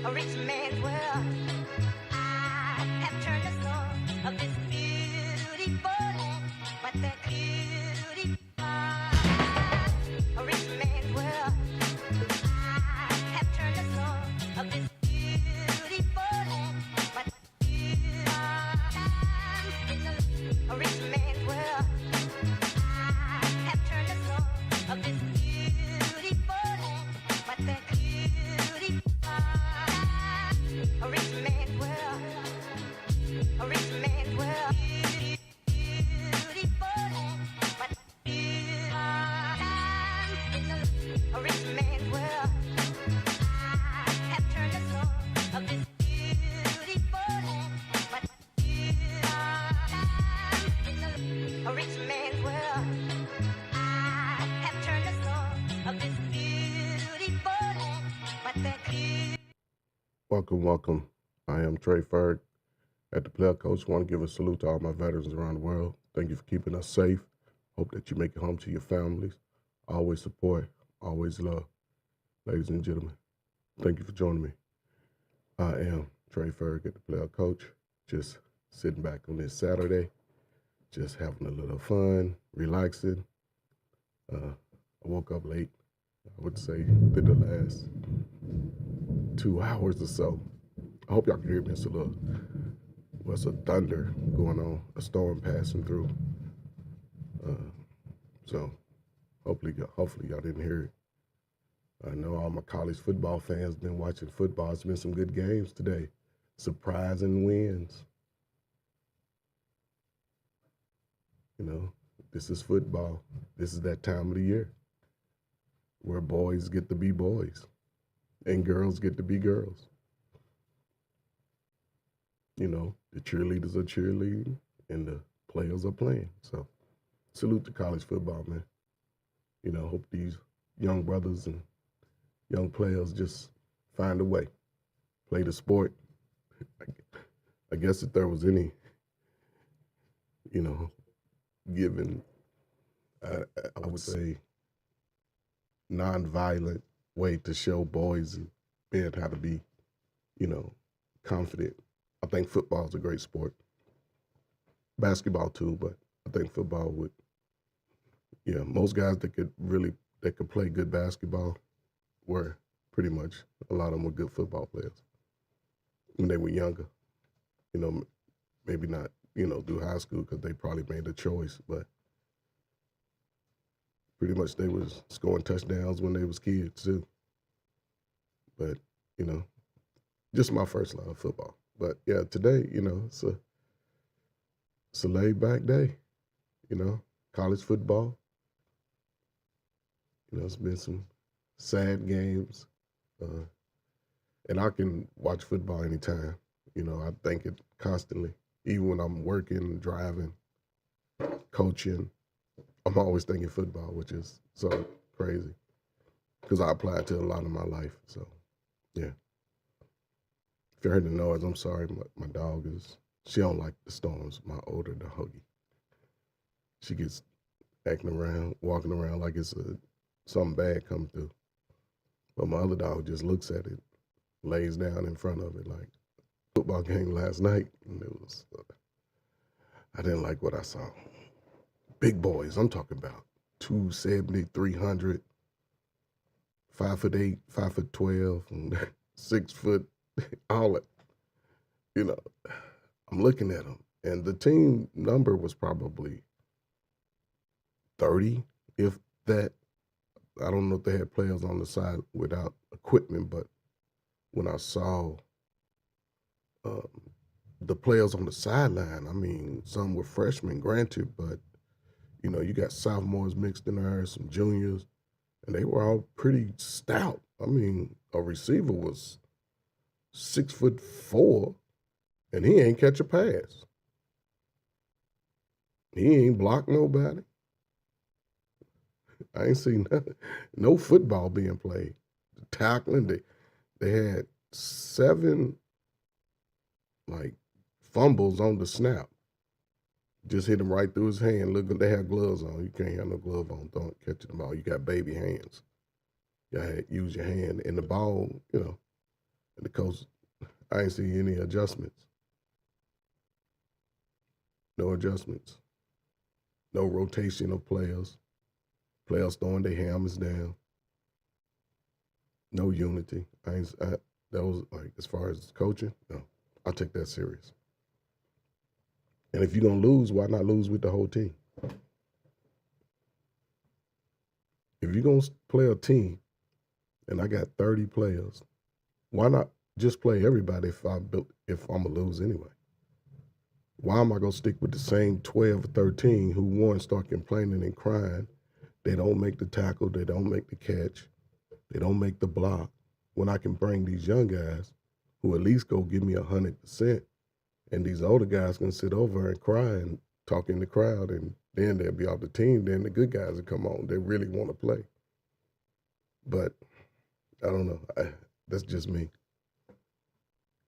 a rich man's world. I have turned the soul of this beautiful land, but the beauty a rich man's world. I have turned the soul of this beautiful land, but a rich man's world. I have turned the soul of this beautiful land, but the beauty a rich man's world. A rich man's world. Beautiful land, but a rich man's world. I have turned the soul of this beautiful land, but a rich man's world. I have turned the soul of this beautiful land, but the Welcome. I am Trey Ferg at the Player Coach. Want to give a salute to all my veterans around the world. Thank you for keeping us safe. Hope that you make it home to your families. Always support, always love. Ladies and gentlemen, thank you for joining me. I am Trey Ferg at the Player Coach. Just sitting back on this Saturday, just having a little fun, relaxing. I woke up late. I would say within the last 2 hours or so. I hope y'all can hear me. It's a thunder going on, a storm passing through. So hopefully y'all didn't hear it. I know all my college football fans been watching football. It's been some good games today. Surprising wins. You know, this is football. This is that time of the year where boys get to be boys and girls get to be girls. You know, the cheerleaders are cheerleading and the players are playing. So salute to college football, man. You know, hope these young brothers and young players just find a way, play the sport. I guess if there was any, you know, given, I would say, nonviolent way to show boys and men how to be, you know, confident. I think football is a great sport. Basketball too, but I think football would, most guys that could play good basketball were pretty much, a lot of them were good football players when they were younger. You know, maybe not, do high school because they probably made a choice, but pretty much they was scoring touchdowns when they was kids too. But, just my first love of football. But yeah, today, it's a laid back day, college football. It's been some sad games. And I can watch football anytime. I think it constantly, even when I'm working, driving, coaching, I'm always thinking football, which is so crazy because I apply it to a lot of my life. So, yeah. If you heard the noise, I'm sorry. My dog she don't like the storms, my older doggy. She gets acting around, walking around like it's something bad coming through. But my other dog just looks at it, lays down in front of it like football game last night. And it was, I didn't like what I saw. Big boys, I'm talking about 270, 300, 5'8", 5'12", and 6 foot, all it. I'm looking at them, and the team number was probably 30, if that. I don't know if they had players on the side without equipment, but when I saw the players on the sideline, I mean, some were freshmen, granted, but you got sophomores mixed in there, some juniors, and they were all pretty stout. I mean, a receiver was 6'4", and he ain't catch a pass. He ain't blocked nobody. I ain't seen nothing. No football being played. The tackling, they had 7 fumbles on the snap. Just hit him right through his hand. Look, they have gloves on. You can't have no glove on. Don't catch the ball. You got baby hands. You gotta use your hand. And the ball, And the coach, I ain't see any adjustments. No adjustments. No rotation of players. Players throwing their hammers down. No unity. That was like, as far as coaching, no. I take that serious. And if you're gonna lose, why not lose with the whole team? If you're gonna play a team, and I got 30 players, why not just play everybody if I'm gonna lose anyway? Why am I gonna stick with the same 12 or 13 who one start complaining and crying? They don't make the tackle, they don't make the catch, they don't make the block. When I can bring these young guys who at least go give me 100%, and these older guys can sit over and cry and talk in the crowd, and then they'll be off the team. Then the good guys will come on. They really want to play. But I don't know. That's just me.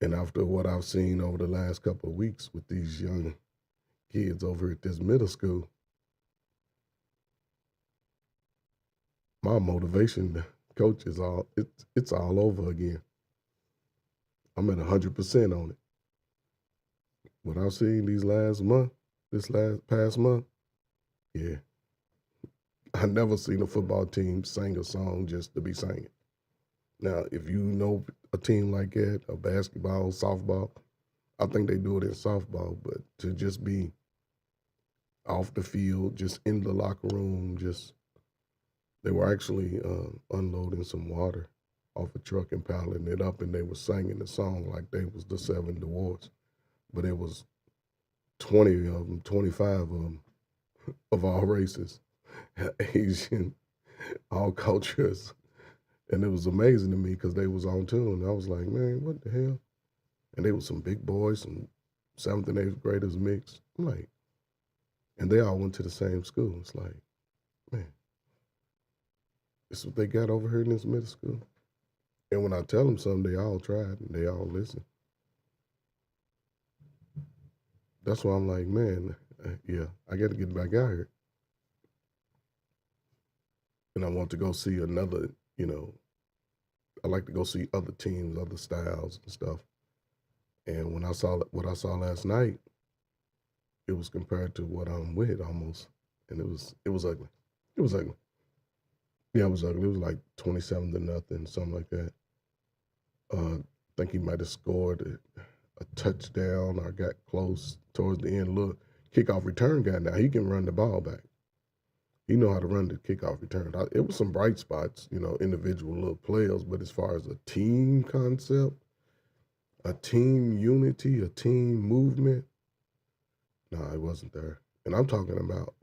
And after what I've seen over the last couple of weeks with these young kids over at this middle school, my motivation to coach is it's all over again. I'm at 100% on it. What I've seen this past month, yeah. I never seen a football team sing a song just to be singing. Now, if you know a team like that, a basketball, softball, I think they do it in softball, but to just be off the field, just in the locker room, they were actually unloading some water off a truck and piling it up, and they were singing the song like they was the Seven Dwarfs. But it was 20 of them, 25 of them, of all races, Asian, all cultures. And it was amazing to me because they was on tune. I was like, man, what the hell? And they were some big boys, some 7th and 8th graders mixed. I'm like, and they all went to the same school. It's like, man, this is what they got over here in this middle school. And when I tell them something, they all tried and they all listen. That's why I'm like, man, yeah, I got to get back out here. And I want to go see another, I like to go see other teams, other styles and stuff. And when I saw what I saw last night, it was compared to what I'm with almost. And it was ugly. It was ugly. Yeah, it was ugly. It was like 27-0, something like that. I think he might have scored a touchdown or got close towards the end. Look, kickoff return guy now. He can run the ball back. He know how to run the kickoff return. It was some bright spots, individual little players. But as far as a team concept, a team unity, a team movement, no, it wasn't there. And I'm talking about,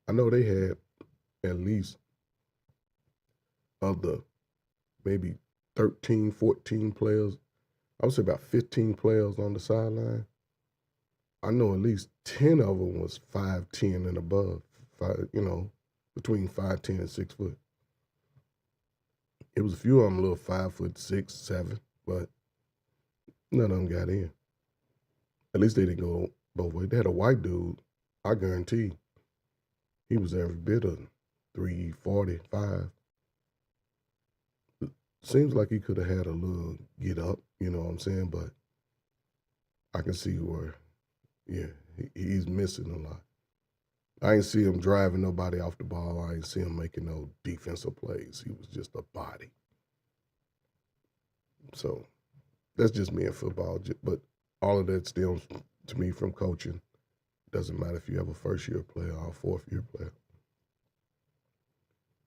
I know they had at least of the maybe 13, 14 players, I would say about 15 players on the sideline. I know at least 10 of them was 5'10" and above, between 5'10" and 6 foot. It was a few of them a little 5'6", 7, but none of them got in. At least they didn't go both ways. They had a white dude, I guarantee, he was every bit of 345. Seems like he could have had a little get up, you know what I'm saying? But I can see where, yeah, he's missing a lot. I ain't see him driving nobody off the ball. I ain't see him making no defensive plays. He was just a body. So that's just me in football. But all of that stems to me from coaching. Doesn't matter if you have a first-year player or a fourth-year player.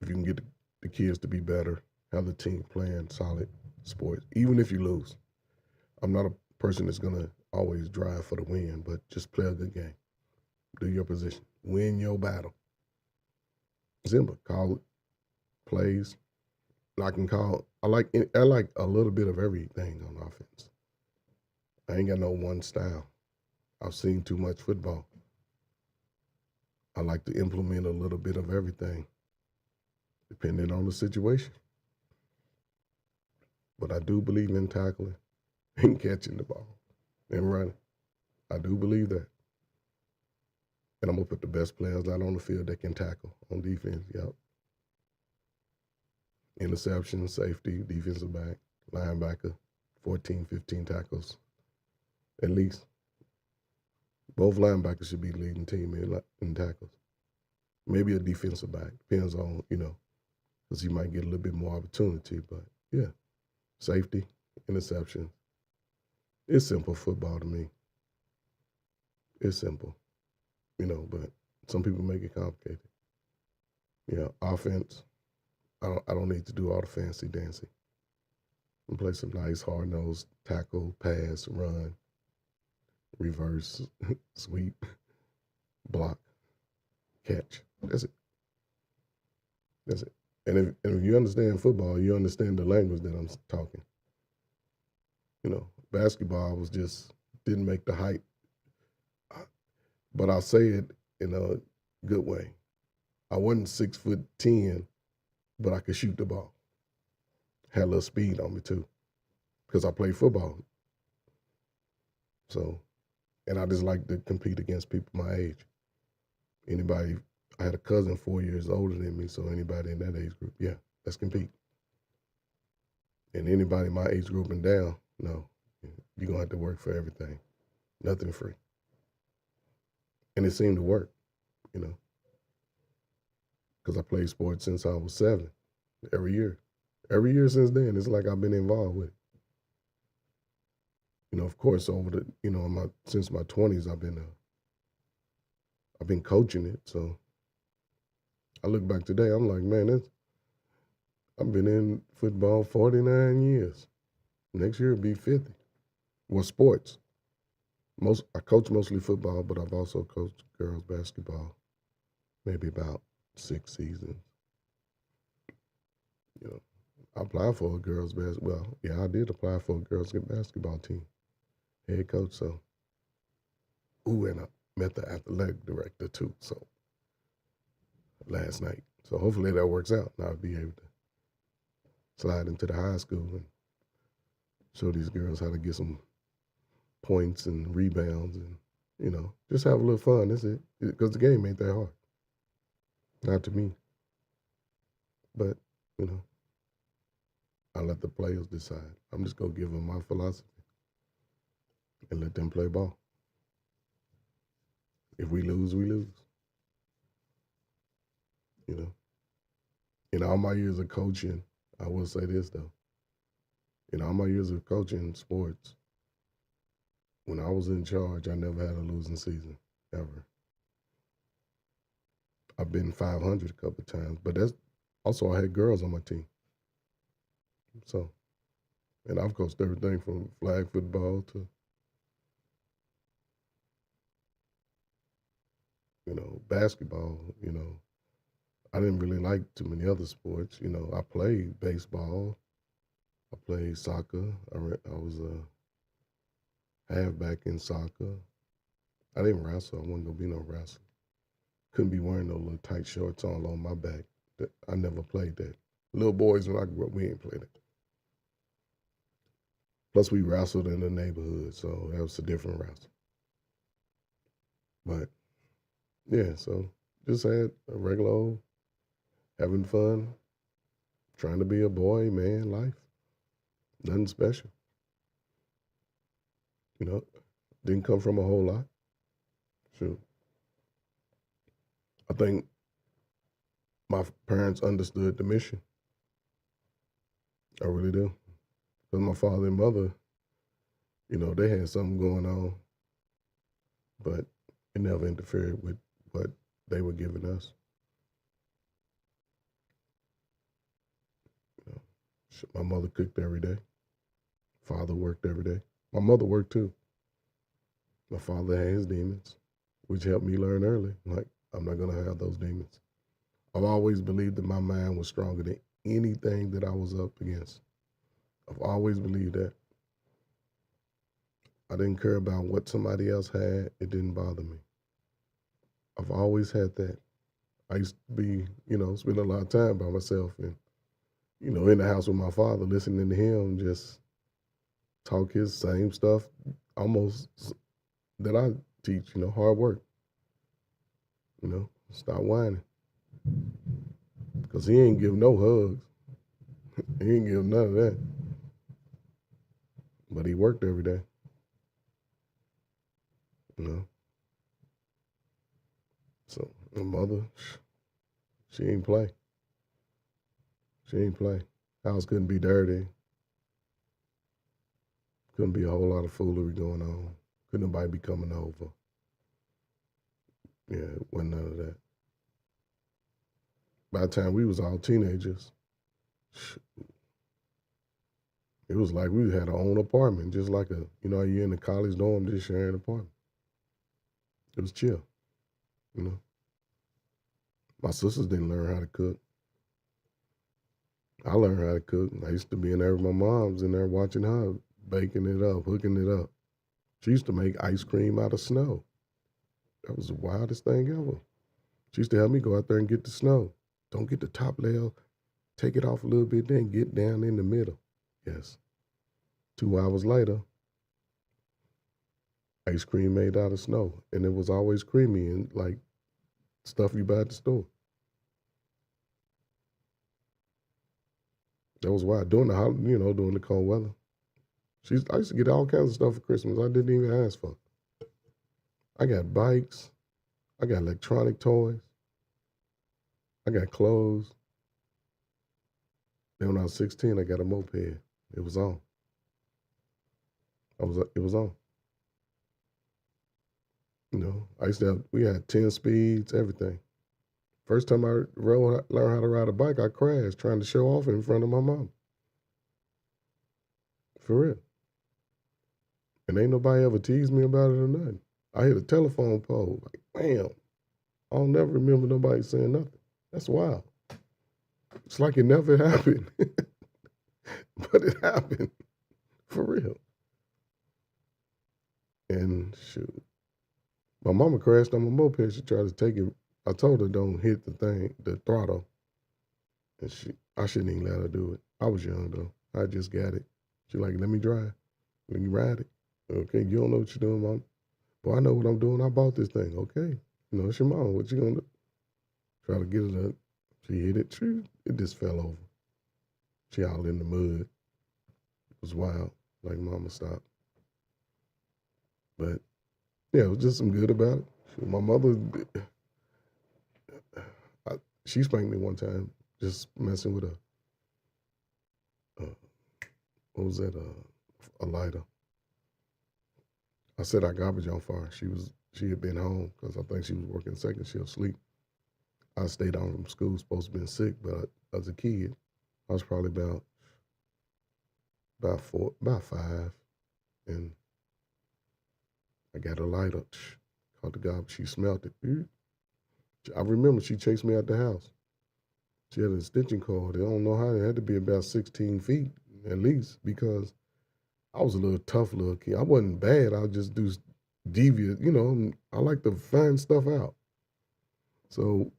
If you can get the kids to be better, have the team playing solid sports, even if you lose. I'm not a person that's going to always drive for the win, but just play a good game. Do your position. Win your battle. Simple. Call it plays. I like a little bit of everything on offense. I ain't got no one style. I've seen too much football. I like to implement a little bit of everything, depending on the situation. But I do believe in tackling and catching the ball and running. I do believe that. And I'm going to put the best players out on the field that can tackle on defense. Yep. Interception, safety, defensive back, linebacker, 14, 15 tackles at least. Both linebackers should be leading team in tackles. Maybe a defensive back. Depends on, because he might get a little bit more opportunity. But yeah, safety, interception. It's simple football to me. It's simple, but some people make it complicated. Yeah, offense. I don't need to do all the fancy dancy. And play some nice hard nosed tackle, pass, run, reverse, sweep, block, catch. That's it. That's it. And if you understand football, you understand the language that I'm talking. Basketball was just didn't make the hype, but I'll say it in a good way. I wasn't 6'10", but I could shoot the ball. Had a little speed on me too, because I played football. So, and I just like to compete against people my age. Anybody, I had a cousin 4 years older than me, so anybody in that age group, yeah, let's compete. And anybody my age group and down, no, you're going to have to work for everything. Nothing free. And it seemed to work, because I played sports since I was 7, every year. Every year since then, it's like I've been involved with it. Of course, over the, since my 20s, I've been coaching it. So I look back today, I'm like, man, I've been in football 49 years. Next year it'll be 50. Well, sports. I coach mostly football, but I've also coached girls basketball, maybe about 6 seasons. I applied for a girls basketball. Well, yeah, I did apply for a girls basketball team, head coach. So, and I met the athletic director too. So last night. So hopefully that works out, and I'll be able to slide into the high school and show these girls how to get some points and rebounds and, just have a little fun. That's it. Because the game ain't that hard. Not to me. But, I let the players decide. I'm just going to give them my philosophy and let them play ball. If we lose, we lose. In all my years of coaching, I will say this, though. In all my years of coaching sports, when I was in charge, I never had a losing season, ever. I've been 500 a couple of times, but that's also I had girls on my team. So, and I've coached everything from flag football to, basketball. I didn't really like too many other sports. I played baseball. I played soccer. I was a halfback in soccer. I didn't wrestle. I wasn't going to be no wrestler. Couldn't be wearing no little tight shorts all on my back. I never played that. Little boys, when I grew up, we ain't played it. Plus, we wrestled in the neighborhood, so that was a different wrestle. But, yeah, so just had a regular old, having fun, trying to be a boy, man, life. Nothing special. Didn't come from a whole lot. Sure. I think my parents understood the mission. I really do. Because my father and mother, they had something going on, but it never interfered with what they were giving us. My mother cooked every day. Father worked every day. My mother worked too. My father had his demons, which helped me learn early. Like, I'm not going to have those demons. I've always believed that my mind was stronger than anything that I was up against. I've always believed that. I didn't care about what somebody else had. It didn't bother me. I've always had that. I used to be, spend a lot of time by myself and, in the house with my father, listening to him just talk his same stuff almost that I teach, hard work. Stop whining. Because he ain't give no hugs. He ain't give none of that. but he worked every day. You know, so my mother, she ain't play. She ain't play. House couldn't be dirty. Couldn't be a whole lot of foolery going on. Couldn't nobody be coming over. Yeah, it wasn't none of that. By the time we was all teenagers, it was like we had our own apartment, just like you're in the college dorm, just sharing an apartment. It was chill, you know. My sisters didn't learn how to cook. I learned how to cook. I used to be in there with my mom's in there watching her baking it up, hooking it up. She used to make ice cream out of snow. That was the wildest thing ever. She used to help me go out there and get the snow. Don't get the top layer, take it off a little bit, then get down in the middle. Yes. 2 hours later, ice cream made out of snow. And it was always creamy and like stuff you buy at the store. That was why during during the cold weather. I used to get all kinds of stuff for Christmas I didn't even ask for. I got bikes. I got electronic toys. I got clothes. Then when I was 16, I got a moped. It was on. It was on. We had 10 speeds, everything. First time I learned how to ride a bike, I crashed trying to show off in front of my mom. For real. And ain't nobody ever teased me about it or nothing. I hit a telephone pole, like, bam. I'll never remember nobody saying nothing. That's wild. It's like it never happened. But it happened. For real. And shoot. My mama crashed on my moped. She tried to take it. I told her don't hit the throttle. And I shouldn't even let her do it. I was young though. I just got it. She like, let me drive. Let me ride it. Okay, you don't know what you're doing, mom. Well, I know what I'm doing. I bought this thing. Okay. It's your mom. What you gonna do? Try to get it up. She hit it. It just fell over. She all in the mud. It was wild. Like, mama, stop. But yeah, it was just some good about it. My mother, she spanked me one time just messing with what was that? A lighter. I set our garbage on fire. She had been home because I think she was working second shift sleep. I stayed on from school, supposed to be sick, but as a kid, I was probably about 5, and I got a lighter. Caught the garbage. She smelled it. I remember she chased me out the house. She had an extension cord. I don't know how. It had to be about 16 feet at least because I was a little tough little kid. I wasn't bad. I would just do devious. I like to find stuff out. So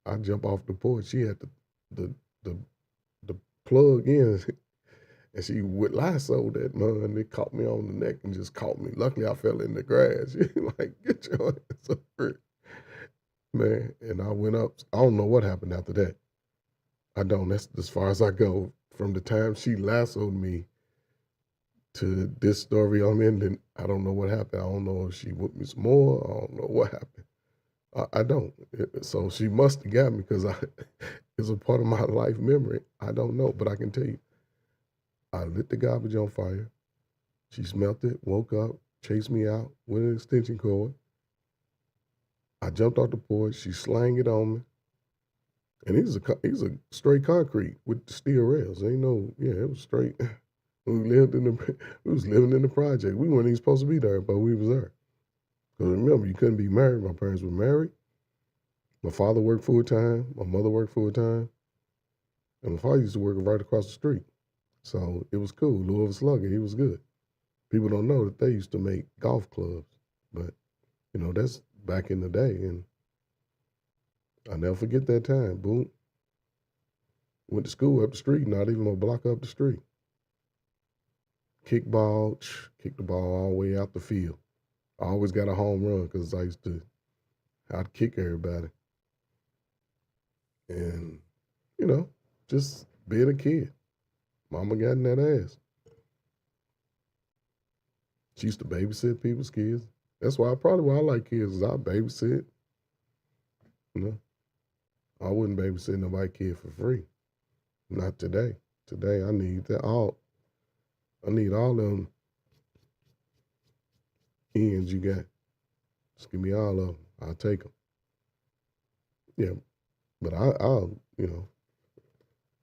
I jump off the porch. She had the the plug in, and she would lasso that man. And it caught me on the neck and just caught me. Luckily, I fell in the grass. She like, get your ass up here, man. And I went up. I don't know what happened after that. I don't. That's as far as I go. From the time she lassoed me to this story I'm in, then I don't know what happened. I don't know if she whooped me some more. I don't know what happened. I don't. So she must have got me because it's a part of my life memory. I don't know, but I can tell you, I lit the garbage on fire. She smelt it, woke up, chased me out with an extension cord. I jumped off the porch. She slanged it on me. And he's a straight concrete with steel rails. Ain't no, yeah, it was straight. We was living in the project. We weren't even supposed to be there, but we was there. Because remember, you couldn't be married. My parents were married. My father worked full time. My mother worked full time. And my father used to work right across the street. So it was cool. Louisville Slugger, he was good. People don't know that they used to make golf clubs. But, that's back in the day. And I'll never forget that time. Boom. Went to school up the street, not even a block up the street. Kicked the ball all the way out the field. I always got a home run because I'd kick everybody. And, just being a kid. Mama got in that ass. She used to babysit people's kids. That's why I like kids. Is I babysit. You know, I wouldn't babysit nobody's kid for free. Not today. Today I need that all. I need all them ends you got. Just give me all of them. I'll take them. Yeah, but I'll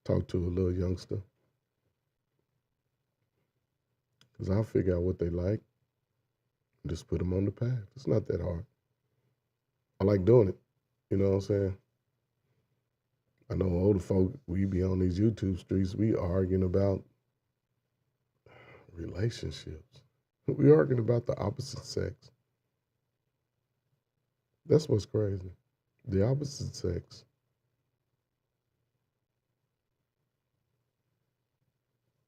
talk to a little youngster because I'll figure out what they like and just put them on the path. It's not that hard. I like doing it. You know what I'm saying? I know older folk, we be on these YouTube streets, we arguing about relationships. We arguing about the opposite sex. That's what's crazy. The opposite sex.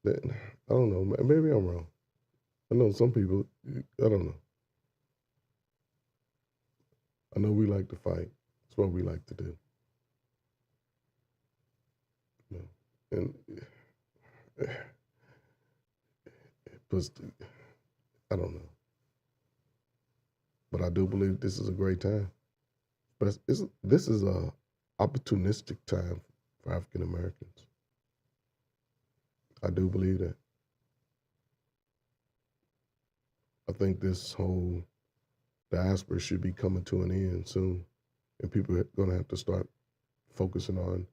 That I don't know. Maybe I'm wrong. I know some people. I don't know. I know we like to fight. That's what we like to do. You know? And it puts. I don't know. But I do believe this is a great time. But this is a opportunistic time for African Americans. I do believe that. I think this whole diaspora should be coming to an end soon, and people are going to have to start focusing on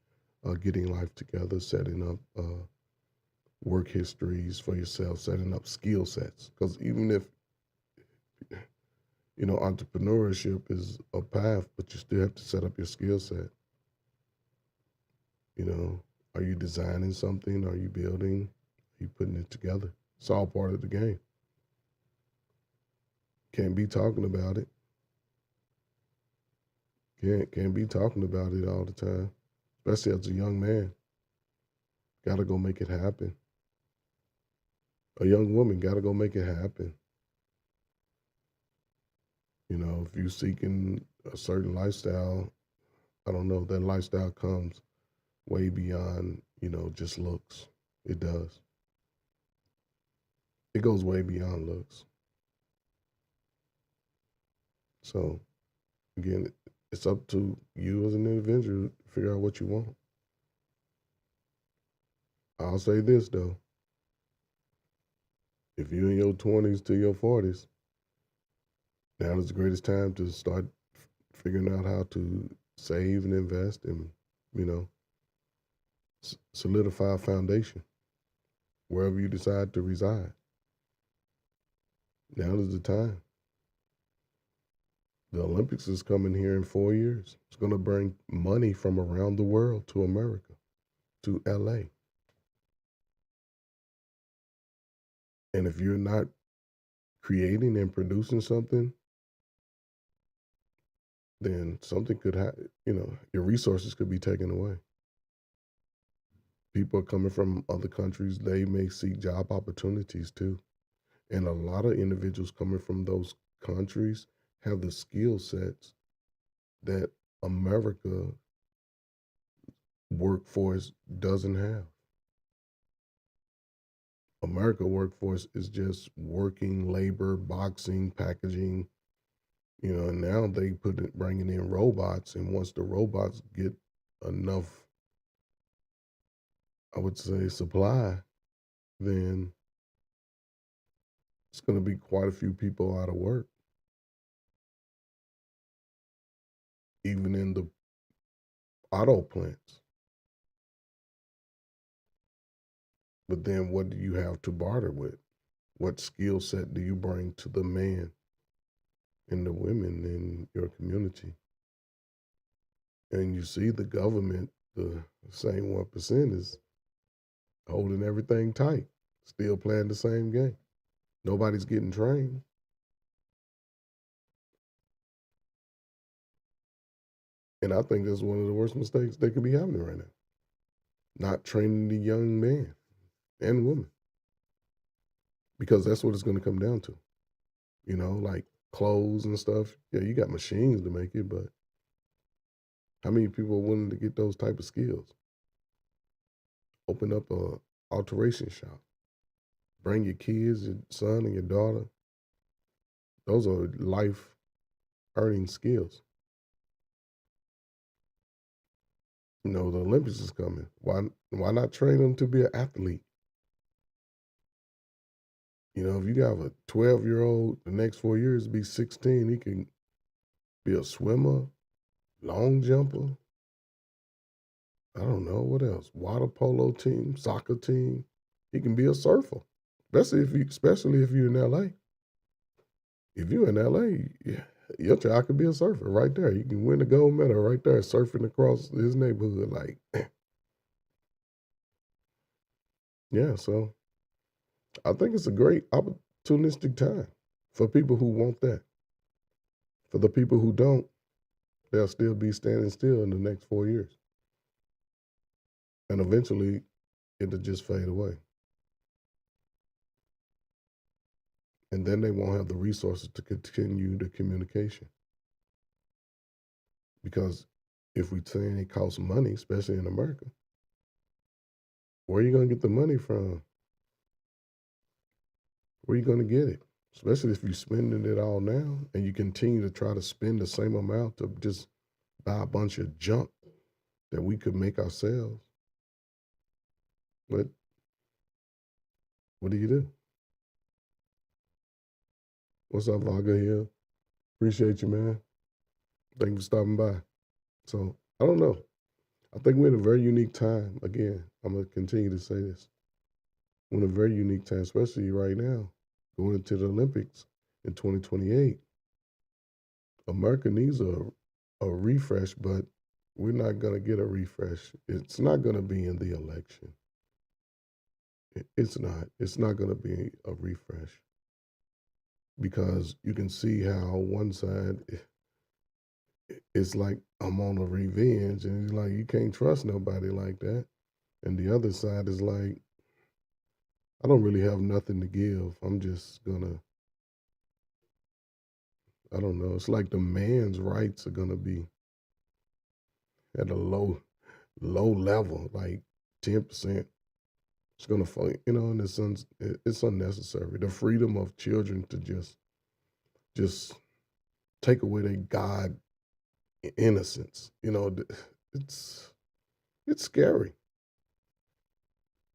getting life together, setting up work histories for yourself, setting up skill sets. Because even if entrepreneurship is a path, but you still have to set up your skill set. You know, are you designing something? Are you building? Are you putting it together? It's all part of the game. Can't be talking about it. Can't be talking about it all the time, especially as a young man. Got to go make it happen. A young woman got to go make it happen. You know, if you're seeking a certain lifestyle, I don't know, that lifestyle comes way beyond, just looks. It does. It goes way beyond looks. So, again, it's up to you as an individual to figure out what you want. I'll say this, though. If you're in your 20s to your 40s, now is the greatest time to start figuring out how to save and invest and, you know, solidify a foundation wherever you decide to reside. Now is the time. The Olympics is coming here in 4 years. It's going to bring money from around the world to America, to LA. And if you're not creating and producing something, then something could happen. Your resources could be taken away. People are coming from other countries. They may seek job opportunities too. And a lot of individuals coming from those countries have the skill sets that America workforce doesn't have. America workforce is just working labor, boxing, packaging, and now they bringing in robots. And once the robots get enough, I would say, supply, then it's going to be quite a few people out of work, even in the auto plants. But then what do you have to barter with? What skill set do you bring to the man and the women in your community? And you see the government, the same 1%, is holding everything tight, still playing the same game. Nobody's getting trained. And I think that's one of the worst mistakes they could be happening right now. Not training the young man and woman. Because that's what it's going to come down to. Like clothes and stuff. Yeah, you got machines to make it, but how many people are willing to get those type of skills? Open up a alteration shop. Bring your kids, your son and your daughter, Those are life earning skills. The Olympics is coming. Why not train them to be an athlete? If you have a 12-year-old, the next 4 years be 16, he can be a swimmer, long jumper. I don't know what else. Water polo team, soccer team. He can be a surfer, especially if you're in LA. If you're in LA, yeah, your child could be a surfer right there. You can win the gold medal right there, surfing across his neighborhood. Like, yeah. So I think it's a great opportunistic time for people who want that. For the people who don't, they'll still be standing still in the next 4 years, and eventually it'll just fade away. And then they won't have the resources to continue the communication. Because if we say it costs money, especially in America, where are you going to get the money from? Where are you going to get it? Especially if you're spending it all now and you continue to try to spend the same amount to just buy a bunch of junk that we could make ourselves. But what do you do? What's up, Vaga Hill? Appreciate you, man. Thank you for stopping by. So I don't know. I think we're in a very unique time. Again, I'm going to continue to say this. We're in a very unique time, especially right now, going into the Olympics in 2028. America needs a refresh, but we're not going to get a refresh. It's not going to be in the election. It's not. It's not going to be a refresh because you can see how one side it's like I'm on a revenge, and it's like you can't trust nobody like that, and the other side is like I don't really have nothing to give. I'm just gonna. I don't know. It's like the man's rights are gonna be at a low level, like 10%. It's gonna fall, and it's unnecessary. The freedom of children to just take away their God innocence. It's it's scary.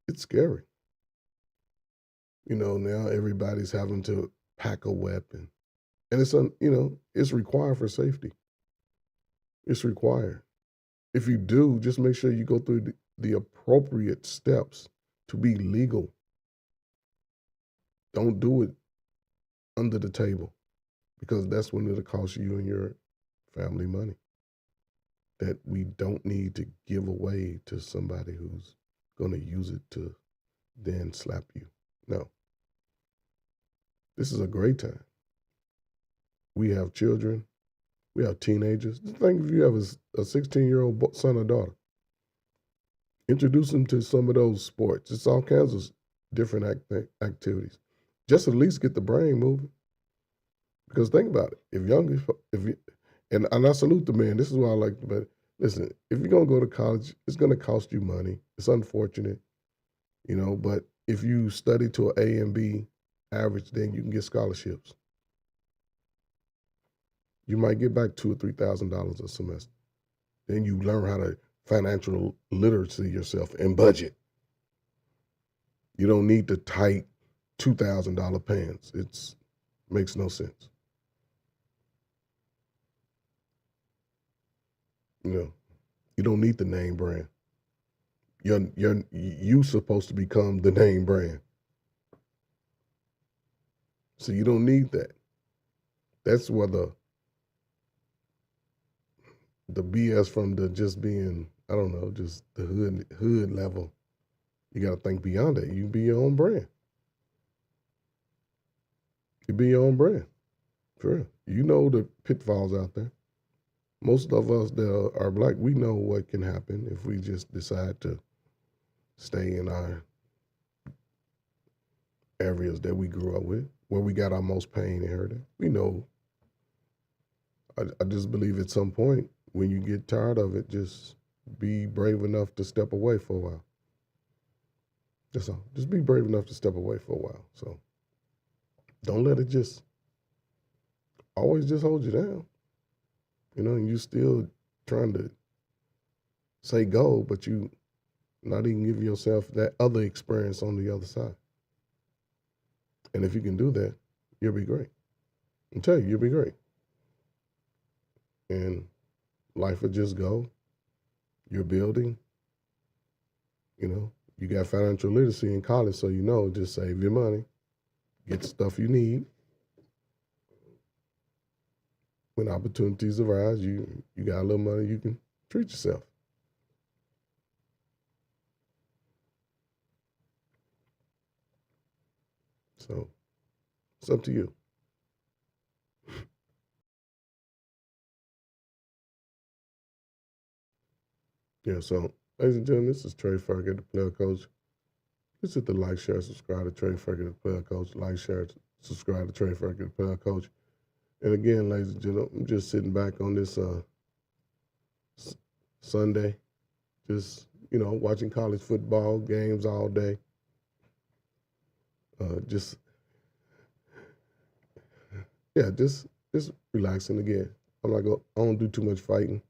It's scary. Now everybody's having to pack a weapon, and it's required for safety. It's required. If you do, just make sure you go through the appropriate steps to be legal. Don't do it under the table because that's when it'll cost you and your family money that we don't need to give away to somebody who's going to use it to then slap you. No. This is a great time. We have children. We have teenagers. Just think if you have a 16-year-old son or daughter, introduce them to some of those sports. It's all kinds of different activities. Just at least get the brain moving. Because think about it. If you, and I salute the man. This is what I like about it. Listen, if you're gonna go to college, it's gonna cost you money. It's unfortunate, but if you study to an A and B average, then you can get scholarships. You might get back $2,000 or $3,000 a semester. Then you learn how to financial literacy yourself and budget. You don't need the tight $2,000 pants. It makes no sense. You don't need the name brand. You supposed to become the name brand. So you don't need that. That's where the BS from the just being, I don't know, just the hood level. You got to think beyond that. You be your own brand. You be your own brand. Sure. You know the pitfalls out there. Most of us that are black, we know what can happen if we just decide to stay in our areas that we grew up with, where we got our most pain inherited. We know. I just believe at some point when you get tired of it, just be brave enough to step away for a while. That's all. Just be brave enough to step away for a while. So don't let it just always just hold you down. And you still trying to say go, but you not even give yourself that other experience on the other side. And if you can do that, you'll be great. I tell you, you'll be great. And life will just go. You're building. You got financial literacy in college, so just save your money, get the stuff you need. When opportunities arise, you got a little money, you can treat yourself. So it's up to you. Yeah, so ladies and gentlemen, this is Trey Ferguson, the player coach. Just hit the like, share, subscribe to Trey Ferguson, the player coach. Like, share, subscribe to Trey Ferguson, the player coach. And again, ladies and gentlemen, I'm just sitting back on this Sunday, just watching college football games all day. Just relaxing again. I don't do too much fighting.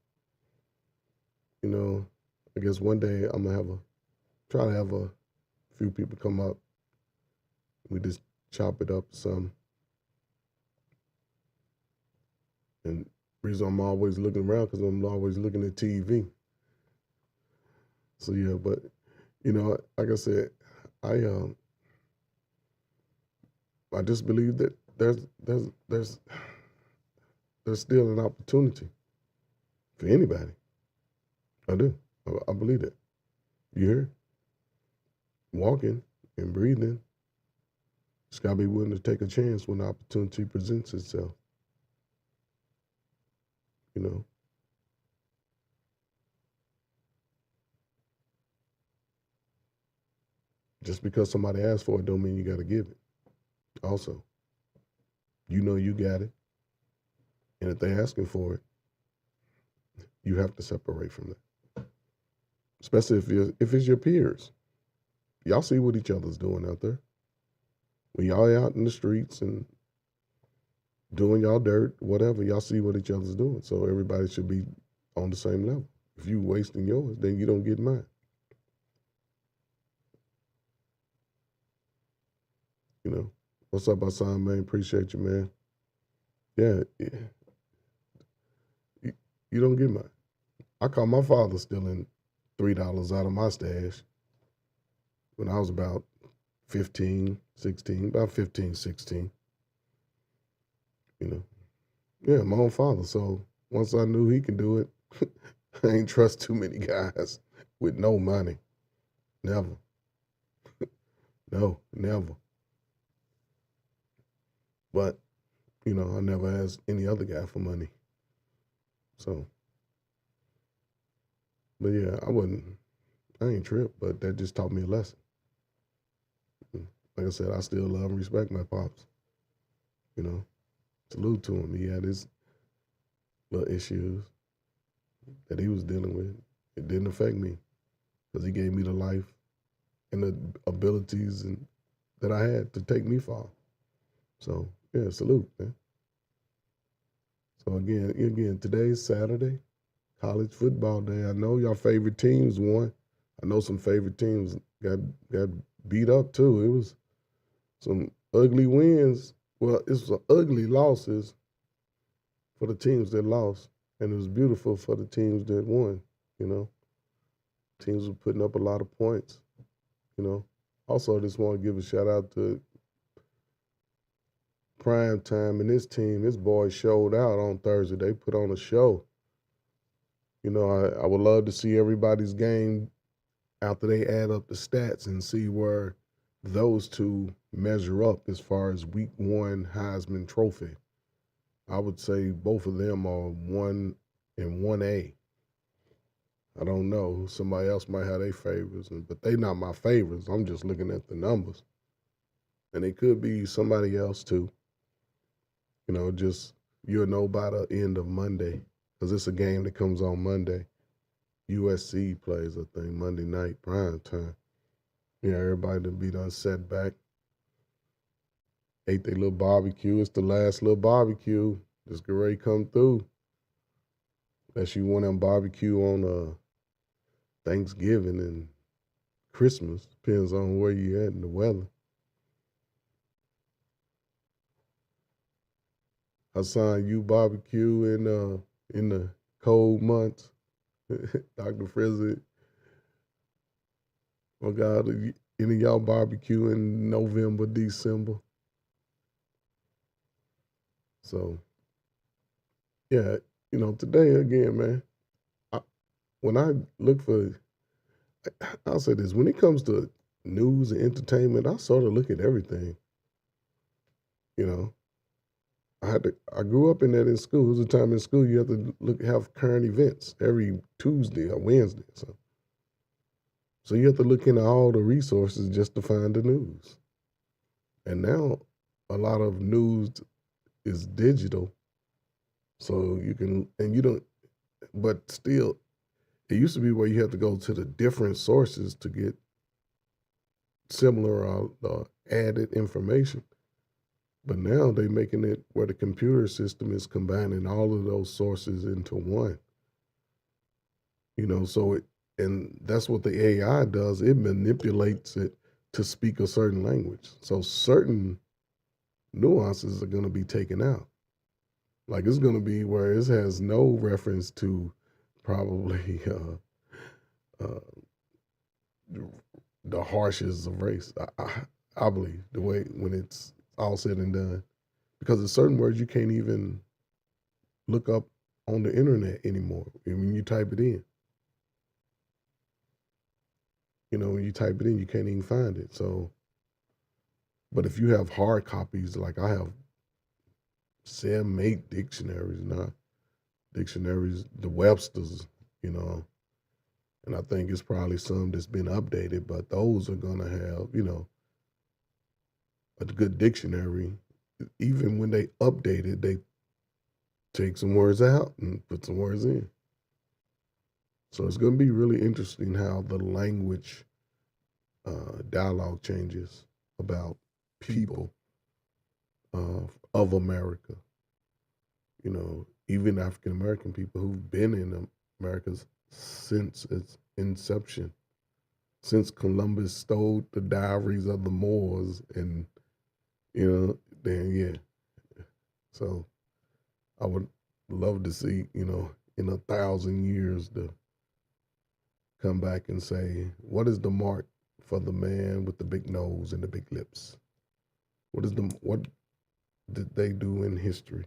I guess one day I'm gonna try to have a few people come up. We just chop it up some. And the reason I'm always looking around because I'm always looking at TV. So yeah, but like I said, I just believe that there's still an opportunity for anybody. I do. I believe that. You hear? Walking and breathing. Just gotta be willing to take a chance when the opportunity presents itself. Just because somebody asks for it don't mean you gotta give it. Also, you got it. And if they're asking for it, you have to separate from that. Especially if it's your peers. Y'all see what each other's doing out there. When y'all out in the streets and doing y'all dirt, whatever, y'all see what each other's doing. So everybody should be on the same level. If you wasting yours, then you don't get mine. What's up, Hassan, man? Appreciate you, man. Yeah. You don't get mine. I caught my father stealing $3 out of my stash when I was about 15, 16, about 15, 16. Yeah, my own father. So once I knew he can do it, I ain't trust too many guys with no money. Never. No, never. But, I never asked any other guy for money. So, but yeah, I ain't tripped, but that just taught me a lesson. Like I said, I still love and respect my pops. Salute to him. He had his little issues that he was dealing with. It didn't affect me because he gave me the life and the abilities that I had to take me far. So, yeah, salute, man. So again, today's Saturday, college football day. I know your favorite teams won. I know some favorite teams got beat up too. It was some ugly wins. Well, it was ugly losses for the teams that lost, and it was beautiful for the teams that won. Teams were putting up a lot of points. Also, I just want to give a shout out to Prime Time and his team. His boys showed out on Thursday. They put on a show. I would love to see everybody's game after they add up the stats and see where those two measure up as far as week one Heisman Trophy. I would say both of them are 1 and 1A. I don't know. Somebody else might have their favorites, but they not my favorites. I'm just looking at the numbers. And it could be somebody else too. Just you'll know by the end of Monday because it's a game that comes on Monday. USC plays, I think, Monday night, prime time. Yeah, everybody to be done set back. Ate their little barbecue. It's the last little barbecue Just get ready to come through. Unless you want to barbecue on Thanksgiving and Christmas. Depends on where you at and the weather. Hassan, you barbecue in the cold months. Dr. Frizzy, oh God, any of y'all barbecue in November, December? So yeah, today again, man. I, when I look for, I'll say this: when it comes to news and entertainment, I sort of look at everything. You know, I grew up in that in school. There was a time in school you have to have current events every Tuesday or Wednesday. So you have to look into all the resources just to find the news. And now a lot of news is digital. So you can, and you don't, but still, it used to be where you had to go to the different sources to get similar added information. But now they're making it where the computer system is combining all of those sources into one. So and that's what the AI does. It manipulates it to speak a certain language. So certain nuances are going to be taken out. Like it's going to be where it has no reference to probably uh, the harshness of race. I believe the way when it's all said and done, because there's certain words you can't even look up on the internet anymore. When you type it in, when you type it in, you can't even find it. So, but if you have hard copies, like I have 7, 8 dictionaries now, the Webster's, you know, and I think it's probably some that's been updated, but those are gonna have, a good dictionary. Even when they update it, they take some words out and put some words in. So it's going to be really interesting how the language dialogue changes about people of America. Even African American people who've been in America since its inception, since Columbus stole the diaries of the Moors, and then yeah. So I would love to see, in 1,000 years, to come back and say, what is the mark for the man with the big nose and the big lips? What did they do in history?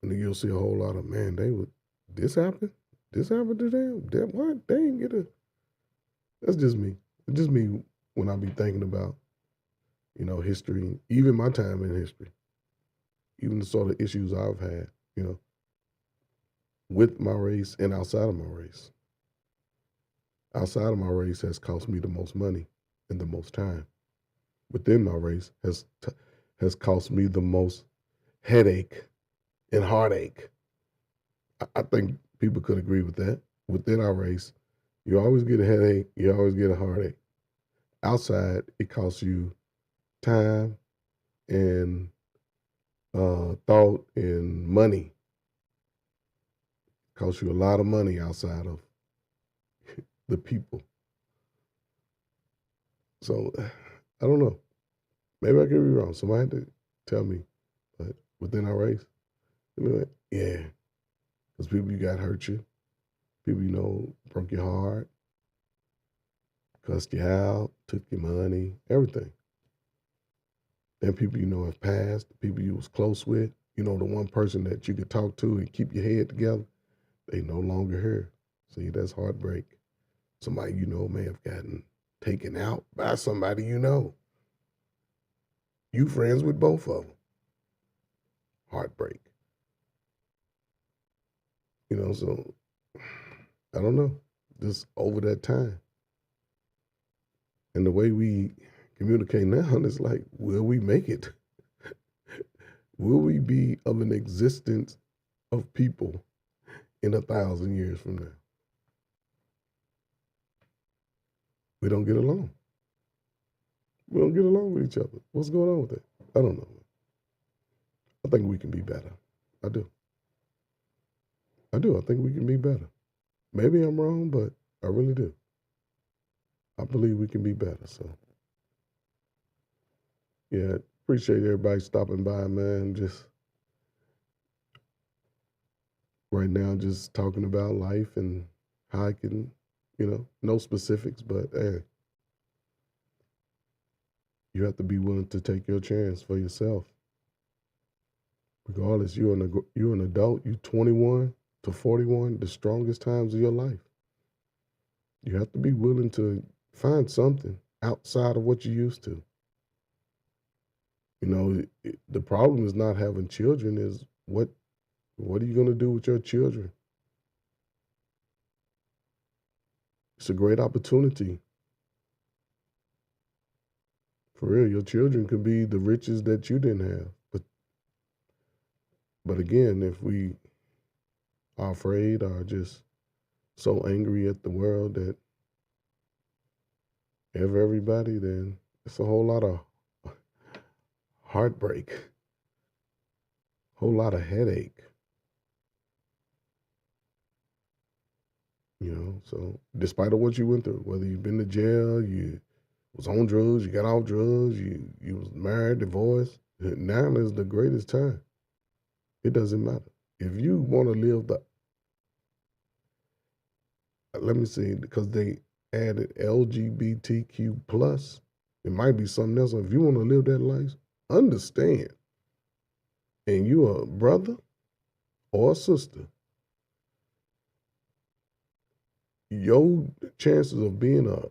And then you'll see a whole lot of, man, this happened? This happened to them? What? They didn't get a, that's just me. It's just me when I be thinking about, history, even my time in history, even the sort of issues I've had, with my race and outside of my race. Outside of my race has cost me the most money and the most time. Within my race has cost me the most headache and heartache. I think people could agree with that. Within our race, you always get a headache, you always get a heartache. Outside, it costs you time and thought and money. It costs you a lot of money outside of the people. So I don't know. Maybe I could be wrong. Somebody had to tell me. But within our race, they be like, yeah, because people you got hurt you, people broke your heart, cussed you out, took your money, everything. Then people have passed, people you was close with, the one person that you could talk to and keep your head together, they no longer here. See, that's heartbreak. Somebody may have gotten taken out by somebody you know. You friends with both of them. Heartbreak. So I don't know. Just over that time. And the way we communicate now is like, will we make it? Will we be of an existence of people in 1,000 years from now? We don't get along. We don't get along with each other. What's going on with that? I don't know. I think we can be better. I do. I do. I think we can be better. Maybe I'm wrong, but I really do. I believe we can be better. So, yeah, appreciate everybody stopping by, man. Just right now, just talking about life and how I can, no specifics, but hey, you have to be willing to take your chance for yourself. Regardless, you're an adult. You're 21 to 41, the strongest times of your life. You have to be willing to find something outside of what you used to. The problem is not having children. Is what are you going to do with your children? It's a great opportunity. For real, your children could be the riches that you didn't have. But again, if we are afraid or just so angry at the world that everybody, then it's a whole lot of heartbreak, whole lot of headache. So despite of what you went through, whether you've been to jail, you was on drugs, you got off drugs, you was married, divorced, now is the greatest time. It doesn't matter. If you want to live let me see, because they added LGBTQ plus, it might be something else. If you want to live that life, understand, and you a brother or a sister, your chances of being a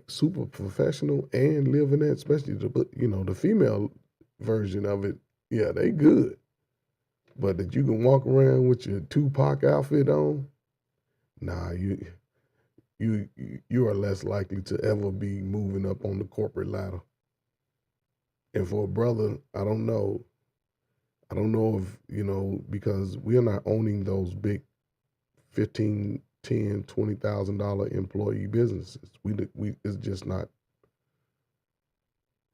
super professional and living that, especially the female version of it, yeah, they good. But that you can walk around with your Tupac outfit on, nah, you are less likely to ever be moving up on the corporate ladder. And for a brother, I don't know. I don't know if, because we're not owning those big 15, 10, $20,000 employee businesses. We it's just not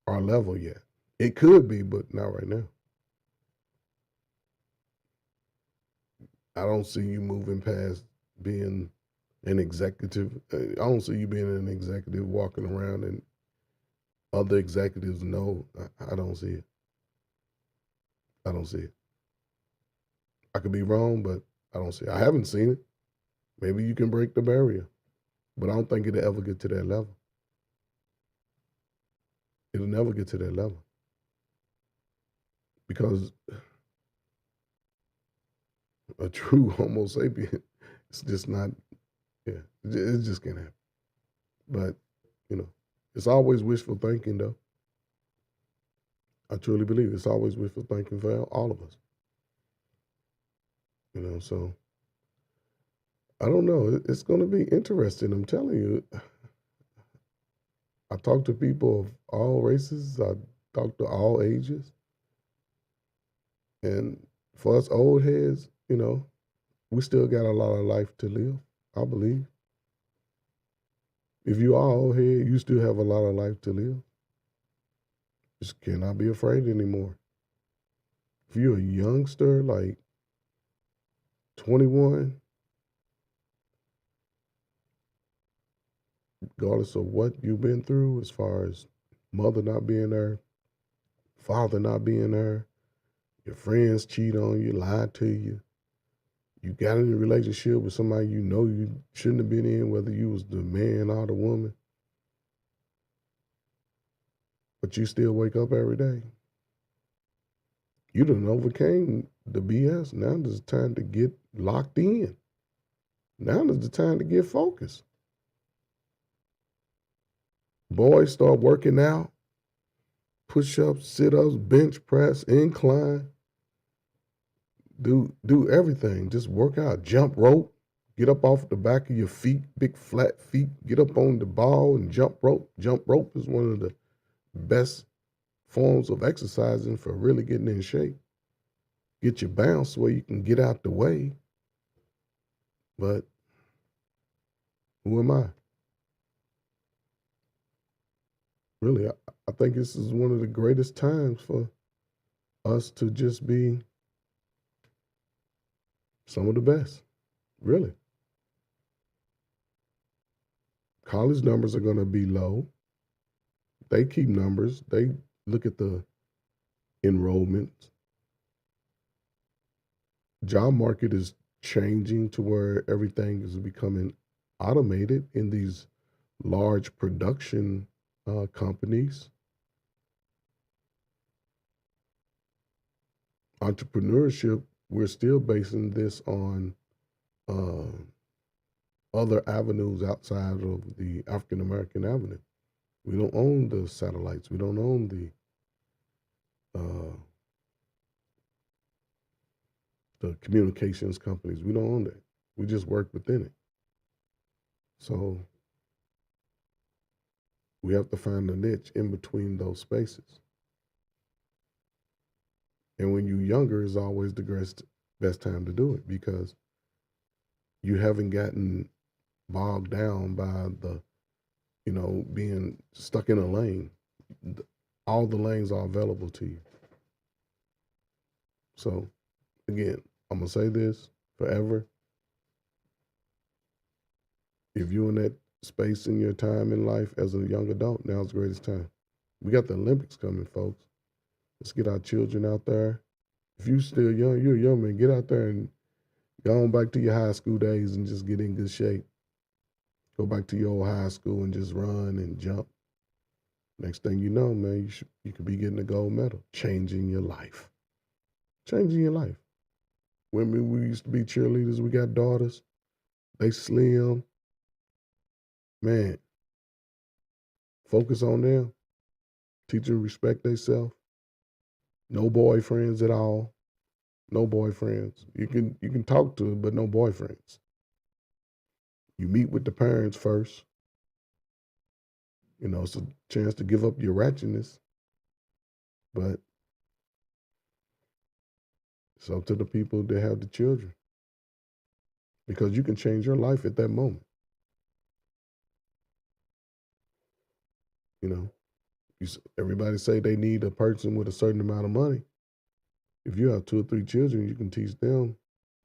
our level yet. It could be, but not right now. I don't see you moving past being an executive. I don't see you being an executive walking around and other executives know. I don't see it. I don't see it. I could be wrong, but I don't see it. I haven't seen it. Maybe you can break the barrier, but I don't think it'll ever get to that level. It'll never get to that level because a true Homo sapien, it's just not. Yeah, it just can't happen. But you know, it's always wishful thinking, though. I truly believe it's always wishful thinking for all of us. So I don't know. It's going to be interesting. I'm telling you. I talk to people of all races. I talk to all ages, and for us old heads, we still got a lot of life to live. I believe. If you are old head, you still have a lot of life to live. Just cannot be afraid anymore. If you're a youngster, like 21, regardless of what you've been through, as far as mother not being there, father not being there, your friends cheat on you, lie to you got in a relationship with somebody you shouldn't have been in, whether you was the man or the woman, but you still wake up every day. You done overcame the BS. Now there's time to get locked in. Now is the time to get focused. Boys start working out, push ups, sit ups, bench press, incline. Do everything. Just work out. Jump rope. Get up off the back of your feet, big flat feet. Get up on the ball and jump rope. Jump rope is one of the best forms of exercising for really getting in shape. Get your bounce where you can get out the way. But who am I? Really, I think this is one of the greatest times for us to just be Some of the best, really. College numbers are going to be low. They keep numbers. They look at the enrollment. Job market is changing to where everything is becoming automated in these large production companies. Entrepreneurship, we're still basing this on uh, other avenues outside of the African American avenue. We don't own the satellites. We don't own uh, the communications companies. We don't own that. We just work within it. So we have to find a niche in between those spaces. And when you're younger is always the best time to do it because you haven't gotten bogged down by being stuck in a lane. All the lanes are available to you. So again, I'm gonna say this forever. If you're in that space in your time in life as a young adult, now's the greatest time. We got the Olympics coming, folks. Let's get our children out there. If you're still young, you're a young man, get out there and go on back to your high school days and just get in good shape. Go back to your old high school and just run and jump. Next thing you know, man, you could be getting a gold medal, changing your life. Changing your life. Women, we used to be cheerleaders. We got daughters. They slim. Man, focus on them. Teach them to respect themselves. No boyfriends at all. No boyfriends. You can talk to them, but no boyfriends. You meet with the parents first. It's a chance to give up your ratchetness, but it's up to the people that have the children because you can change your life at that moment. You know, everybody say they need a person with a certain amount of money. If you have 2 or 3 children, you can teach them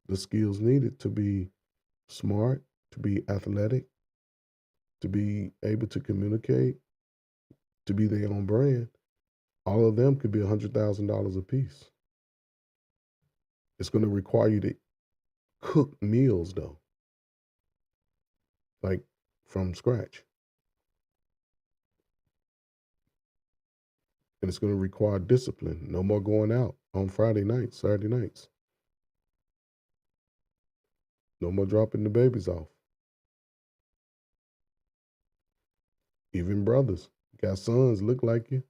the skills needed to be smart, to be athletic, to be able to communicate, to be their own brand. All of them could be $100,000 a piece. It's going to require you to cook meals though, like from scratch. And it's going to require discipline. No more going out on Friday nights, Saturday nights. No more dropping the babies off. Even brothers, got sons look like you.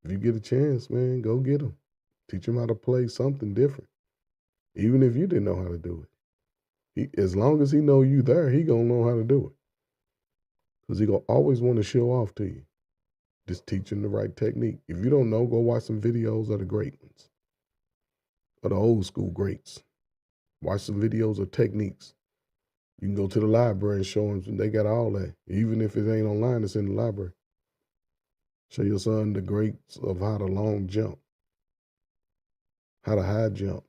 If you get a chance, man, go get them. Teach them how to play something different. Even if you didn't know how to do it. As long as he know you there, he gonna know how to do it. Because he gonna always want to show off to you. Just teach him the right technique. If you don't know, go watch some videos of the great ones. Of the old school greats. Watch some videos of techniques. You can go to the library and show them. They got all that. Even if it ain't online, it's in the library. Show your son the greats of how to long jump, how to high jump,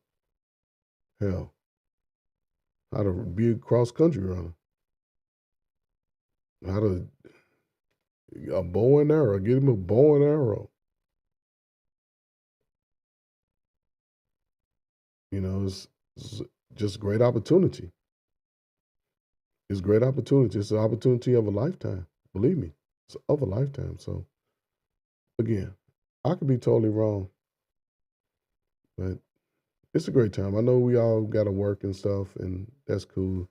hell, how to be a cross country runner, how to a bow and arrow. Get him a bow and arrow. It's just great opportunity. It's great opportunity. It's an opportunity of a lifetime. Believe me, it's of a lifetime. So again, I could be totally wrong, but it's a great time. I know we all got to work and stuff, and that's cool.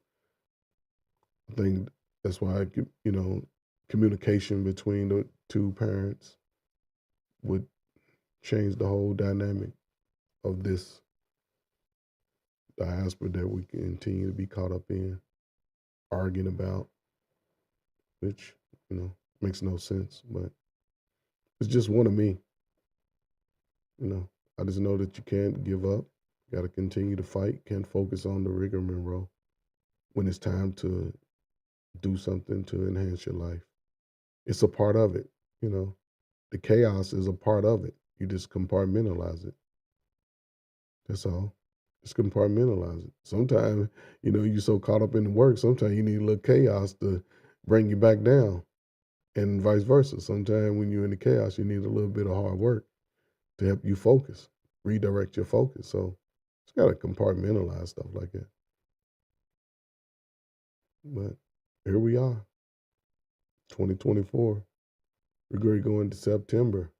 I think that's why communication between the two parents would change the whole dynamic of this diaspora that we continue to be caught up in, arguing about, which makes no sense. But it's just one of me. I just know that you can't give up. Got to continue to fight. Can't focus on the rigmarole when it's time to do something to enhance your life. It's a part of it. You know, the chaos is a part of it. You just compartmentalize it. That's all. Just compartmentalize it. Sometimes, you're so caught up in the work, sometimes you need a little chaos to bring you back down, and vice versa. Sometimes when you're in the chaos, you need a little bit of hard work to help you focus, redirect your focus. So it's got to compartmentalize stuff like that. But here we are, 2024. We're going to go into September.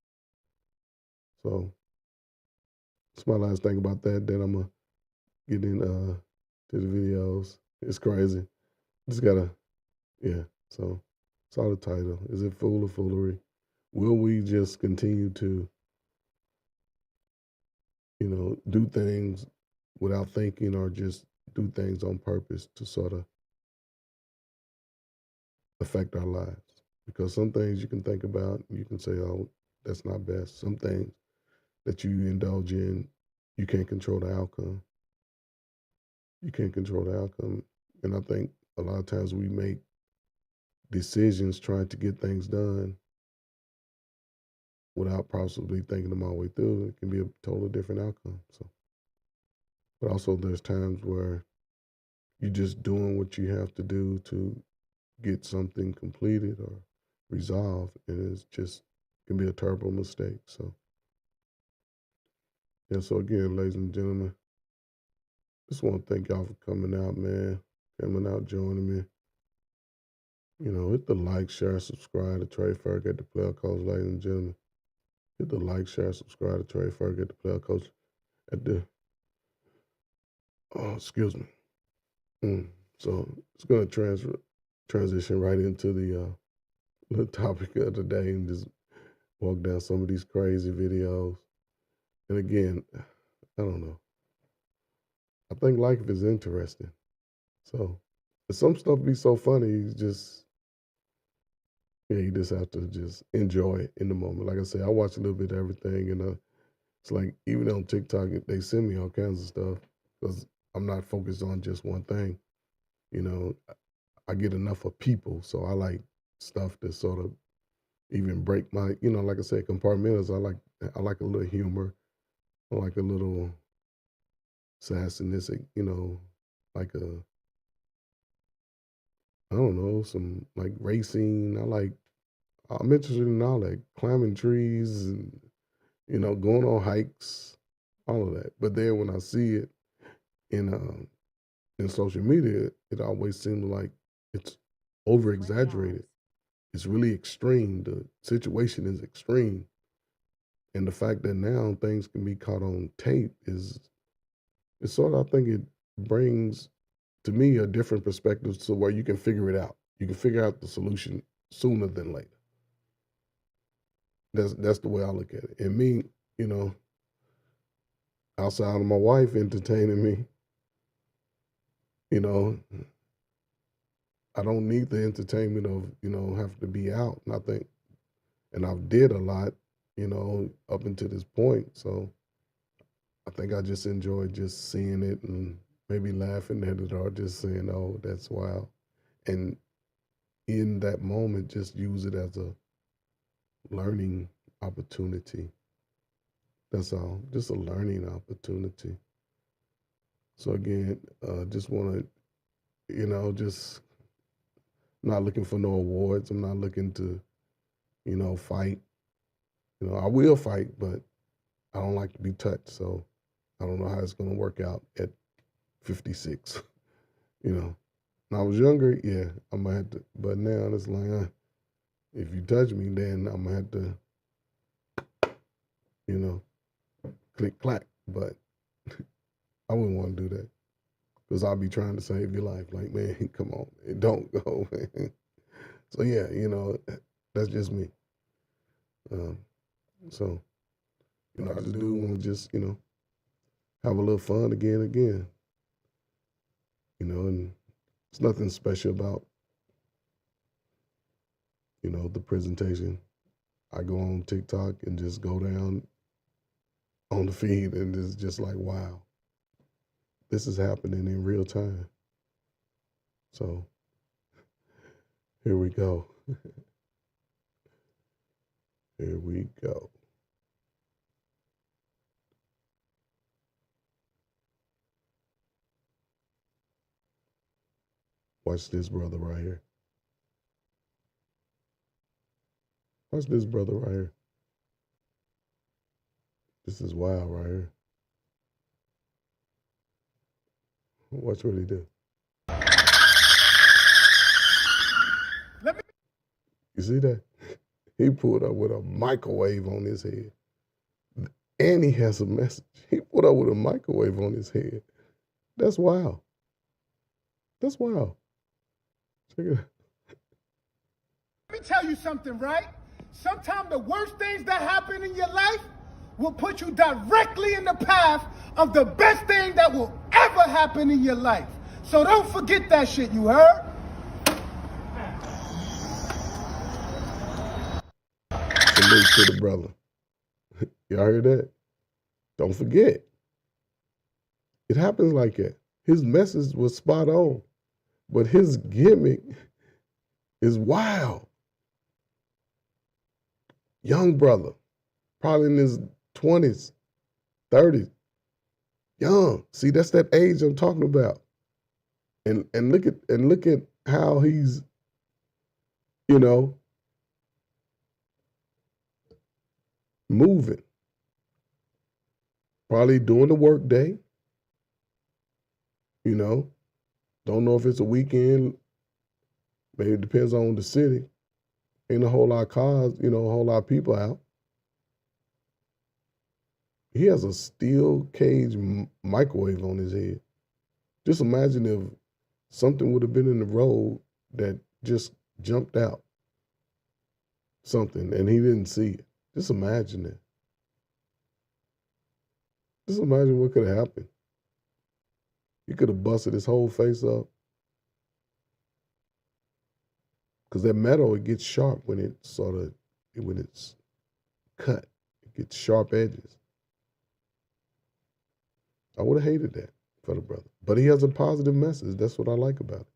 So that's my last thing about that. Then I'm gonna get in to the videos. It's crazy. Just gotta, yeah. So saw the title. Is it fool or foolery? Will we just continue to, do things without thinking, or just do things on purpose to sort of affect our lives? Because some things you can think about, you can say, oh, that's not best. Some things that you indulge in, you can't control the outcome. You can't control the outcome. And I think a lot of times we make decisions trying to get things done without possibly thinking them all the way through. It can be a totally different outcome. So, but also there's times where you're just doing what you have to do to get something completed or resolved, and it's just can be a terrible mistake. So, yeah. So again, ladies and gentlemen, just want to thank y'all for coming out, man. Coming out, joining me. Hit the like, share, subscribe to Trey Ferg at the Player Coach, ladies and gentlemen. Hit the like, share, subscribe to Trey Ferg at the Player Coach at the, excuse me. So it's going to transition right into the topic of the day and just walk down some of these crazy videos. And again, I don't know. I think life is interesting. So some stuff be so funny, you just have to just enjoy it in the moment. Like I said, I watch a little bit of everything, and it's like even on TikTok, they send me all kinds of stuff because I'm not focused on just one thing. You know, I get enough of people, so I like stuff that sort of even break my, like I said, compartmentals. I like a little humor, I like a little sassiness, like I don't know, some like racing. I'm interested in all that, climbing trees and going on hikes, all of that. But then when I see it in social media, it always seems like it's over exaggerated. It's really extreme. The situation is extreme. And the fact that now things can be caught on tape is it's sort of, I think it brings to me a different perspective to where you can figure it out. You can figure out the solution sooner than later. That's the way I look at it. And me, you know, outside of my wife entertaining me, you know, I don't need the entertainment of, having to be out. And I think, and I've did a lot, up until this point. So I think I just enjoy just seeing it and maybe laughing at it or just saying, oh, that's wild. And in that moment, just use it as a learning opportunity. That's all, just a learning opportunity. So again, just want to, just not looking for no awards. I'm not looking to, fight. I will fight, but I don't like to be touched. So I don't know how it's going to work out at 56. When I was younger, yeah, I'm going to have to, but now it's like, if you touch me, then I'm going to have to, click, clack. But I wouldn't want to do that because I'll be trying to save your life. Like, man, come on, don't go, man. So yeah, that's just me. Um, so, I just do want to just, have a little fun again, and it's nothing special about, the presentation. I go on TikTok and just go down on the feed and it's just like, wow, this is happening in real time. So here we go. Here we go. Watch this brother right here. Watch this brother right here. This is wild right here. Watch what he do. You see that? He pulled up with a microwave on his head. And he has a message. He pulled up with a microwave on his head. That's wild. That's wild. Check it out. Let me tell you something, right? Sometimes the worst things that happen in your life will put you directly in the path of the best thing that will ever happen in your life. So don't forget that shit, you heard? Salute to the brother. Y'all heard that? Don't forget. It happens like that. His message was spot on, but his gimmick is wild. Young brother, probably in his 20s, 30s. Young. See, that's that age I'm talking about. And look at how he's, you know, moving. Probably doing the work day. You know, don't know if it's a weekend. Maybe it depends on the city. Ain't a whole lot of cars, you know, a whole lot of people out. He has a steel cage microwave on his head. Just imagine if something would have been in the road that just jumped out. Something, and he didn't see it. Just imagine it. Just imagine what could have happened. He could have busted his whole face up. Because that metal, it gets sharp when it's cut. It gets sharp edges. I would have hated that for the brother. But he has a positive message. That's what I like about it.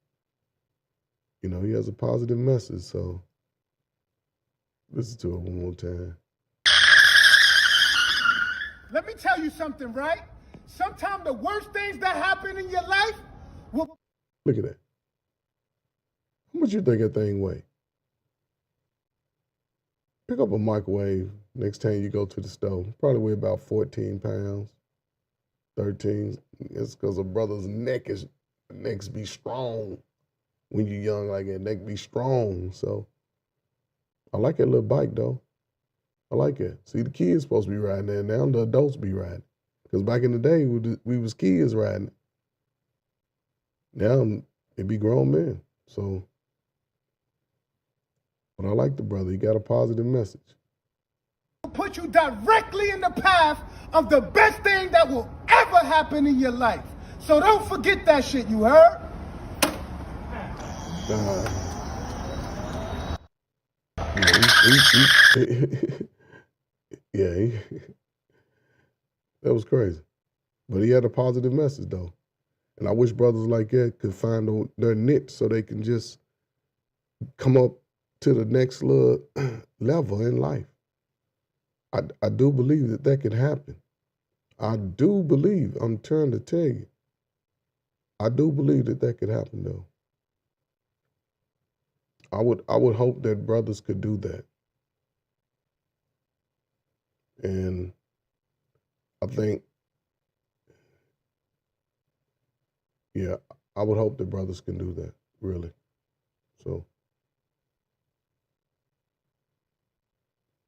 You know, he has a positive message, so listen to it one more time. Let me tell you something, right? Sometimes the worst things that happen in your life will... Look at that. How much you think that thing weigh? Pick up a microwave next time you go to the store. Probably weigh about 14 pounds, 13. It's because a brother's necks be strong. When you're young like that, neck be strong. So I like that little bike, though. I like it. See, the kids supposed to be riding that. Now the adults be riding. Because back in the day, we was kids riding it. Now it be grown men. So, but I like the brother. He got a positive message. Put you directly in the path of the best thing that will ever happen in your life. So don't forget that shit, you heard? Yeah, that was crazy. But he had a positive message, though. And I wish brothers like that could find their niche so they can just come up to the next little level in life. I do believe that can happen. I do believe, I'm trying to tell you, I do believe that could happen, though. I would hope that brothers could do that. And I think, yeah, I would hope that brothers can do that, really. So,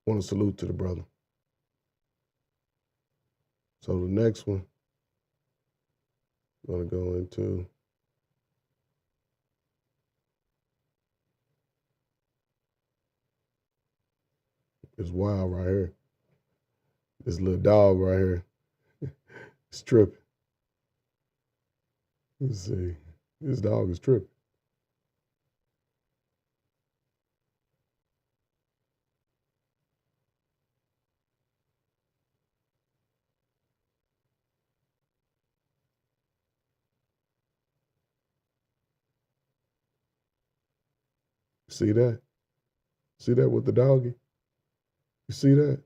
I want to salute to the brother. So the next one, I'm going to go into is wild right here. This little dog right here. It's tripping. Let's see. This dog is tripping. See that? See that with the doggy? You see that?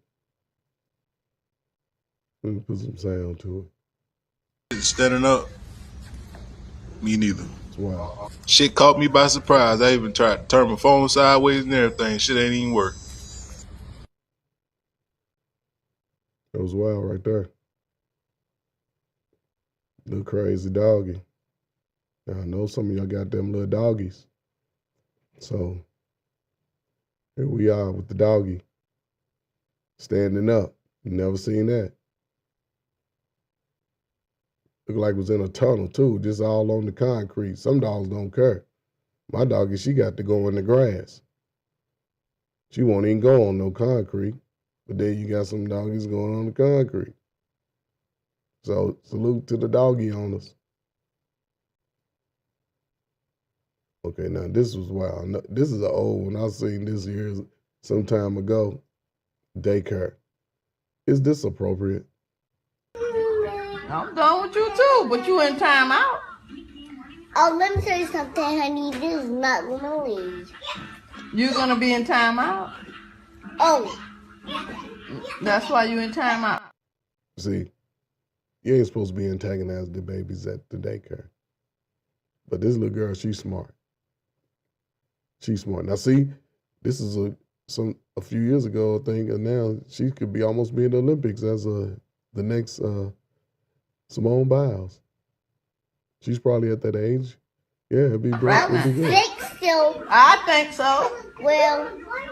Let me put some sound to it. Standing up, me neither. It's wild. Shit caught me by surprise. I even tried to turn my phone sideways and everything. Shit ain't even work. That was wild right there. Little crazy doggy. Now, I know some of y'all got them little doggies. So here we are with the doggy standing up. You never seen that. Looked like it was in a tunnel too, just all on the concrete. Some dogs don't care. My doggy, she got to go in the grass. She won't even go on no concrete. But then you got some doggies going on the concrete. So salute to the doggy owners. Okay, now this was wild. This is an old one. I seen this years some time ago. Daycare. Is this appropriate? I'm done with you too, but you in timeout. Oh, let me tell you something, honey. This is not gonna leave. You're gonna be in timeout. Oh, That's why you in timeout. See, you ain't supposed to be antagonizing the babies at the daycare. But this little girl, she's smart. She's smart. Now, see, this is a few years ago, I think, and now she could be almost be in the Olympics as the next Simone Biles. She's probably at that age. Yeah, it'd be great. It'd be good. think so. I think so. Well,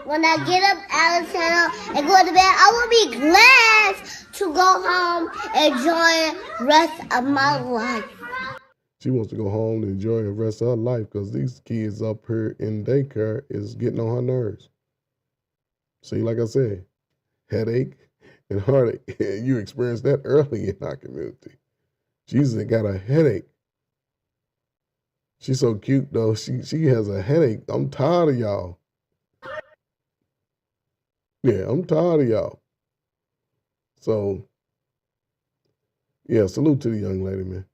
when I get up out of town and go to bed, I will be glad to go home and enjoy the rest of my life. She wants to go home and enjoy the rest of her life because these kids up here in daycare is getting on her nerves. See, like I said, headache and heartache. You experienced that early in our community. She's got a headache. She's so cute though. She has a headache. I'm tired of y'all. Yeah, I'm tired of y'all. So, yeah, salute to the young lady, man.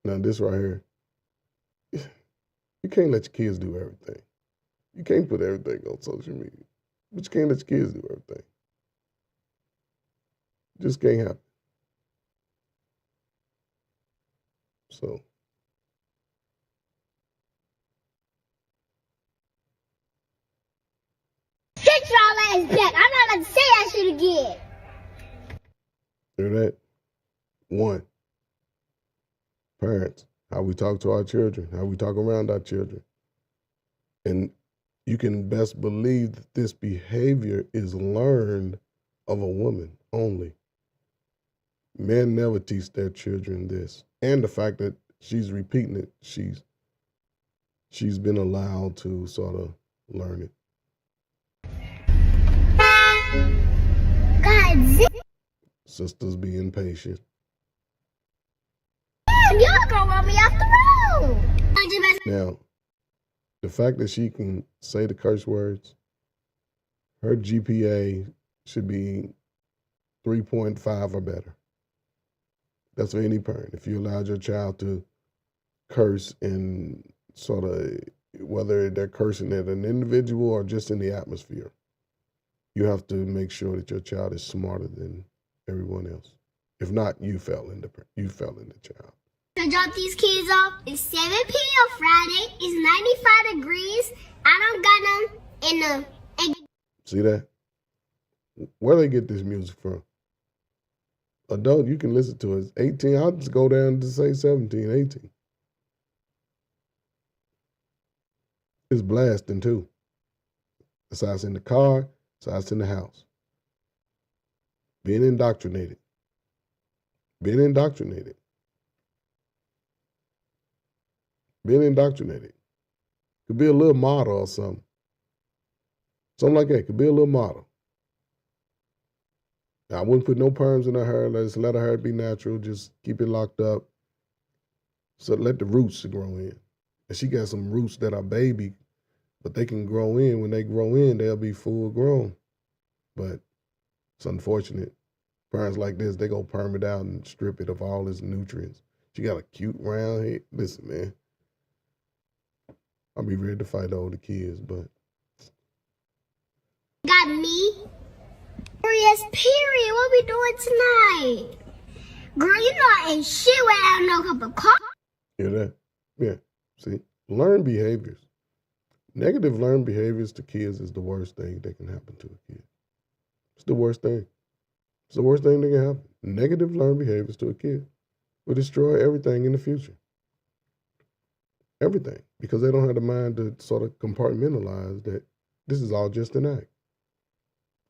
Now this right here, you can't let your kids do everything. You can't put everything on social media, but you can't let your kids do everything. Just can't happen. So, Get y'all ass back. I'm not going to say that shit again. hear that? One, parents, how we talk to our children, how we talk around our children. And you can best believe that this behavior is learned of a woman only. Men never teach their children this. And the fact that she's repeating it, she's been allowed to sort of learn it. God Sisters being patient. damn, y'all gonna run me off the road. Now, the fact that she can say the curse words, her GPA should be 3.5 or better. That's for any parent. If you allowed your child to curse in sort of, whether they're cursing at an individual or just in the atmosphere, you have to make sure that your child is smarter than everyone else. If not, you fell in the child. To drop these kids off. It's 7 p.m. Friday. It's 95 degrees. I don't got them in the... See that? Where they get this music from? Adult, you can listen to it. It's 18. I'll just go down to say 17, 18. It's blasting too. Besides in the car, besides in the house. Being indoctrinated. Being indoctrinated. Being indoctrinated. Could be a little model or something. Something like that. Could be a little model. Now, I wouldn't put no perms in her hair. Just let her hair be natural. Just keep it locked up. So let the roots grow in. And she got some roots that are baby, but they can grow in. When they grow in, they'll be full grown. But it's unfortunate. Parents like this, they go perm it out and strip it of all its nutrients. She got a cute round head. Listen, man. I'll be ready to fight all the kids, but. Got me. Yes, period. What we doing tonight? Girl, you know I ain't shit without no cup of coffee. Hear that? Yeah. See, learned behaviors. Negative learned behaviors to kids is the worst thing that can happen to a kid. It's the worst thing. It's the worst thing that can happen. Negative learned behaviors to a kid will destroy everything in the future. Everything. Because they don't have the mind to sort of compartmentalize that this is all just an act.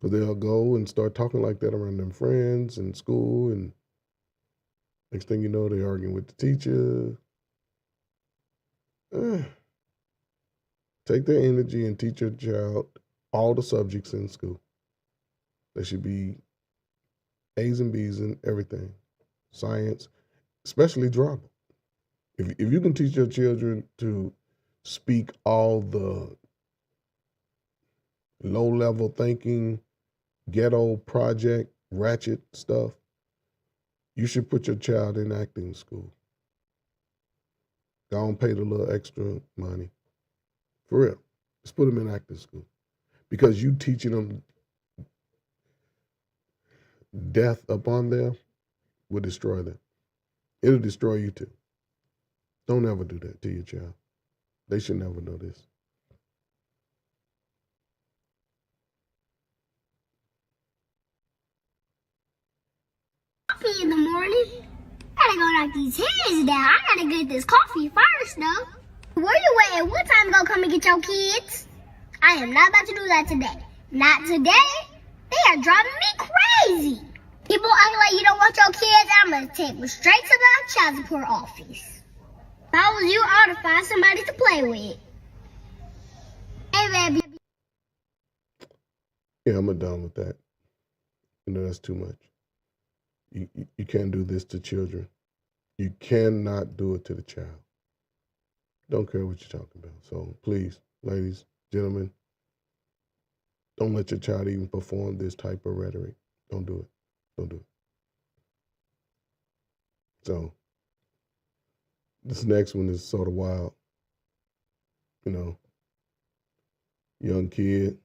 Because they'll go and start talking like that around them friends in school, and next thing you know, they're arguing with the teacher. Take their energy and teach your child all the subjects in school. They should be A's and B's in everything. Science, especially drama. If you can teach your children to speak all the low-level thinking, ghetto project, ratchet stuff, you should put your child in acting school. Go and pay the little extra money. For real. Just put them in acting school. Because you teaching them death upon them will destroy them. It'll destroy you too. Don't ever do that to your child. They should never know this. Coffee in the morning. Gotta go knock these heads down. I gotta get this coffee first, though. Where you waiting? What time to go come and get your kids? I am not about to do that today. Not today. They are driving me crazy. People act like you don't want your kids. I'm gonna take them straight to the child support office. If I was you, I would have found somebody to play with. Hey, baby. Yeah, I'm done with that. That's too much. You can't do this to children. You cannot do it to the child. Don't care what you're talking about. So please, ladies, gentlemen, don't let your child even perform this type of rhetoric. Don't do it. Don't do it. So this next one is sort of wild. Young kid,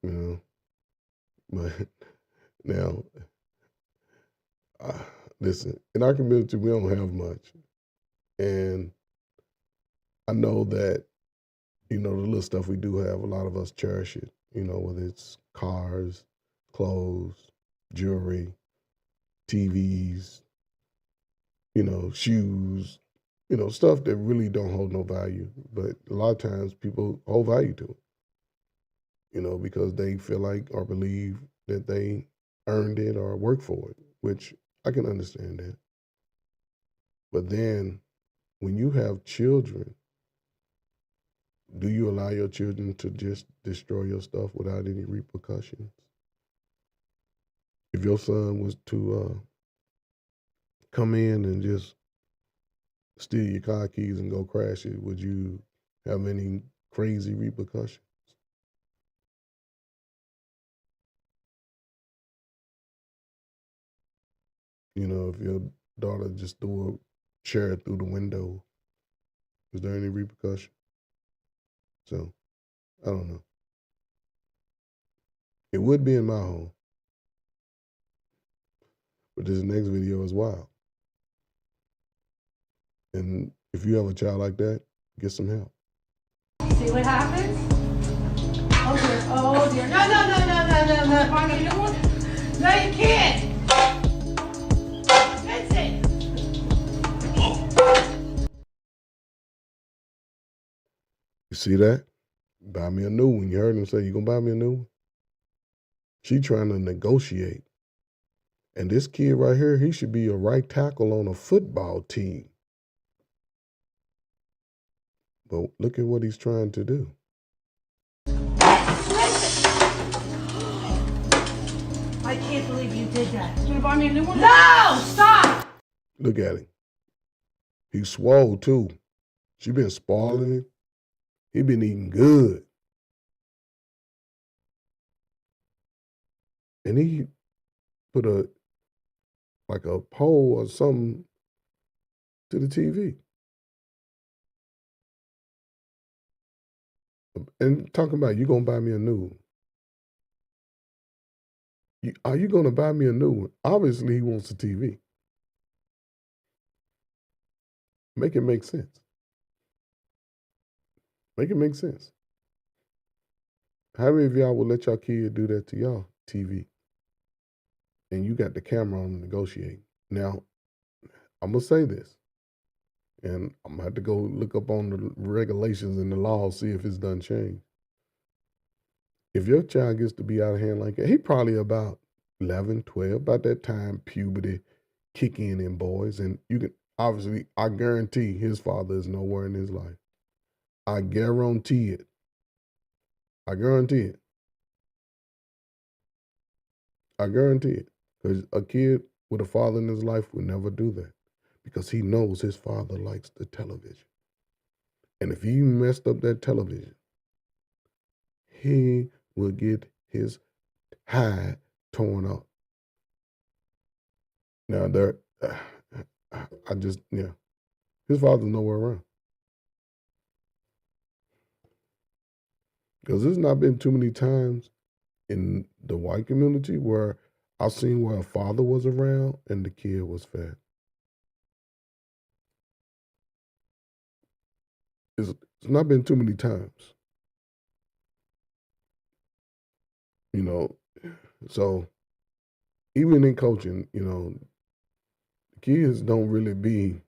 but now, listen, in our community, we don't have much. And I know that, the little stuff we do have, a lot of us cherish it, whether it's cars, clothes, jewelry, TVs, shoes, stuff that really don't hold no value. But a lot of times people hold value to it, because they feel like or believe that they earned it or worked for it, which I can understand that. But then when you have children, do you allow your children to just destroy your stuff without any repercussions? If your son was to come in and just steal your car keys and go crash it, would you have any crazy repercussions? If your daughter just threw a chair through the window, is there any repercussion? So, I don't know. It would be in my home. But this next video is wild. And if you have a child like that, get some help. See what happens? Oh dear, oh dear. No. Find a new one? No, you can't. You see that? Buy me a new one. You heard him say, you gonna buy me a new one? She trying to negotiate. And this kid right here, he should be a right tackle on a football team. But look at what he's trying to do. I can't believe you did that. You gonna buy me a new one? No! Stop! Look at him. He's swole too. She been spoiling him. He been eating good. And he put a pole or something to the TV. And talking about, you gonna buy me a new one. Are you going to buy me a new one? Obviously, he wants a TV. Make it make sense. Make it make sense. How many of y'all would let y'all kid do that to y'all TV? And you got the camera on negotiating. Now, I'm going to say this, and I'm going to have to go look up on the regulations and the laws, see if it's done changed. If your child gets to be out of hand like that, he probably about 11, 12, about that time puberty kick in boys. And you can, obviously, I guarantee his father is nowhere in his life. I guarantee it. I guarantee it. I guarantee it. Because a kid with a father in his life would never do that. Because he knows his father likes the television. And if he messed up that television, he will get his hide torn up. Now, his father's nowhere around. Because there's not been too many times in the white community where I've seen where a father was around and the kid was fat. It's not been too many times. So even in coaching, kids don't really be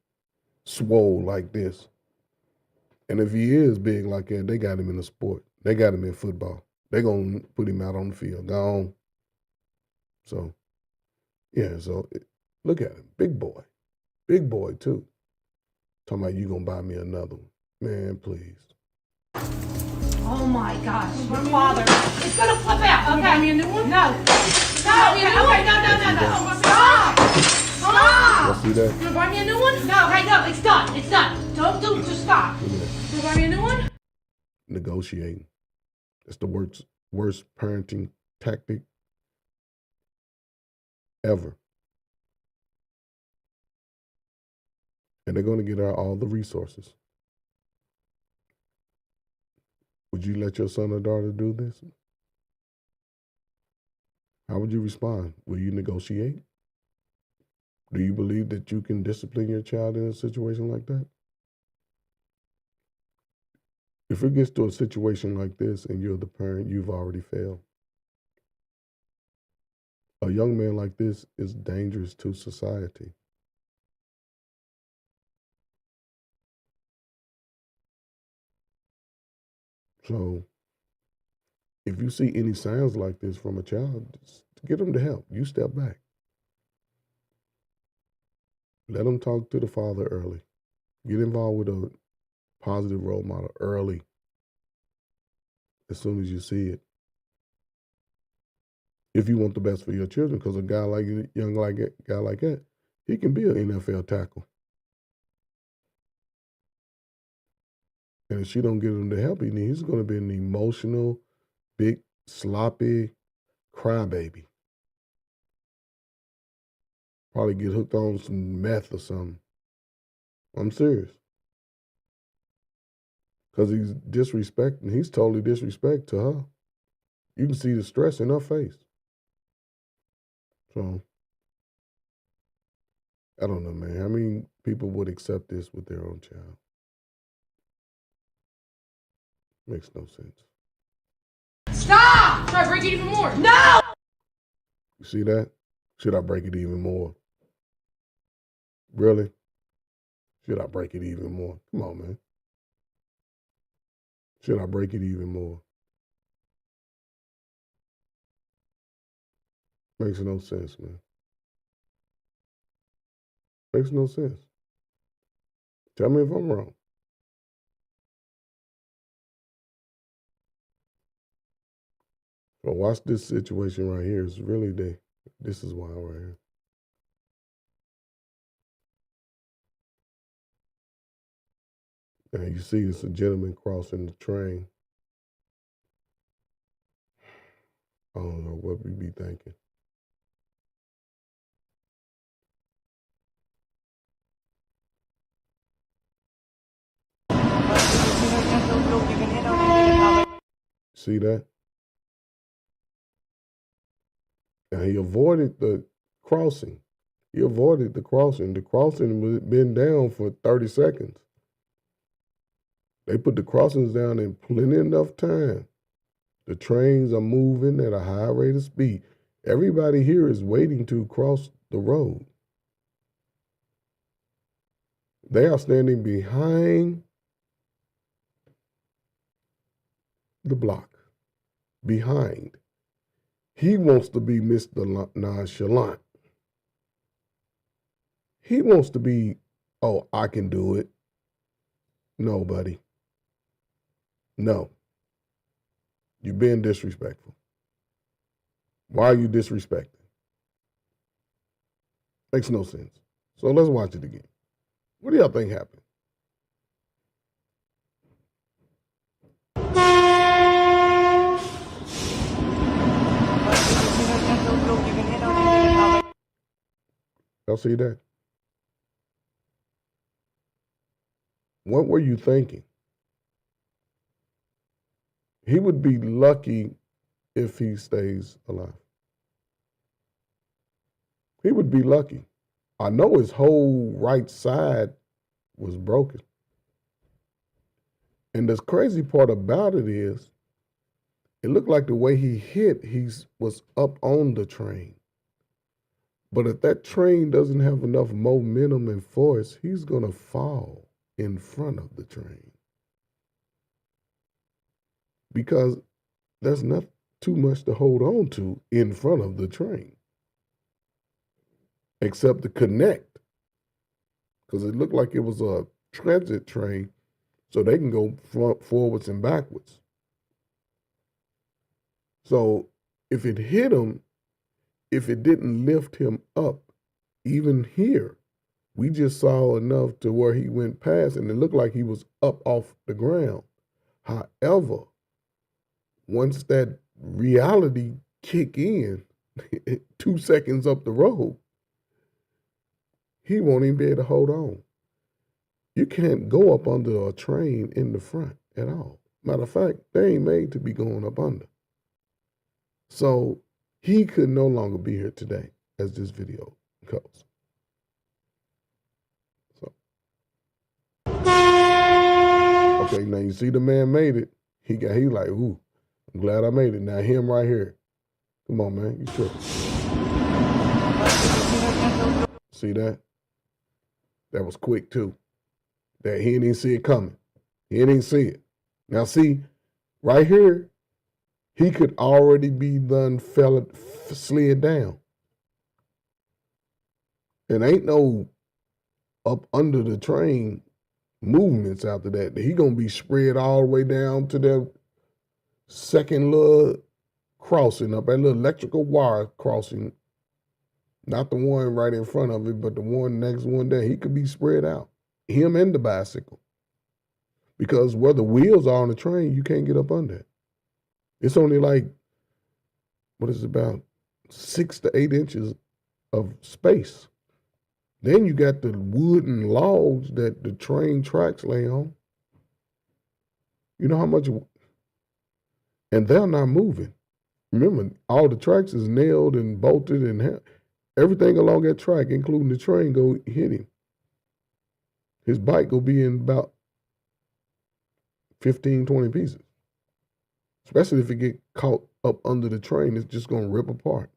swole like this. And if he is big like that, they got him in a sport. They got him in football. They're going to put him out on the field. Gone. So, look at him. Big boy. Big boy, too. Talking about you going to buy me another one. Man, please. Oh my gosh, your father. It's gonna flip out. Okay. Buy me a new one? No. No. Okay, no. Stop. Stop. See that? You gonna buy me a new one? No. Okay, no. It's done. It's done. Don't do. Just stop. You gonna buy me a new one? Negotiating. That's the worst parenting tactic ever. And they're going to get out all the resources. Would you let your son or daughter do this? How would you respond? Will you negotiate? Do you believe that you can discipline your child in a situation like that? If it gets to a situation like this and you're the parent, you've already failed. A young man like this is dangerous to society. So if you see any signs like this from a child, just get them to help. You step back. Let them talk to the father early. Get involved with a positive role model early, as soon as you see it. If you want the best for your children, because a guy like that, he can be an NFL tackle. And if she don't get him the help he needs, he's going to be an emotional, big, sloppy crybaby. Probably get hooked on some meth or something. I'm serious. Because he's disrespecting. He's totally disrespect to her. You can see the stress in her face. So, I don't know, man. How many people would accept this with their own child? Makes no sense. Stop! Should I break it even more? No! You see that? Should I break it even more? Really? Should I break it even more? Come on, man. Should I break it even more? Makes no sense, man. Makes no sense. Tell me if I'm wrong. But watch this situation right here. It's really this is why right here. And you see it's a gentleman crossing the train. I don't know what we be thinking. See that? Now, he avoided the crossing. He avoided the crossing. The crossing was been down for 30 seconds. They put the crossings down in plenty enough time. The trains are moving at a high rate of speed. Everybody here is waiting to cross the road. They are standing behind the block. Behind. He wants to be Mr. Nonchalant. He wants to be, oh, I can do it. No, buddy. No. You're being disrespectful. Why are you disrespecting? Makes no sense. So let's watch it again. What do y'all think happened? Y'all see that? What were you thinking? He would be lucky if he stays alive. He would be lucky. I know his whole right side was broken. And the crazy part about it is, it looked like the way he hit, he was up on the train. But if that train doesn't have enough momentum and force, he's going to fall in front of the train. Because there's not too much to hold on to in front of the train, except to connect. Because it looked like it was a transit train, so they can go forwards and backwards. So if it hit him, if it didn't lift him up, even here, we just saw enough to where he went past and it looked like he was up off the ground. However, once that reality kick in, 2 seconds up the road, he won't even be able to hold on. You can't go up under a train in the front at all. Matter of fact, they ain't made to be going up under. So he could no longer be here today, as this video goes. So, okay, now you see the man made it. He like, ooh, I'm glad I made it. Now him right here. Come on, man, you tripping. See that? That was quick too. That he didn't see it coming. He didn't see it. Now see, right here, he could already be done slid down. And ain't no up under the train movements after that. He gonna be spread all the way down to that second little crossing up, that little electrical wire crossing. Not the one right in front of it, but the one next one there. He could be spread out. Him and the bicycle. Because where the wheels are on the train, you can't get up under it. It's only like, what is it, about 6 to 8 inches of space. Then you got the wooden logs that the train tracks lay on. You know how much, and they're not moving. Remember, all the tracks is nailed and bolted and everything along that track, including the train, go hit him. His bike will be in about 15, 20 pieces. Especially if it get caught up under the train, it's just going to rip apart.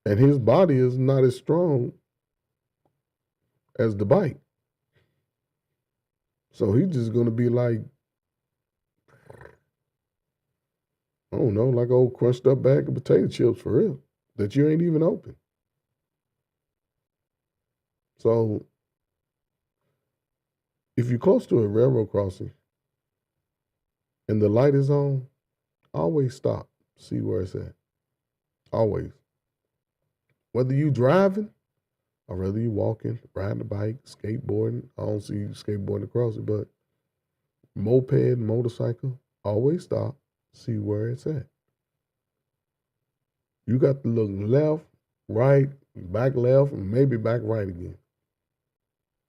And his body is not as strong as the bike. So he's just going to be like, I don't know, like an old crunched up bag of potato chips for real, that you ain't even open. So if you're close to a railroad crossing and the light is on, always stop, see where it's at. Always. Whether you driving or whether you walking, riding a bike, skateboarding, I don't see you skateboarding across it, but moped, motorcycle, always stop, see where it's at. You got to look left, right, back left, and maybe back right again.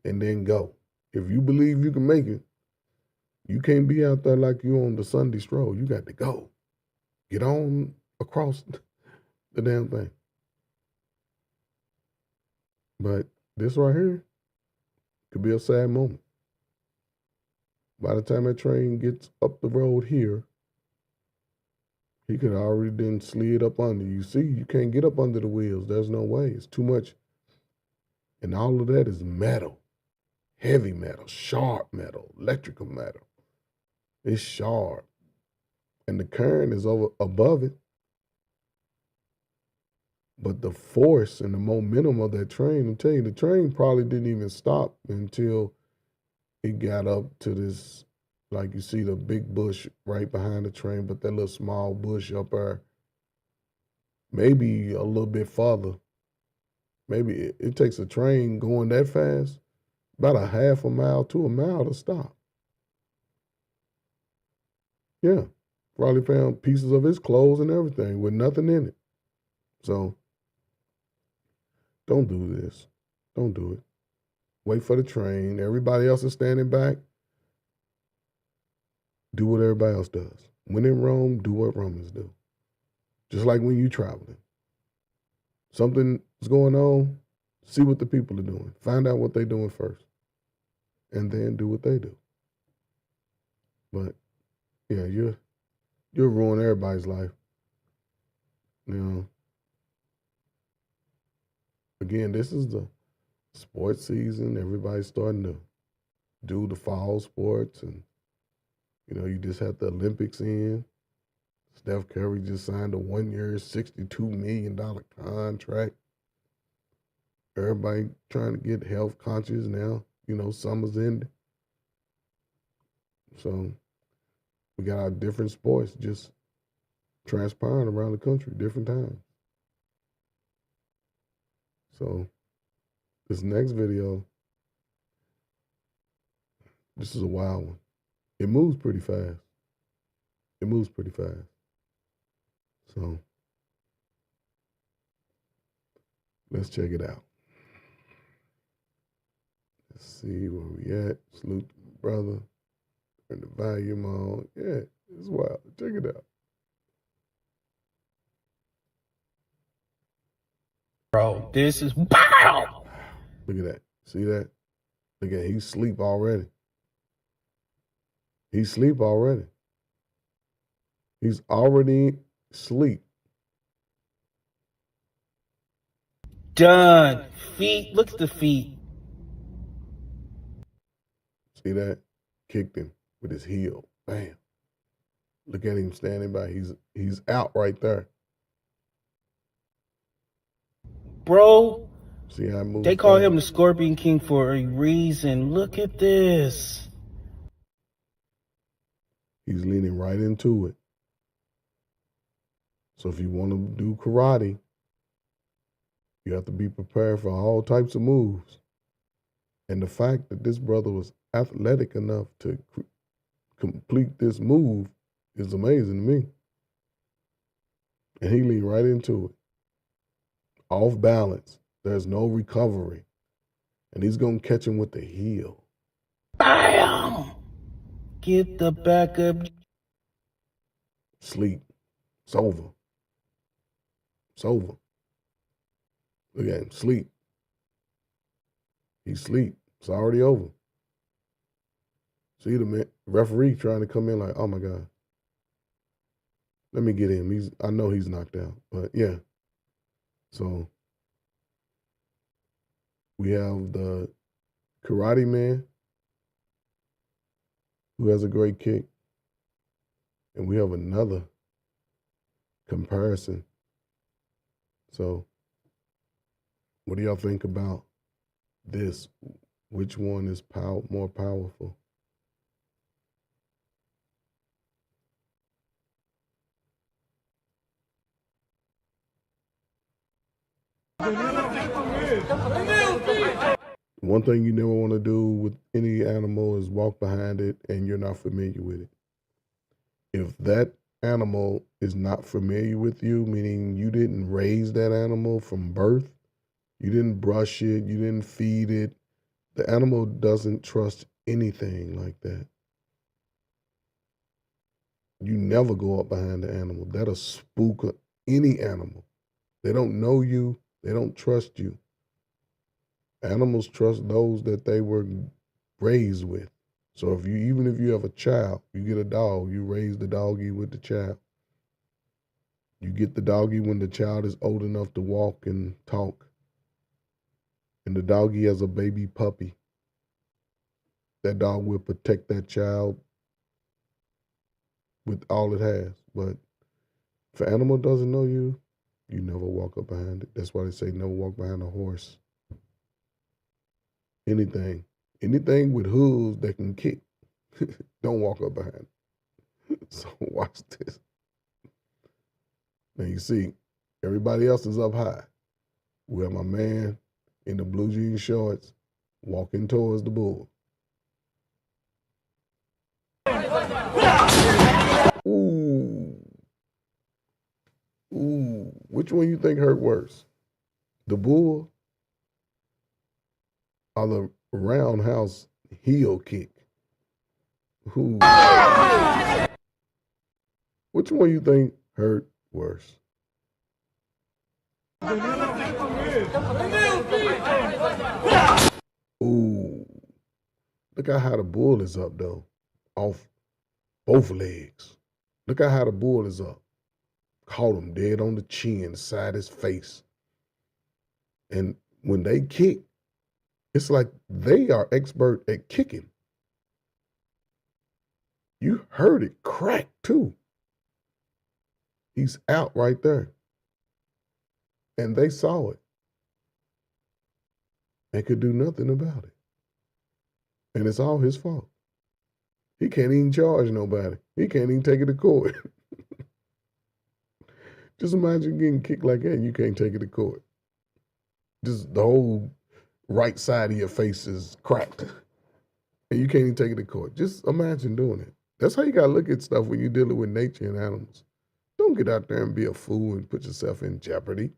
And then go. If you believe you can make it, You can't be out there like you on the Sunday stroll. You got to go. Get on across the damn thing. But this right here could be a sad moment. By the time that train gets up the road here, he could already been slid up under. You see, you can't get up under the wheels. There's no way. It's too much. And all of that is metal, heavy metal, sharp metal, electrical metal. It's sharp. And the current is over above it. But the force and the momentum of that train, I'm telling you, the train probably didn't even stop until it got up to this, like you see the big bush right behind the train, but that little small bush up there, maybe a little bit farther. Maybe it takes a train going that fast, about a half a mile to a mile to stop. Yeah, probably found pieces of his clothes and everything with nothing in it. So don't do this. Don't do it. Wait for the train. Everybody else is standing back. Do what everybody else does. When in Rome, do what Romans do. Just like when you're traveling. Something is going on, see what the people are doing. Find out what they're doing first. And then do what they do. But yeah, you'll ruin everybody's life. You know. Again, this is the sports season. Everybody's starting to do the fall sports, and you just had the Olympics in. Steph Curry just signed a 1-year, $62 million contract. Everybody trying to get health conscious now. Summer's ending. So we got our different sports just transpiring around the country, different times. So this next video, this is a wild one. It moves pretty fast. So let's check it out. Let's see where we at. Salute the brother. Turn the volume on. Yeah, it's wild. Check it out. Bro, this is wow. Look at that. See that? Look at he's asleep already. He's already asleep. Done. Feet. Look at the feet. See that? Kicked him with his heel. Bam. Look at him standing by. He's out right there. Bro, see how I move? They call him the Scorpion King for a reason. Look at this. He's leaning right into it. So if you want to do karate, you have to be prepared for all types of moves. And the fact that this brother was athletic enough to complete this move is amazing to me. And he leaned right into it. Off balance. There's no recovery. And he's going to catch him with the heel. Bam! Get the back up. Sleep. It's over. Look at him. Sleep. He's asleep. It's already over. See the referee trying to come in like, oh my God. Let me get him. I know he's knocked out. But yeah. So we have the Karate Man, who has a great kick. And we have another comparison. So what do y'all think about this? Which one is more powerful? One thing you never want to do with any animal is walk behind it and you're not familiar with it. If that animal is not familiar with you, meaning you didn't raise that animal from birth, you didn't brush it, you didn't feed it, the animal doesn't trust anything like that. You never go up behind the animal. That'll spook any animal. They don't know you. They don't trust you. Animals trust those that they were raised with. So even if you have a child, you get a dog, you raise the doggy with the child. You get the doggy when the child is old enough to walk and talk. And the doggy has a baby puppy. That dog will protect that child with all it has. But if an animal doesn't know you, you never walk up behind it. That's why they say never walk behind a horse. Anything with hooves that can kick, don't walk up behind it. So watch this. Now you see, everybody else is up high. We have my man in the blue jean shorts walking towards the bull. Ooh. Ooh. Which one you think hurt worse? The bull or the roundhouse heel kick? Who? Which one you think hurt worse? Ooh. Look at how the bull is up though. Off both legs. Look at how the bull is up. Caught him dead on the chin, side his face. And when they kick, it's like they are expert at kicking. You heard it crack too. He's out right there. And they saw it. And could do nothing about it. And it's all his fault. He can't even charge nobody. He can't even take it to court. Just imagine getting kicked like that and you can't take it to court. Just the whole right side of your face is cracked. And you can't even take it to court. Just imagine doing it. That's how you got to look at stuff when you're dealing with nature and animals. Don't get out there and be a fool and put yourself in jeopardy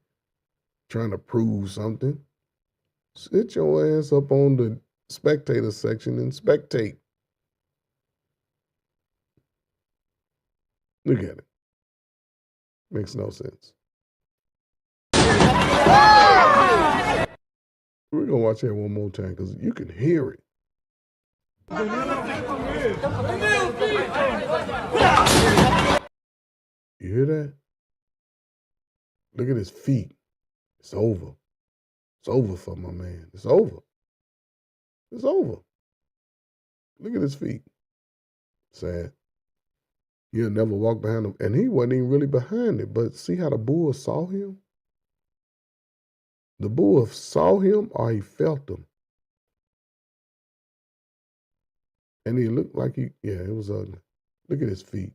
trying to prove something. Sit your ass up on the spectator section and spectate. Look at it. Makes no sense. We're going to watch that one more time because you can hear it. You hear that? Look at his feet. It's over. It's over for my man. It's over. It's over. Look at his feet. Sad. He'll never walk behind him. And he wasn't even really behind it. But see how the bull saw him? The bull saw him or he felt him. And he looked like it was ugly. Look at his feet.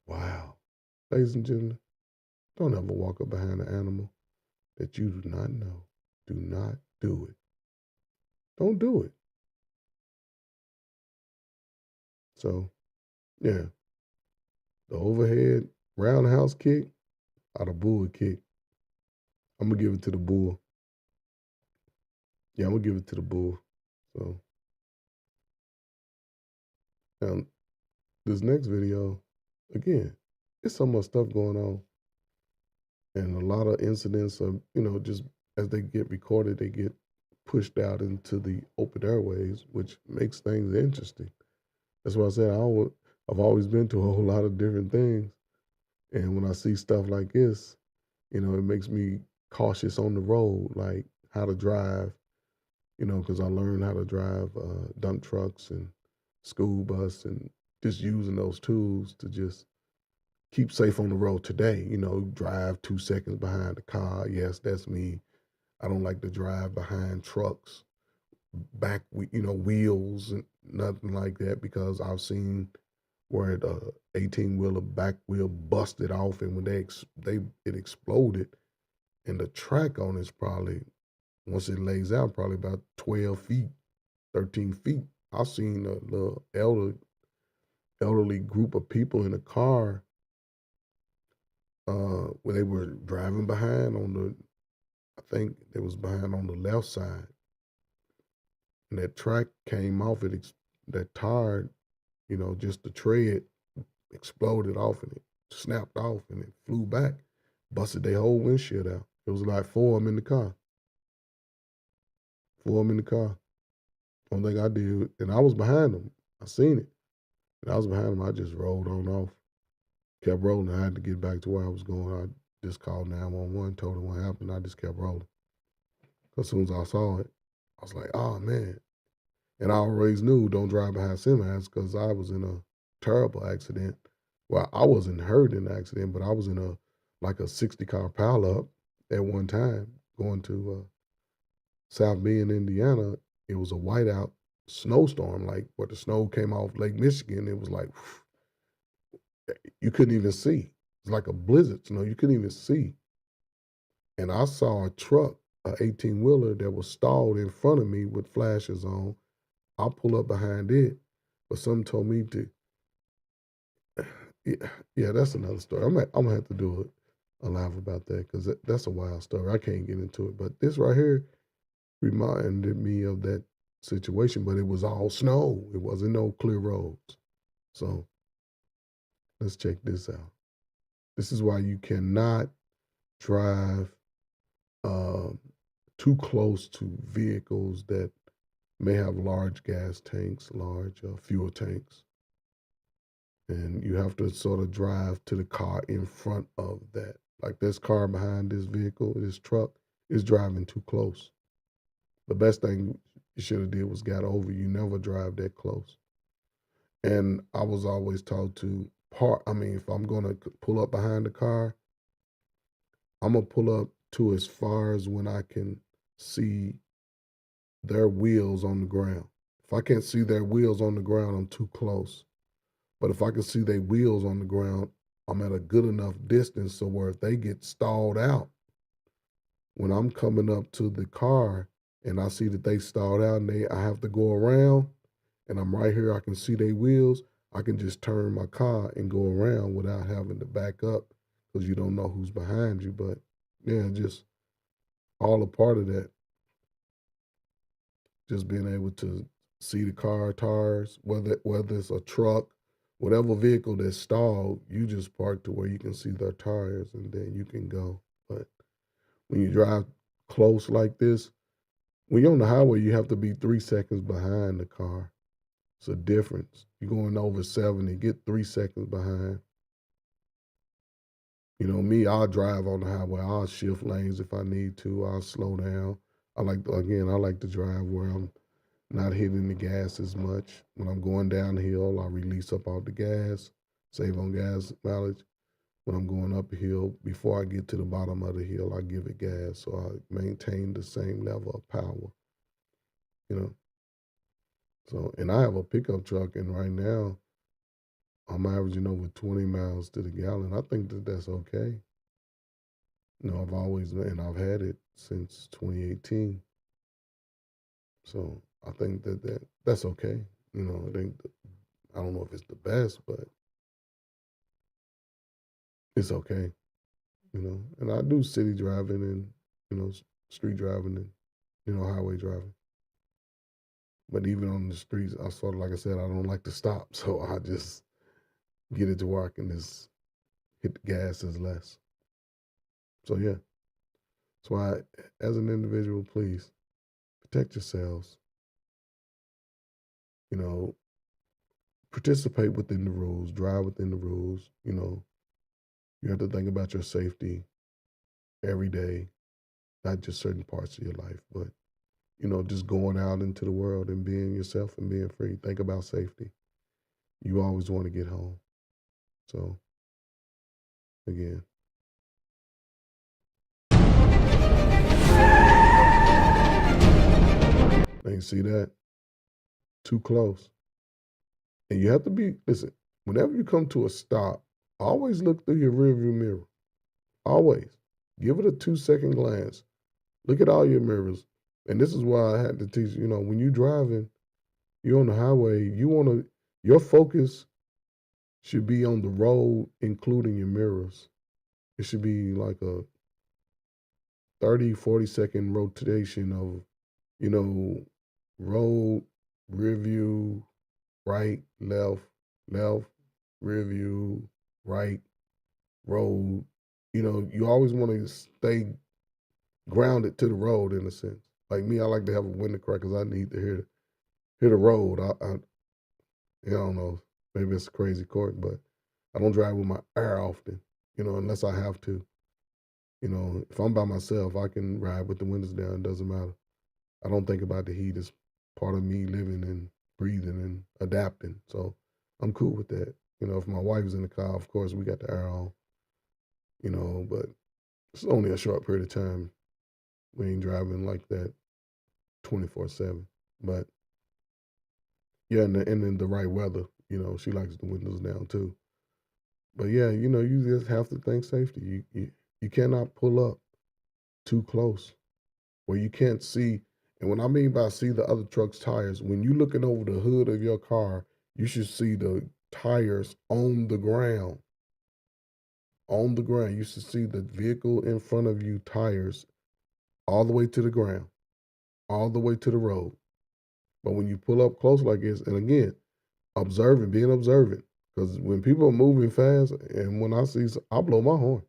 Wow. Ladies and gentlemen, don't ever walk up behind an animal that you do not know. Do not do it. Don't do it. So, yeah. The overhead roundhouse kick or the bull kick. I'm going to give it to the bull. Yeah, I'm going to give it to the bull. So, now, this next video, again, it's so much stuff going on. And a lot of incidents are, just as they get recorded, they get pushed out into the open airways, which makes things interesting. That's why I said I've always been to a whole lot of different things. And when I see stuff like this, it makes me cautious on the road, like how to drive, because I learned how to drive dump trucks and school bus and just using those tools to just keep safe on the road today. Drive 2 seconds behind the car. Yes, that's me. I don't like to drive behind trucks, back, wheels and nothing like that, because I've seen where the 18-wheeler back wheel busted off, and when it exploded, and the track on it's probably, once it lays out, probably about 12 feet, 13 feet. I've seen a little elderly group of people in a car where they were driving behind I think they was behind on the left side. And that track came off, that tire just the tread exploded off and it snapped off and it flew back, busted their whole windshield out. It was like 4 of them in the car. 4 of them in the car. Only thing I did, and I was behind them. I seen it. And I was behind them. I just rolled on off. Kept rolling. I had to get back to where I was going. I just called 911, told them what happened. I just kept rolling. As soon as I saw it, I was like, oh, man. And I always knew don't drive behind semis because I was in a terrible accident. Well, I wasn't hurt in the accident, but I was in a 60-car pileup at one time going to South Bend, Indiana. It was a whiteout snowstorm, like where the snow came off Lake Michigan. It was like, you couldn't even see. It's like a blizzard snow. You couldn't even see. And I saw a truck, an 18-wheeler that was stalled in front of me with flashes on. I pull up behind it, but something told me to, yeah, that's another story. I'm gonna have to do a live about that because that's a wild story. I can't get into it, but this right here reminded me of that situation, but it was all snow. It wasn't no clear roads. So let's check this out. This is why you cannot drive too close to vehicles that may have large gas tanks, large fuel tanks. And you have to sort of drive to the car in front of that. Like this car behind this vehicle, this truck, is driving too close. The best thing you should have did was got over. You never drive that close. And I was always taught to park. I mean, if I'm going to pull up behind the car, I'm going to pull up to as far as when I can see their wheels on the ground. If I can't see their wheels on the ground, I'm too close. But if I can see their wheels on the ground, I'm at a good enough distance so where if they get stalled out, when I'm coming up to the car and I see that they stalled out and I have to go around and I'm right here, I can see their wheels, I can just turn my car and go around without having to back up because you don't know who's behind you. But yeah, just all a part of that. Just being able to see the car tires, whether it's a truck, whatever vehicle that's stalled, you just park to where you can see their tires and then you can go. But when you drive close like this, when you're on the highway, you have to be 3 seconds behind the car. It's a difference. You're going over 70, get 3 seconds behind. You know, me, I'll drive on the highway. I'll shift lanes if I need to. I'll slow down. I like to drive where I'm not hitting the gas as much. When I'm going downhill, I release up all the gas, save on gas mileage. When I'm going uphill, before I get to the bottom of the hill, I give it gas so I maintain the same level of power, you know. So, and I have a pickup truck, and right now, I'm averaging over 20 miles to the gallon. I think that that's okay. You know, I've had it since 2018. So I think that's okay. You know, I don't know if it's the best, but it's okay. You know, and I do city driving and, street driving and, highway driving. But even on the streets, I sort of, like I said, I don't like to stop. So I just get it to where I can just hit the gas as less. So yeah. That's why, as an individual, please protect yourselves. You know, participate within the rules, drive within the rules. You know, you have to think about your safety every day, not just certain parts of your life, but, just going out into the world and being yourself and being free. Think about safety. You always want to get home. So, again. Ain't see that? Too close. And you have to listen, whenever you come to a stop, always look through your rearview mirror. Always. Give it a 2-second glance. Look at all your mirrors. And this is why I had to teach, when you're driving, you're on the highway, your focus should be on the road, including your mirrors. It should be like a 30, 40-second rotation of, road, rear view, right, left, left, rear view, right, road. You know, you always want to stay grounded to the road in a sense. Like me, I like to have a window crack because I need to hear the road. I don't know, maybe it's crazy court, but I don't drive with my air often, you know, unless I have to. You know, if I'm by myself, I can ride with the windows down. It doesn't matter. I don't think about the heat as part of me living and breathing and adapting. So I'm cool with that. You know, if my wife's in the car, of course, we got the air on, you know, but it's only a short period of time. We ain't driving like that 24/7. But yeah, and in the right weather, you know, she likes the windows down too. But yeah, you know, you just have to think safety. You cannot pull up too close where you can't see. And what I mean by see the other truck's tires, when you're looking over the hood of your car, you should see the tires on the ground. On the ground. You should see the vehicle in front of you tires all the way to the ground, all the way to the road. But when you pull up close like this, and again, being observant, because when people are moving fast, and when I see, I blow my horn.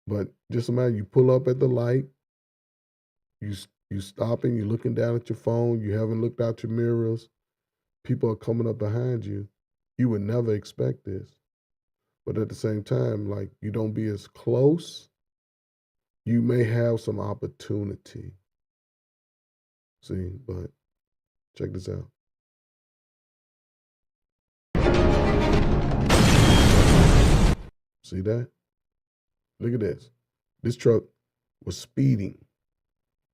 But just imagine you pull up at the light, you stopping, you're looking down at your phone, you haven't looked out your mirrors, people are coming up behind you. You would never expect this. But at the same time, like, you don't be as close, you may have some opportunity. See, but check this out. See that? Look at this. This truck was speeding.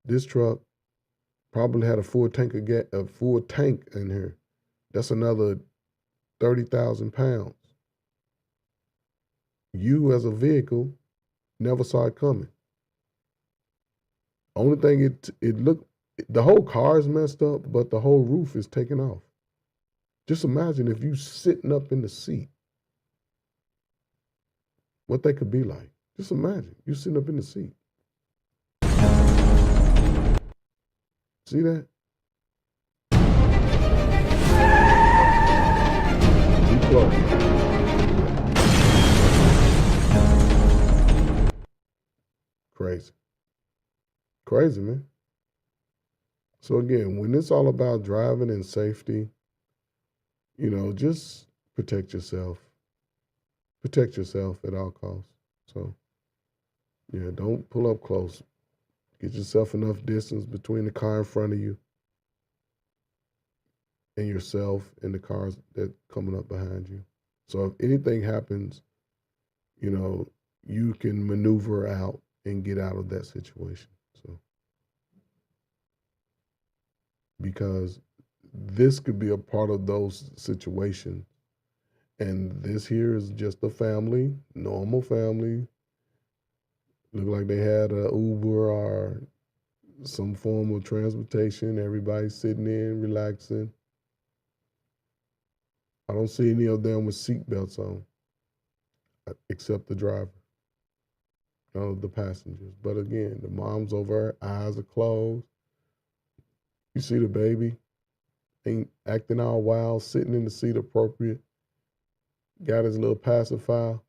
This truck probably had a full tank in here. That's another 30,000 pounds. You as a vehicle never saw it coming. Only thing it looked, the whole car is messed up, but the whole roof is taken off. Just imagine if you sitting up in the seat, what they could be like. Just imagine you sitting up in the seat. See that? Too close. Crazy. Crazy, man. So again, when it's all about driving and safety, you know, just protect yourself. Protect yourself at all costs. So, yeah, don't pull up close. Get yourself enough distance between the car in front of you and yourself and the cars that coming up behind you. So if anything happens, you know, you can maneuver out and get out of that situation. So, because this could be a part of those situations. And this here is just a family, normal family. Look like they had an Uber or some form of transportation. Everybody's sitting in, relaxing. I don't see any of them with seatbelts on, except the driver, none of the passengers. But again, the mom's over, her eyes are closed. You see the baby, ain't acting all wild, sitting in the seat appropriate. Got his little pacifier.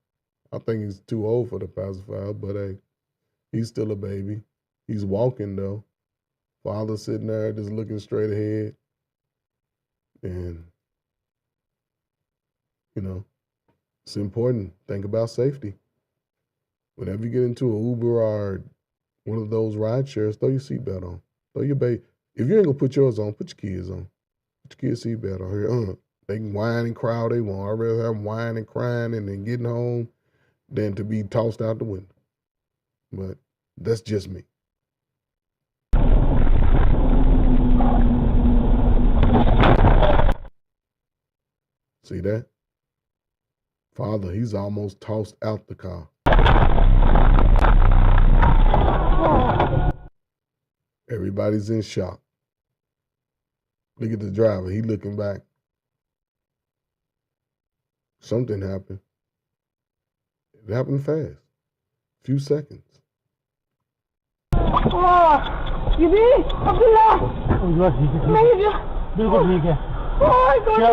I think he's too old for the pacifier, but hey, he's still a baby. He's walking though. Father sitting there just looking straight ahead. And, you know, it's important. Think about safety. Whenever you get into an Uber or one of those ride shares, throw your seatbelt on. Throw your baby. If you ain't gonna put yours on, put your kids on. Put your kids' seatbelt on here. They can whine and cry all they want. I'd rather have them whining and crying and then getting home than to be tossed out the window. But that's just me. See that? Father, he's almost tossed out the car. Everybody's in shock. Look at the driver. He looking back. Something happened. It happened fast. Few seconds. ये भी अब्दुल्ला नहीं क्या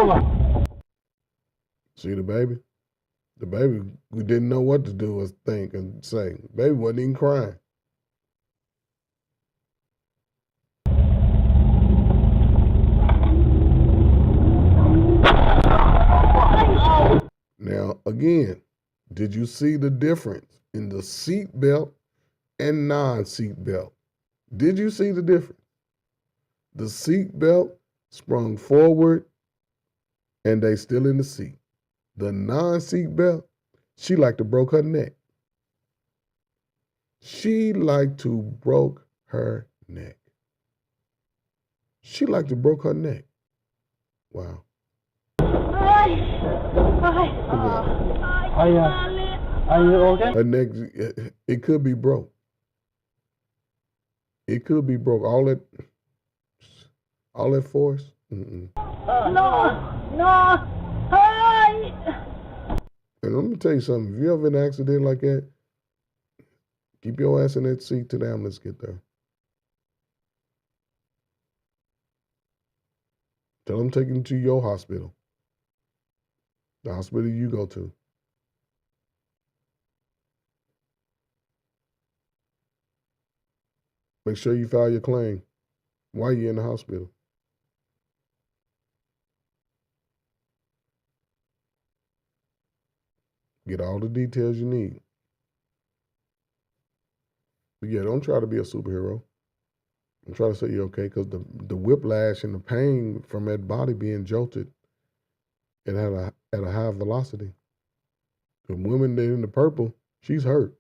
हुआ See the baby? The baby who didn't know what to do or think and say. Baby wasn't even crying. Now, again, did you see the difference in the seat belt and non-seat belt? Did you see the difference? The seat belt sprung forward and they still in the seat. The non-seat belt, she like to broke her neck. She like to broke her neck. She like to broke her neck. Wow. Are you okay? Her neck, it could be broke. It could be broke. All that force. Mm-mm. No. Hi. And let me tell you something. If you have an accident like that, keep your ass in that seat till the ambulance get there. Tell them take you to your hospital. The hospital you go to. Make sure you file your claim while you're in the hospital. Get all the details you need. But yeah, don't try to be a superhero. I'm trying to say you're okay because the whiplash and the pain from that body being jolted and at a high velocity. The woman that in the purple, she's hurt.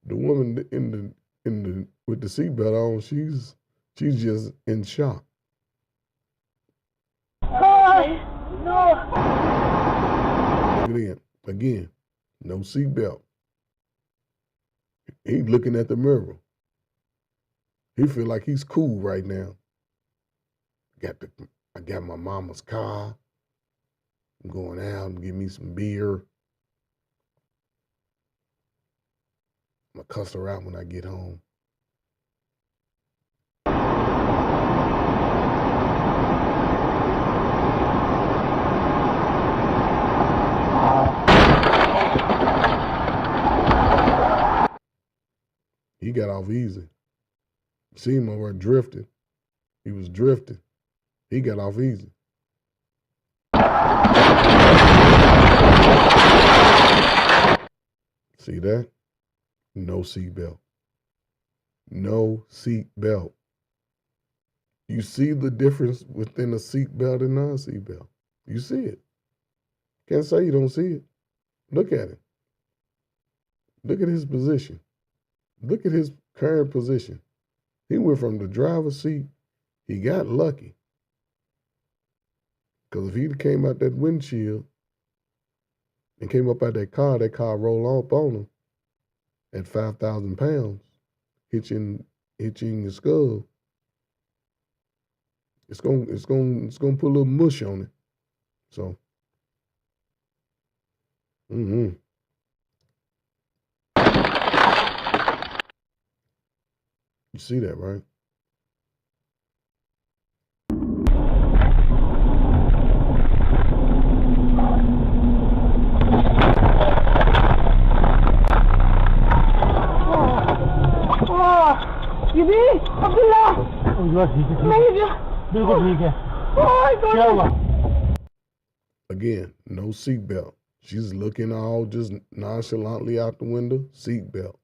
The woman in the with the seatbelt on, she's just in shock. No. Look at it again. No seatbelt. He's looking at the mirror. He feel like he's cool right now. I got my mama's car. I'm going out and get me some beer. I'm gonna cuss her out when I get home. He got off easy. See him over drifting. He was drifting. He got off easy. See that? No seatbelt. No seatbelt. You see the difference within a seatbelt and non-seatbelt. You see it. Can't say you don't see it. Look at it. Look at his position. Look at his current position. He went from the driver's seat. He got lucky. Because if he'd came out that windshield and came up out that car rolled up on him at 5,000 pounds, hitching your skull. It's gonna put a little mush on it. So, You see that, right? ये भी अब्दुल्ला नहीं जो बिल्कुल ठीक है क्या हुआ Again, no seatbelt. She's looking all just nonchalantly out the window. Seatbelt.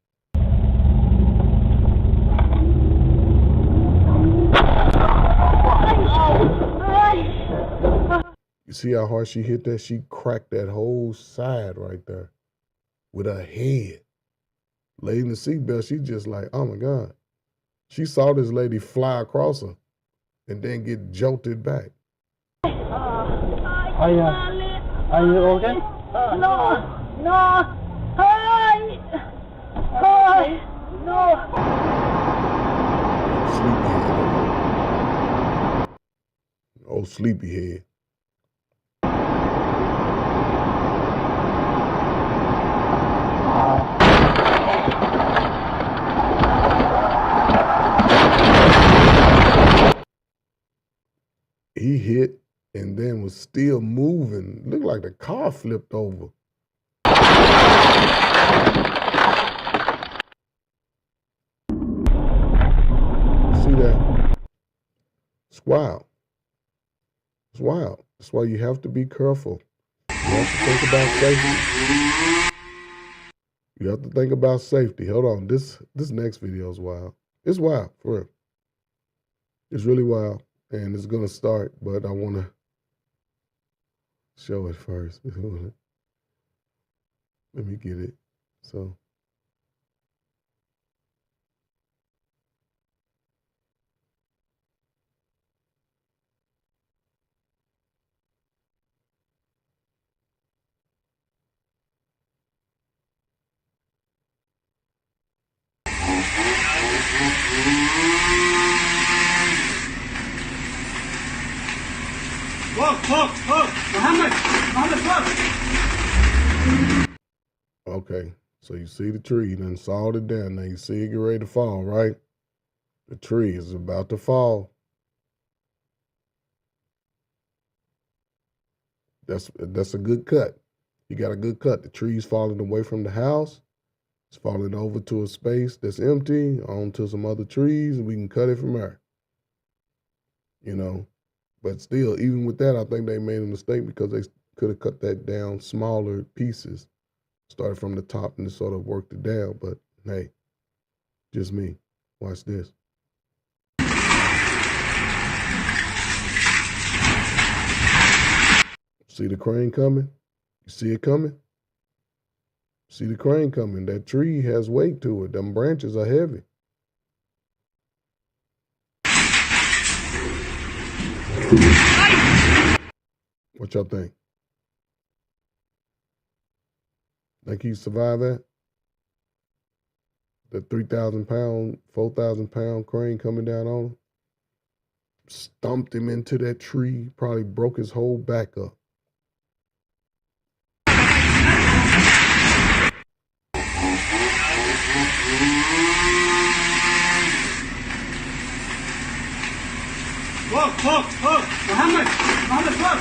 You see how hard she hit that? She cracked that whole side right there with her head. Lady in the seatbelt, she just like, oh my God. She saw this lady fly across her and then get jolted back. Are you okay? No. Hi. No. Sleepyhead. Oh, sleepyhead. He hit and then was still moving. Looked like the car flipped over. See that? It's wild. It's wild. That's why you have to be careful. You have to think about safety. You have to think about safety. Hold on. This next video is wild. It's wild, for real. It's really wild. And it's gonna start, but I wanna show it first. Let me get it. So okay, so you see the tree, then sawed it down. Now you see it get ready to fall, right? The tree is about to fall. That's a good cut. You got a good cut. The tree's falling away from the house. It's falling over to a space that's empty, onto some other trees, and we can cut it from there. You know, but still, even with that, I think they made a mistake because they could have cut that down smaller pieces, started from the top and sort of worked it down. But hey, just me. Watch this. See the crane coming? You see it coming? See the crane coming. That tree has weight to it. Them branches are heavy. What y'all think? Think he survived that? The 3,000 pound, 4,000 pound crane coming down on him? Stomped him into that tree, probably broke his whole back up. Look, Muhammad, look.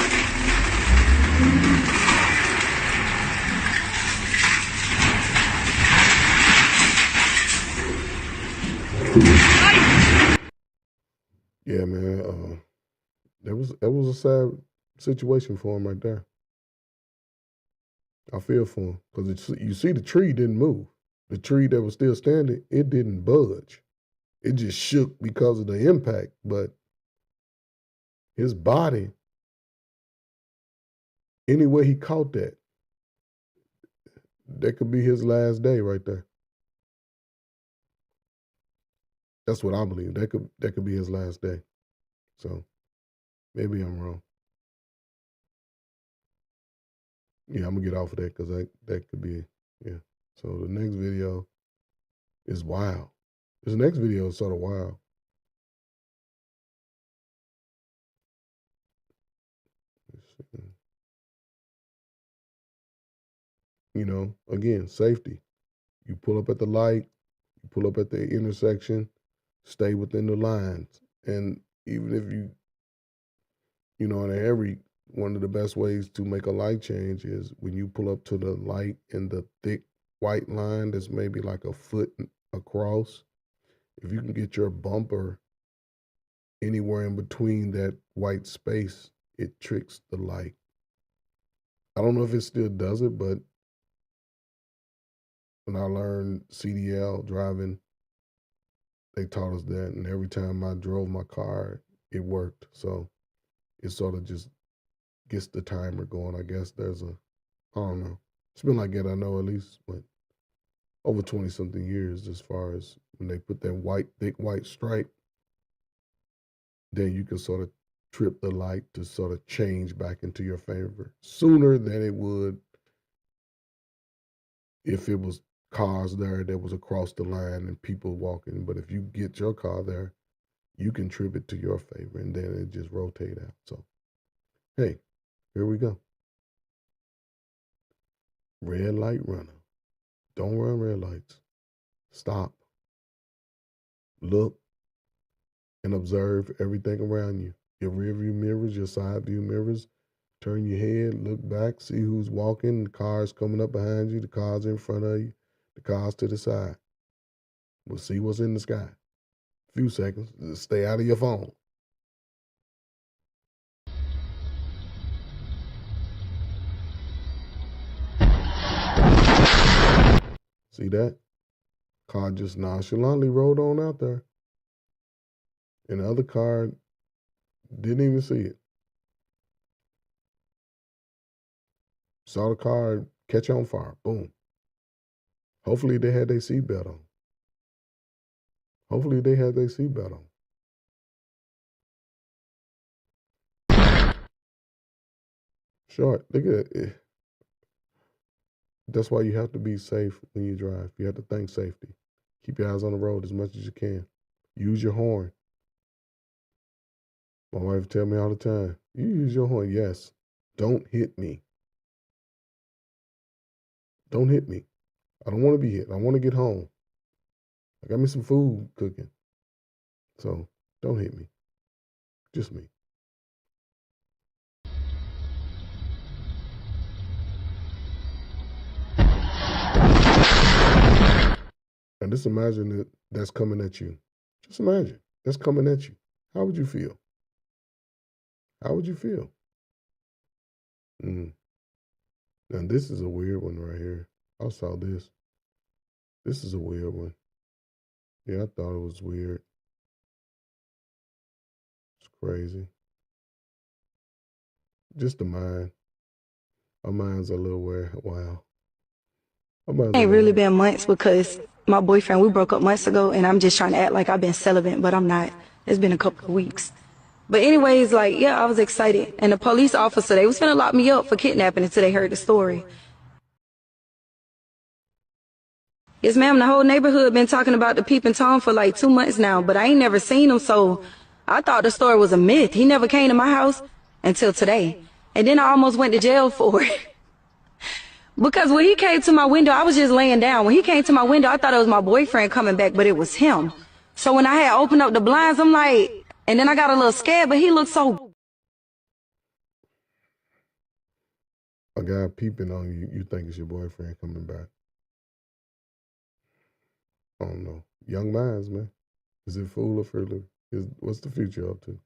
Yeah, man. That was a sad situation for him right there. I feel for him because you see the tree didn't move. The tree that was still standing, it didn't budge. It just shook because of the impact. But his body, anywhere he caught that could be his last day right there. That's what I believe. That could be his last day. So maybe I'm wrong. Yeah, I'm gonna get off of that because that could be, yeah. So the next video is wild. This next video is sort of wild. You know, again, safety. You pull up at the light, you pull up at the intersection, stay within the lines. And even if you know, and one of the best ways to make a light change is when you pull up to the light in the thick white line that's maybe like a foot across. If you can get your bumper anywhere in between that white space, it tricks the light. I don't know if it still does it, but when I learned CDL driving, they taught us that. And every time I drove my car, it worked. So it sort of just gets the timer going. I guess I don't know. It's been like that, I know at least, but over 20 something years as far as when they put that thick white stripe, then you can sort of trip the light to sort of change back into your favor sooner than it would if it was cars there that was across the line and people walking. But if you get your car there, you can trip it to your favor and then it just rotate out. So, hey, here we go. Red light runner. Don't run red lights. Stop. Look and observe everything around you. Your rear view mirrors, your side view mirrors. Turn your head, look back, see who's walking, the cars coming up behind you, the cars in front of you, the cars to the side. We'll see what's in the sky. A few seconds. Just stay out of your phone. See that? Car just nonchalantly rolled on out there. And the other car didn't even see it. Saw the car catch on fire. Boom. Hopefully they had their seatbelt on. Hopefully they had their seatbelt on. Short. Look at it. That's why you have to be safe when you drive. You have to think safety. Keep your eyes on the road as much as you can. Use your horn. My wife tell me all the time, you use your horn. Yes. Don't hit me. Don't hit me. I don't want to be hit. I want to get home. I got me some food cooking. So don't hit me. Just me. And just imagine that that's coming at you. Just imagine that's coming at you. How would you feel? How would you feel? And this is a weird one right here. I saw this. This is a weird one. Yeah, I thought it was weird. It's crazy. Just the mind. Our minds are a little weird. Wow. Ain't really been months because my boyfriend, we broke up months ago, and I'm just trying to act like I've been celibate, but I'm not. It's been a couple of weeks. But anyways, like, yeah, I was excited. And the police officer, they was finna lock me up for kidnapping until they heard the story. Yes, ma'am, the whole neighborhood been talking about the peeping Tom for like 2 months now, but I ain't never seen him, so I thought the story was a myth. He never came to my house until today. And then I almost went to jail for it. Because when he came to my window, I was just laying down. When he came to my window, I thought it was my boyfriend coming back, but it was him. So when I had opened up the blinds, I'm like, and then I got a little scared, but he looked so... A guy peeping on you, you think it's your boyfriend coming back. I don't know. Young minds, man. Is it fool or foolery? What's the future up to?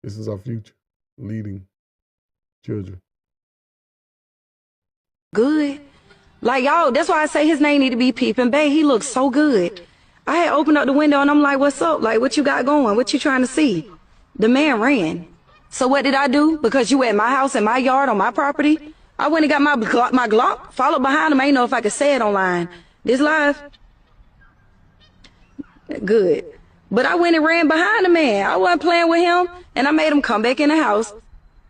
This is our future. Leading children. Good. Like, y'all, that's why I say his name need to be Peeping Bay. He looks so good. I had opened up the window and I'm like, what's up? Like, what you got going? What you trying to see? The man ran. So what did I do? Because you at my house, in my yard, on my property, I went and got my Glock, followed behind him. I ain't know if I could say it online. This live? Good. But I went and ran behind the man. I wasn't playing with him, and I made him come back in the house.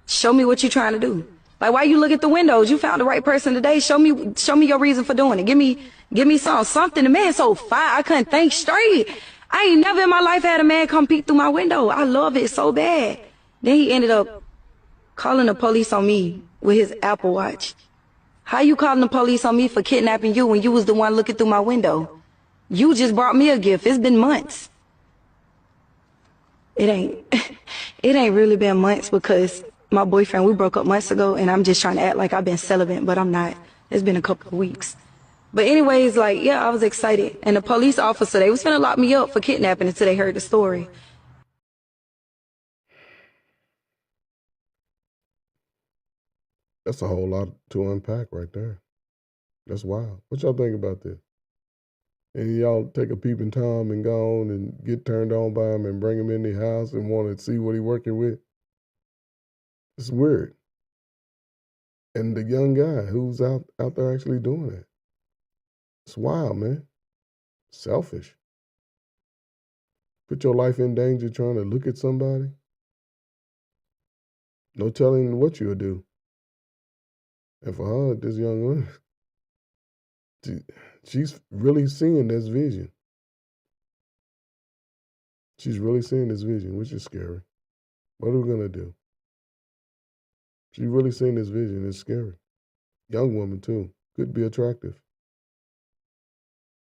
Show me what you trying to do. Like, why you look at the windows? You found the right person today. Show me your reason for doing it. Give me something. The man so fine, I couldn't think straight. I ain't never in my life had a man come peek through my window. I love it so bad. Then he ended up calling the police on me with his Apple Watch. How you calling the police on me for kidnapping you when you was the one looking through my window? You just brought me a gift. It's been months. It ain't really been months because my boyfriend, we broke up months ago, and I'm just trying to act like I've been celibate, but I'm not. It's been a couple of weeks. But anyways, like, yeah, I was excited. And the police officer, they was finna lock me up for kidnapping until they heard the story. That's a whole lot to unpack right there. That's wild. What y'all think about this? And y'all take a peeping Tom and go on and get turned on by him and bring him in the house and want to see what he working with? It's weird. And the young guy who's out there actually doing that. It's wild, man. Selfish. Put your life in danger trying to look at somebody. No telling what you'll do. And for her, this young woman, she's really seeing this vision. She's really seeing this vision, which is scary. What are we going to do? She's really seeing this vision. It's scary. Young woman, too. Could be attractive.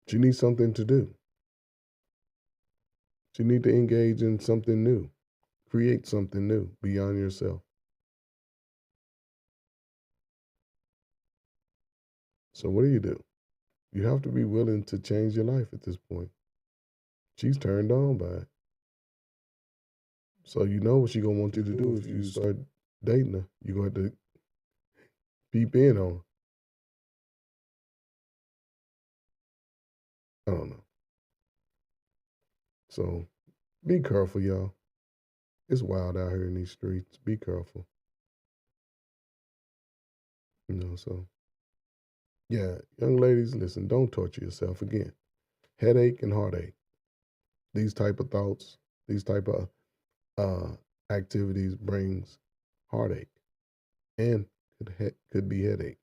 She needs something to do. She needs to engage in something new. Create something new beyond yourself. So what do? You have to be willing to change your life at this point. She's turned on by it. So you know what she's gonna want you to do if you start dating her. You're gonna have to peep in on her. I don't know. So be careful, y'all. It's wild out here in these streets. Be careful. So yeah, young ladies, listen, don't torture yourself again. Headache and heartache. These type of thoughts, these type of activities brings heartache and could be headache.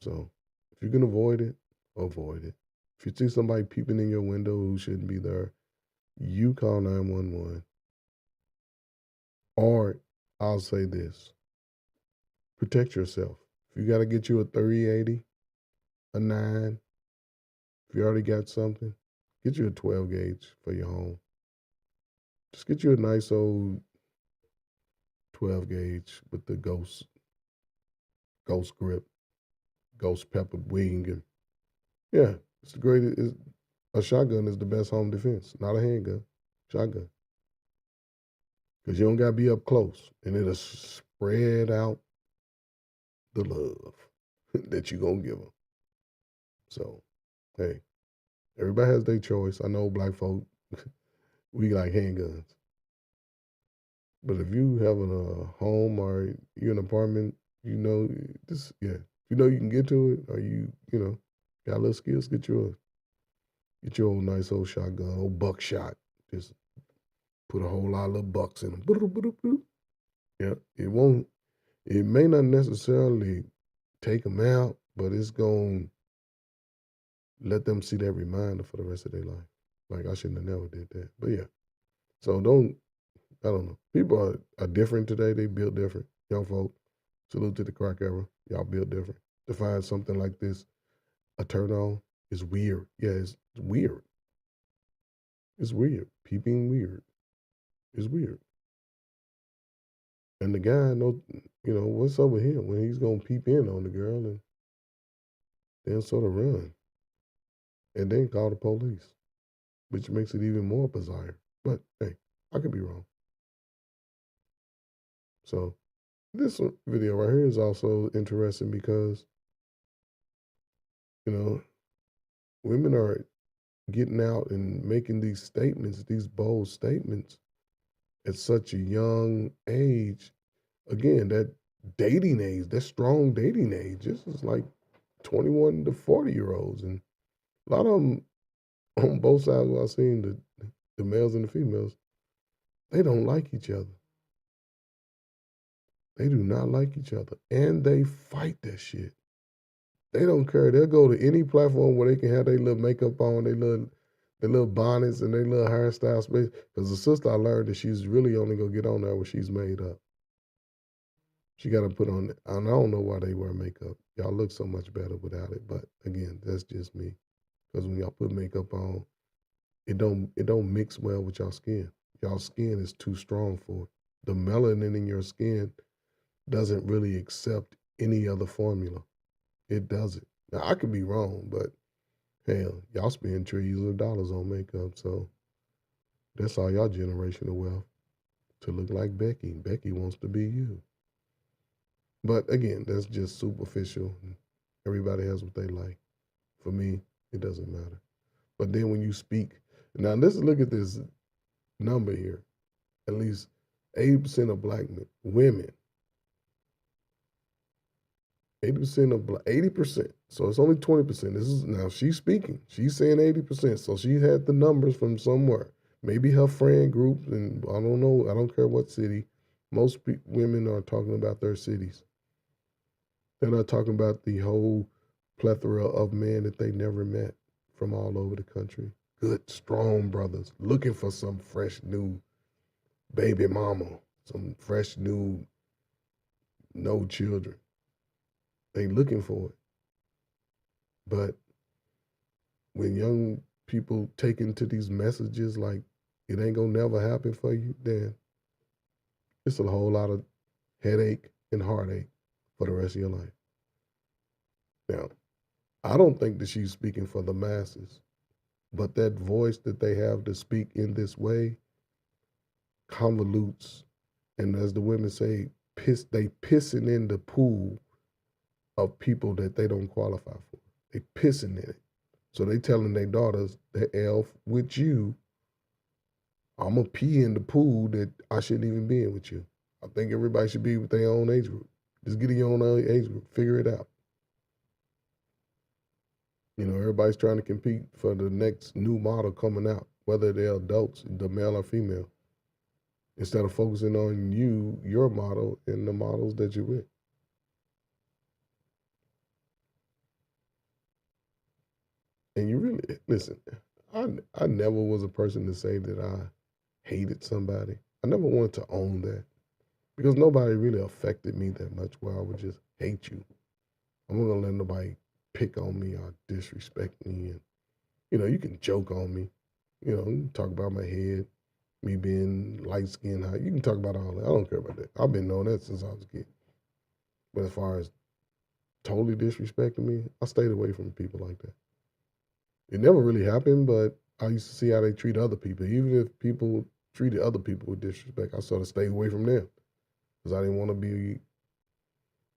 So if you can avoid it, avoid it. If you see somebody peeping in your window who shouldn't be there, you call 911. Or I'll say this, protect yourself. If you got to get you a 3080, a 9, if you already got something, get you a 12 gauge for your home. Just get you a nice old 12 gauge with the ghost grip, ghost pepper wing. And yeah, it's the greatest. A shotgun is the best home defense, not a handgun. Shotgun. Because you don't got to be up close. And it'll spread out the love that you're going to give them. So, hey, everybody has their choice. I know black folk, we like handguns. But if you having a home or you're in an apartment, you know you can get to it, or got a little skills, get your old nice old shotgun, old buckshot. Just put a whole lot of little bucks in them. Yeah, it may not necessarily take them out, but it's going to let them see that reminder for the rest of their life. Like, I shouldn't have never did that. But yeah, so I don't know. People are different today. They built different. Young folk, salute to the crack era. Y'all built different. To find something like this, a turn on, is weird. Yeah, it's weird. It's weird. Peeping weird. It's weird. And the guy what's up with him when he's going to peep in on the girl and then sort of run. And then call the police, which makes it even more bizarre. But hey, I could be wrong. So this video right here is also interesting because, women are getting out and making these statements, these bold statements at such a young age. Again, that dating age, that strong dating age, this is like 21 to 40-year-olds. And a lot of them on both sides, I've seen the males and the females, they don't like each other. They do not like each other. And they fight that shit. They don't care. They'll go to any platform where they can have their little makeup on, their little bonnets and their little hairstyle space. Because the sister, I learned that she's really only going to get on there when she's made up. She got to put on, and I don't know why they wear makeup. Y'all look so much better without it. But again, that's just me. Because when y'all put makeup on, it don't mix well with y'all skin. Y'all skin is too strong for it. The melanin in your skin doesn't really accept any other formula. It doesn't. Now, I could be wrong, but hell, y'all spend trillions of dollars on makeup, so that's all y'all generational wealth to look like Becky. Becky wants to be you. But again, that's just superficial. Everybody has what they like. For me, it doesn't matter. But then when you speak, now let's look at this number here. At least 80% of black women, 80% of 80%. So it's only 20%. This is now she's speaking. She's saying 80%. So she had the numbers from somewhere. Maybe her friend group, and I don't know. I don't care what city. Most women are talking about their cities. They're not talking about the whole plethora of men that they never met from all over the country. Good, strong brothers looking for some fresh new baby mama, some fresh new no children. They looking for it. But when young people take into these messages like it ain't gonna never happen for you, then it's a whole lot of headache and heartache for the rest of your life. Now, I don't think that she's speaking for the masses, but that voice that they have to speak in this way convolutes, and as the women say, they pissing in the pool of people that they don't qualify for. They pissing in it. So they telling their daughters, that elf with you, I'm gonna pee in the pool that I shouldn't even be in with you. I think everybody should be with their own age group. Just get in your own age group. Figure it out. You know, everybody's trying to compete for the next new model coming out, whether they're adults, the male or female, instead of focusing on you, your model, and the models that you're with. And you really, listen, I never was a person to say that I hated somebody. I never wanted to own that because nobody really affected me that much where I would just hate you. I'm not going to let nobody pick on me or disrespect me. And, you know, you can joke on me. You know, you can talk about my head, me being light-skinned. You can talk about all that. I don't care about that. I've been knowing that since I was a kid. But as far as totally disrespecting me, I stayed away from people like that. It never really happened, but I used to see how they treat other people. Even if people treated other people with disrespect, I sort of stayed away from them because I didn't want to be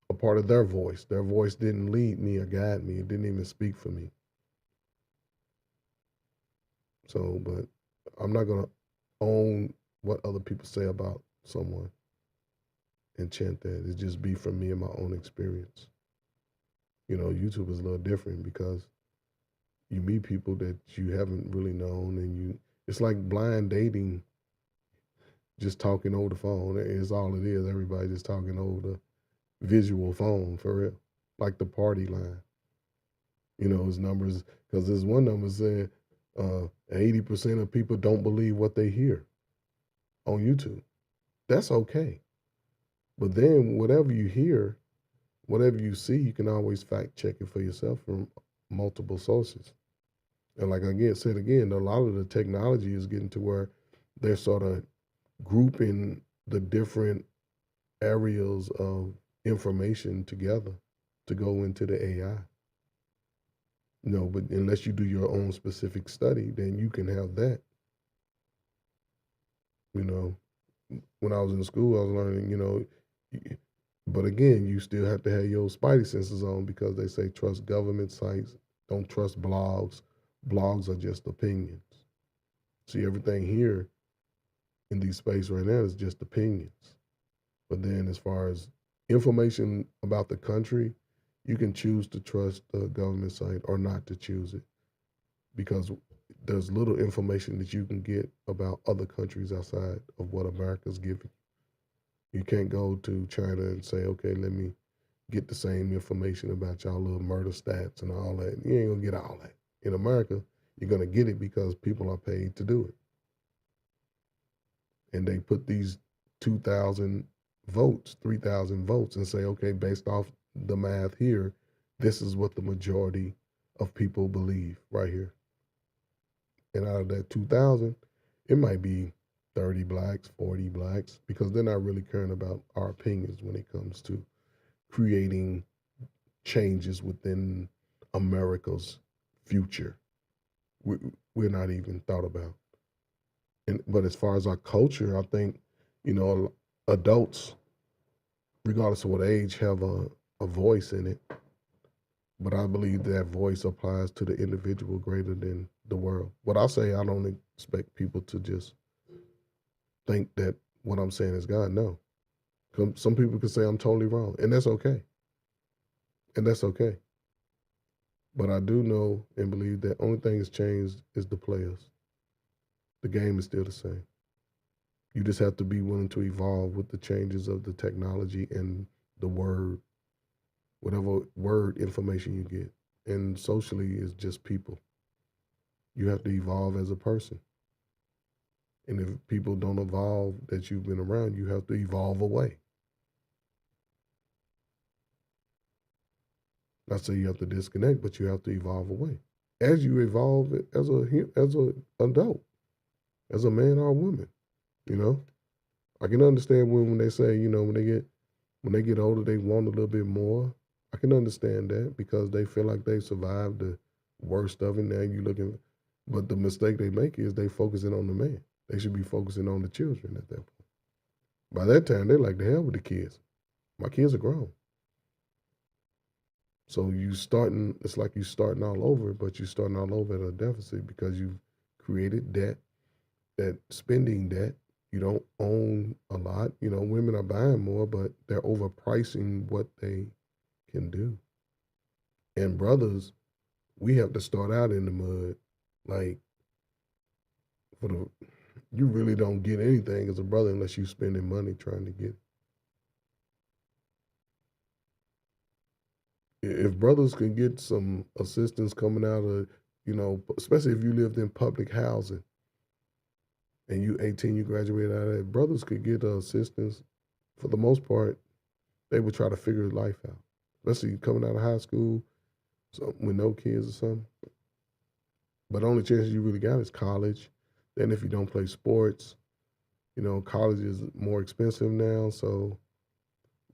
a part of their voice. Their voice didn't lead me or guide me. It didn't even speak for me. So, but I'm not going to own what other people say about someone and chant that. It just be from me and my own experience. You know, YouTube is a little different because you meet people that you haven't really known, and it's like blind dating, just talking over the phone. It's all it is. Everybody just talking over the visual phone, for real. Like the party line. You know, his numbers, because there's one number said 80% of people don't believe what they hear on YouTube. That's okay. But then whatever you hear, whatever you see, you can always fact check it for yourself from multiple sources. And like I said again, a lot of the technology is getting to where they're sort of grouping the different areas of information together to go into the AI. You know, but unless you do your own specific study, then you can have that. You know, when I was in school, I was learning, you know, but again, you still have to have your spidey senses on because they say trust government sites, don't trust blogs. Blogs are just opinions. See, everything here in these space right now is just opinions. But then as far as information about the country, you can choose to trust the government site or not to choose it because there's little information that you can get about other countries outside of what America's giving. You can't go to China and say, okay, let me get the same information about y'all little murder stats and all that. You ain't gonna get all that. In America, you're gonna get it because people are paid to do it. And they put these 2,000 votes, 3,000 votes and say, okay, based off the math here, this is what the majority of people believe right here. And out of that 2,000, it might be 30 blacks, 40 blacks, because they're not really caring about our opinions when it comes to creating changes within America's future. We're not even thought about. But as far as our culture, I think, you know, adults, regardless of what age, have a voice in it. But I believe that voice applies to the individual greater than the world. What I say, I don't expect people to just think that what I'm saying is God. No. Some people can say I'm totally wrong, and that's okay. And that's okay. But I do know and believe that only thing that's changed is the players. The game is still the same. You just have to be willing to evolve with the changes of the technology and the word, whatever word information you get. And socially, it's just people. You have to evolve as a person. And if people don't evolve that you've been around, you have to evolve away. Not say you have to disconnect, but you have to evolve away. As you evolve as a adult, as a man or a woman. You know, I can understand when they say, you know, when they get older, they want a little bit more. I can understand that because they feel like they survived the worst of it. Now you looking, but the mistake they make is they focusing on the man. They should be focusing on the children at that point. By that time, they're like, the hell with the kids. My kids are grown. So it's like you starting all over, but you're starting all over at a deficit because you've created debt, that spending debt. You don't own a lot. You know, women are buying more, but they're overpricing what they can do. And brothers, we have to start out in the mud. Like, you really don't get anything as a brother unless you're spending money trying to get it. If brothers can get some assistance coming out of, you know, especially if you lived in public housing and you 18, you graduated out of it, brothers could get assistance. For the most part, they would try to figure life out, especially coming out of high school, with no kids or something. But the only chance you really got is college. Then if you don't play sports, you know, college is more expensive now. So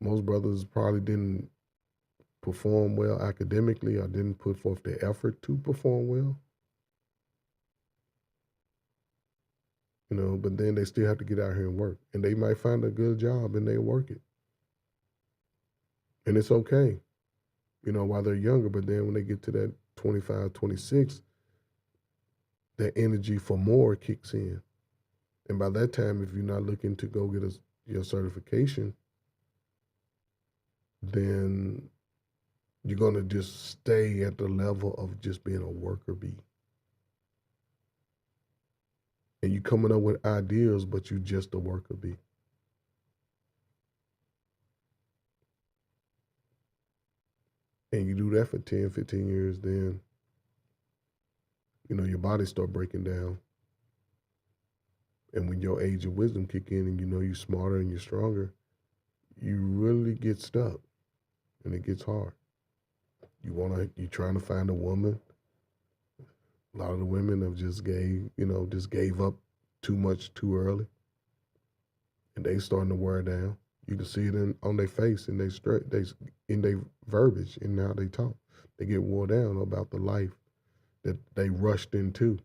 most brothers probably didn't perform well academically or didn't put forth the effort to perform well. You know, but then they still have to get out here and work. And they might find a good job and they work it. And it's okay, you know, while they're younger. But then when they get to that 25, 26, that energy for more kicks in. And by that time, if you're not looking to go get your certification, then you're going to just stay at the level of just being a worker bee. And you coming up with ideas, but you just a worker bee. And you do that for 10, 15 years, then, you know, your body start breaking down. And when your age of wisdom kick in and you know you're smarter and you're stronger, you really get stuck and it gets hard. You're trying to find a woman. A lot of the women have just gave up too much too early. And they starting to wear down. You can see it on their face and in their verbiage and how they talk. They get wore down about the life that they rushed into.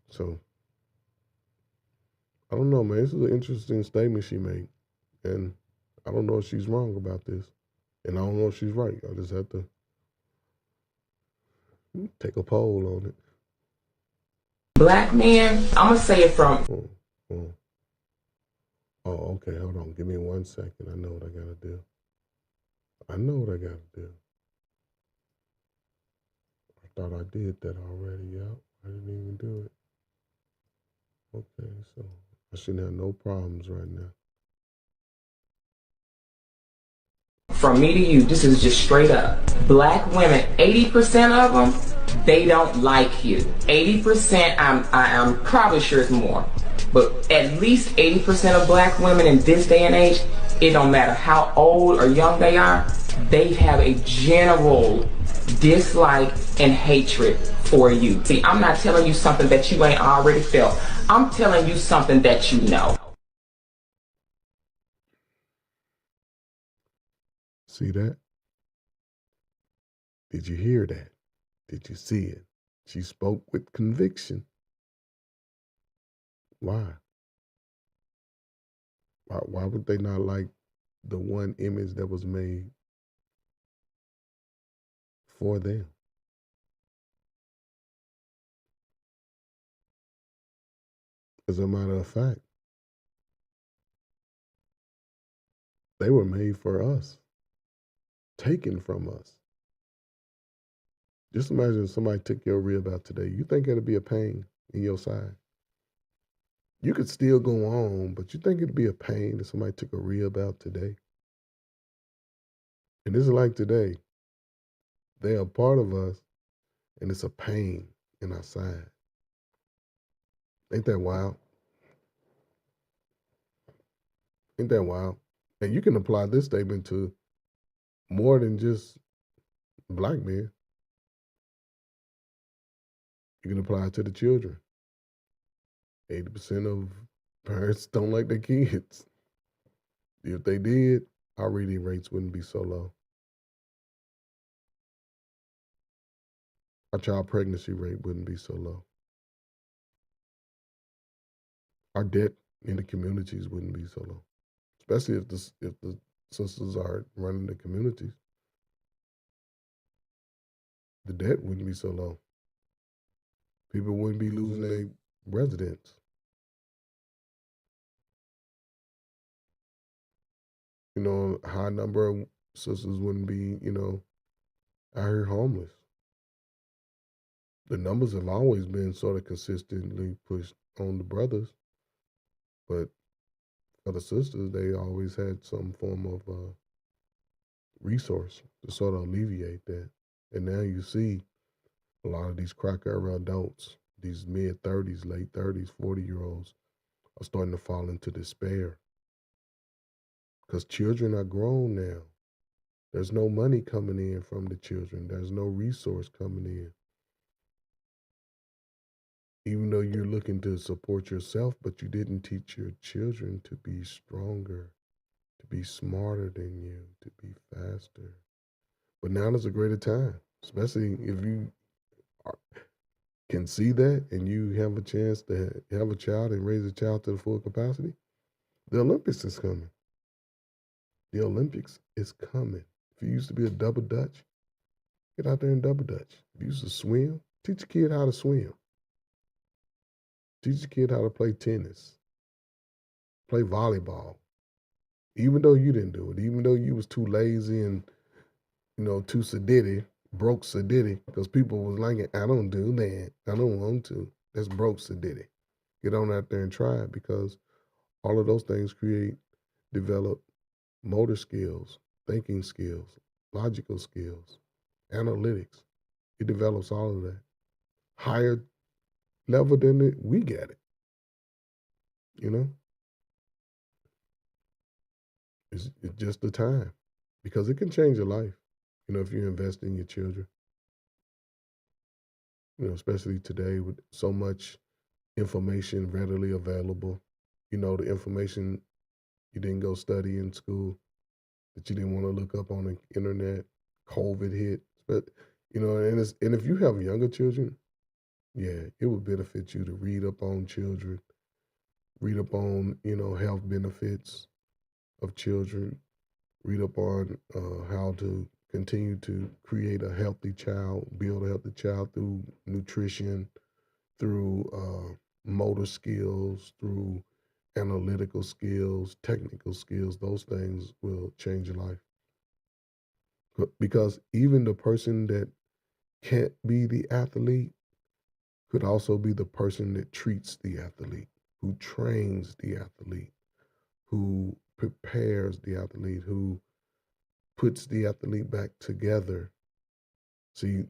So I don't know, man. This is an interesting statement she made. And I don't know if she's wrong about this. And I don't know if she's right. I just have to take a poll on it. Black men, I'm going to say it from... Oh, okay. Hold on. Give me 1 second. I know what I got to do. I thought I did that already. Yep. I didn't even do it. Okay. So I shouldn't have no problems right now. From me to you, this is just straight up. Black women, 80% of them, they don't like you. 80%, I'm probably sure it's more. But at least 80% of black women in this day and age, it don't matter how old or young they are, they have a general dislike and hatred for you. See, I'm not telling you something that you ain't already felt. I'm telling you something that you know. See that? Did you hear that? Did you see it? She spoke with conviction. Why? Why would they not like the one image that was made for them? As a matter of fact, they were made for us, taken from us. Just imagine somebody took your rib out today. You think it'd be a pain in your side? You could still go on, but you think it'd be a pain if somebody took a rib out today? And this is like today. They are part of us, and it's a pain in our side. Ain't that wild? Ain't that wild? And you can apply this statement to more than just black men. You can apply it to the children. 80% of parents don't like their kids. If they did, our reading rates wouldn't be so low. Our child pregnancy rate wouldn't be so low. Our debt in the communities wouldn't be so low, especially if the sisters are running the communities. The debt wouldn't be so low. People wouldn't be losing their residence. A high number of sisters wouldn't be, out here homeless. The numbers have always been sort of consistently pushed on the brothers, but for the sisters, they always had some form of resource to sort of alleviate that. And now you see a lot of these crack era adults, these mid-30s, late 30s, 40-year-olds, are starting to fall into despair because children are grown now. There's no money coming in from the children. There's no resource coming in. Even though you're looking to support yourself, but you didn't teach your children to be stronger, to be smarter than you, to be faster. But now is a greater time, especially if you can see that and you have a chance to have a child and raise a child to the full capacity. The Olympics is coming. The Olympics is coming. If you used to be a double dutch, get out there and double dutch. If you used to swim, teach a kid how to swim. Teach a kid how to play tennis, play volleyball. Even though you didn't do it, even though you was too lazy and, too sedity, broke sedity, because people was like, I don't do that. I don't want to. That's broke sedity. Get on out there and try it, because all of those things develop motor skills, thinking skills, logical skills, analytics. It develops all of that. Higher level than we get it. It's just the time, because it can change your life, if you invest in your children, especially today with so much information readily available, the information you didn't go study in school, that you didn't want to look up on the internet, COVID hit, but, and if you have younger children, yeah, it would benefit you to read up on children, read up on, health benefits of children, read up on how to continue to create a healthy child, build a healthy child through nutrition, through motor skills, through analytical skills, technical skills. Those things will change your life. Because even the person that can't be the athlete could also be the person that treats the athlete, who trains the athlete, who prepares the athlete, who puts the athlete back together. See,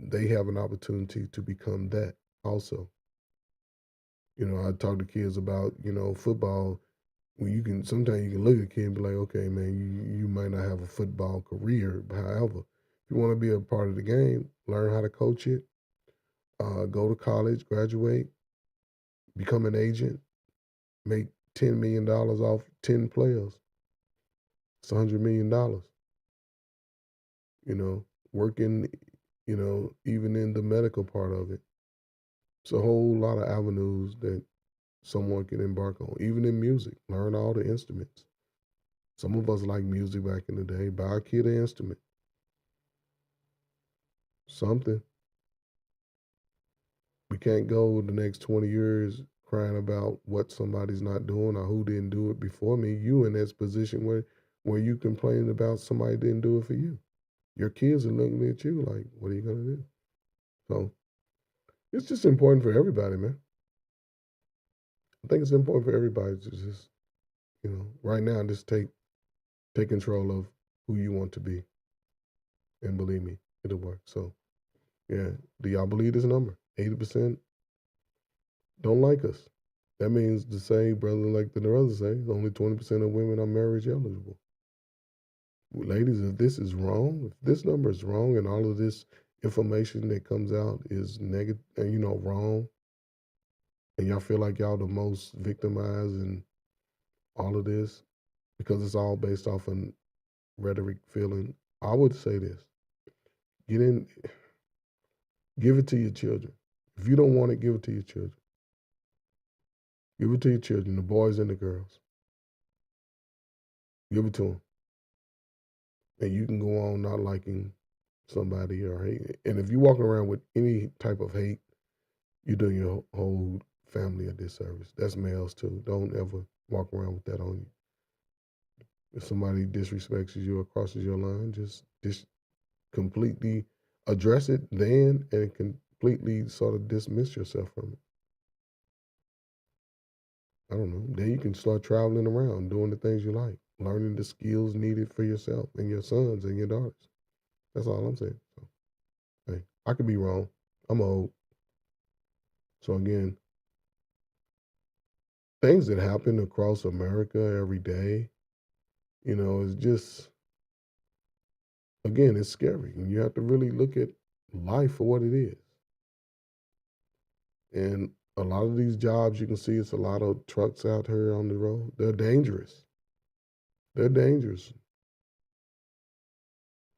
they have an opportunity to become that also. I talk to kids about, football. When sometimes you can look at a kid and be like, okay, man, you might not have a football career. But however, if you want to be a part of the game, learn how to coach it, go to college, graduate, become an agent, make $10 million off 10 players. It's $100 million. Working, even in the medical part of it. It's a whole lot of avenues that someone can embark on. Even in music, learn all the instruments. Some of us like music back in the day. Buy a kid an instrument. Something. We can't go the next 20 years crying about what somebody's not doing or who didn't do it before me. You in this position where you complaining about somebody didn't do it for you. Your kids are looking at you like, what are you going to do? So it's just important for everybody, man. I think it's important for everybody to just, right now, just take control of who you want to be. And believe me, it'll work. So, yeah, do y'all believe this number? 80% don't like us. That means to say, brother, like the brothers say, only 20% of women are marriage eligible. Ladies, if this is wrong, if this number is wrong and all of this information that comes out is negative, wrong, and y'all feel like y'all the most victimized in all of this because it's all based off of rhetoric feeling, I would say this. Get in, give it to your children. If you don't want it, give it to your children. Give it to your children, the boys and the girls. Give it to them. And you can go on not liking somebody or hate. And if you walk around with any type of hate, you're doing your whole family a disservice. That's males too. Don't ever walk around with that on you. If somebody disrespects you or crosses your line, just completely address it then and completely sort of dismiss yourself from it. I don't know. Then you can start traveling around, doing the things you like, learning the skills needed for yourself and your sons and your daughters. That's all I'm saying. So, hey, I could be wrong. I'm old. So again, things that happen across America every day, it's just, again, it's scary. And you have to really look at life for what it is. And a lot of these jobs, you can see it's a lot of trucks out here on the road. They're dangerous. They're dangerous.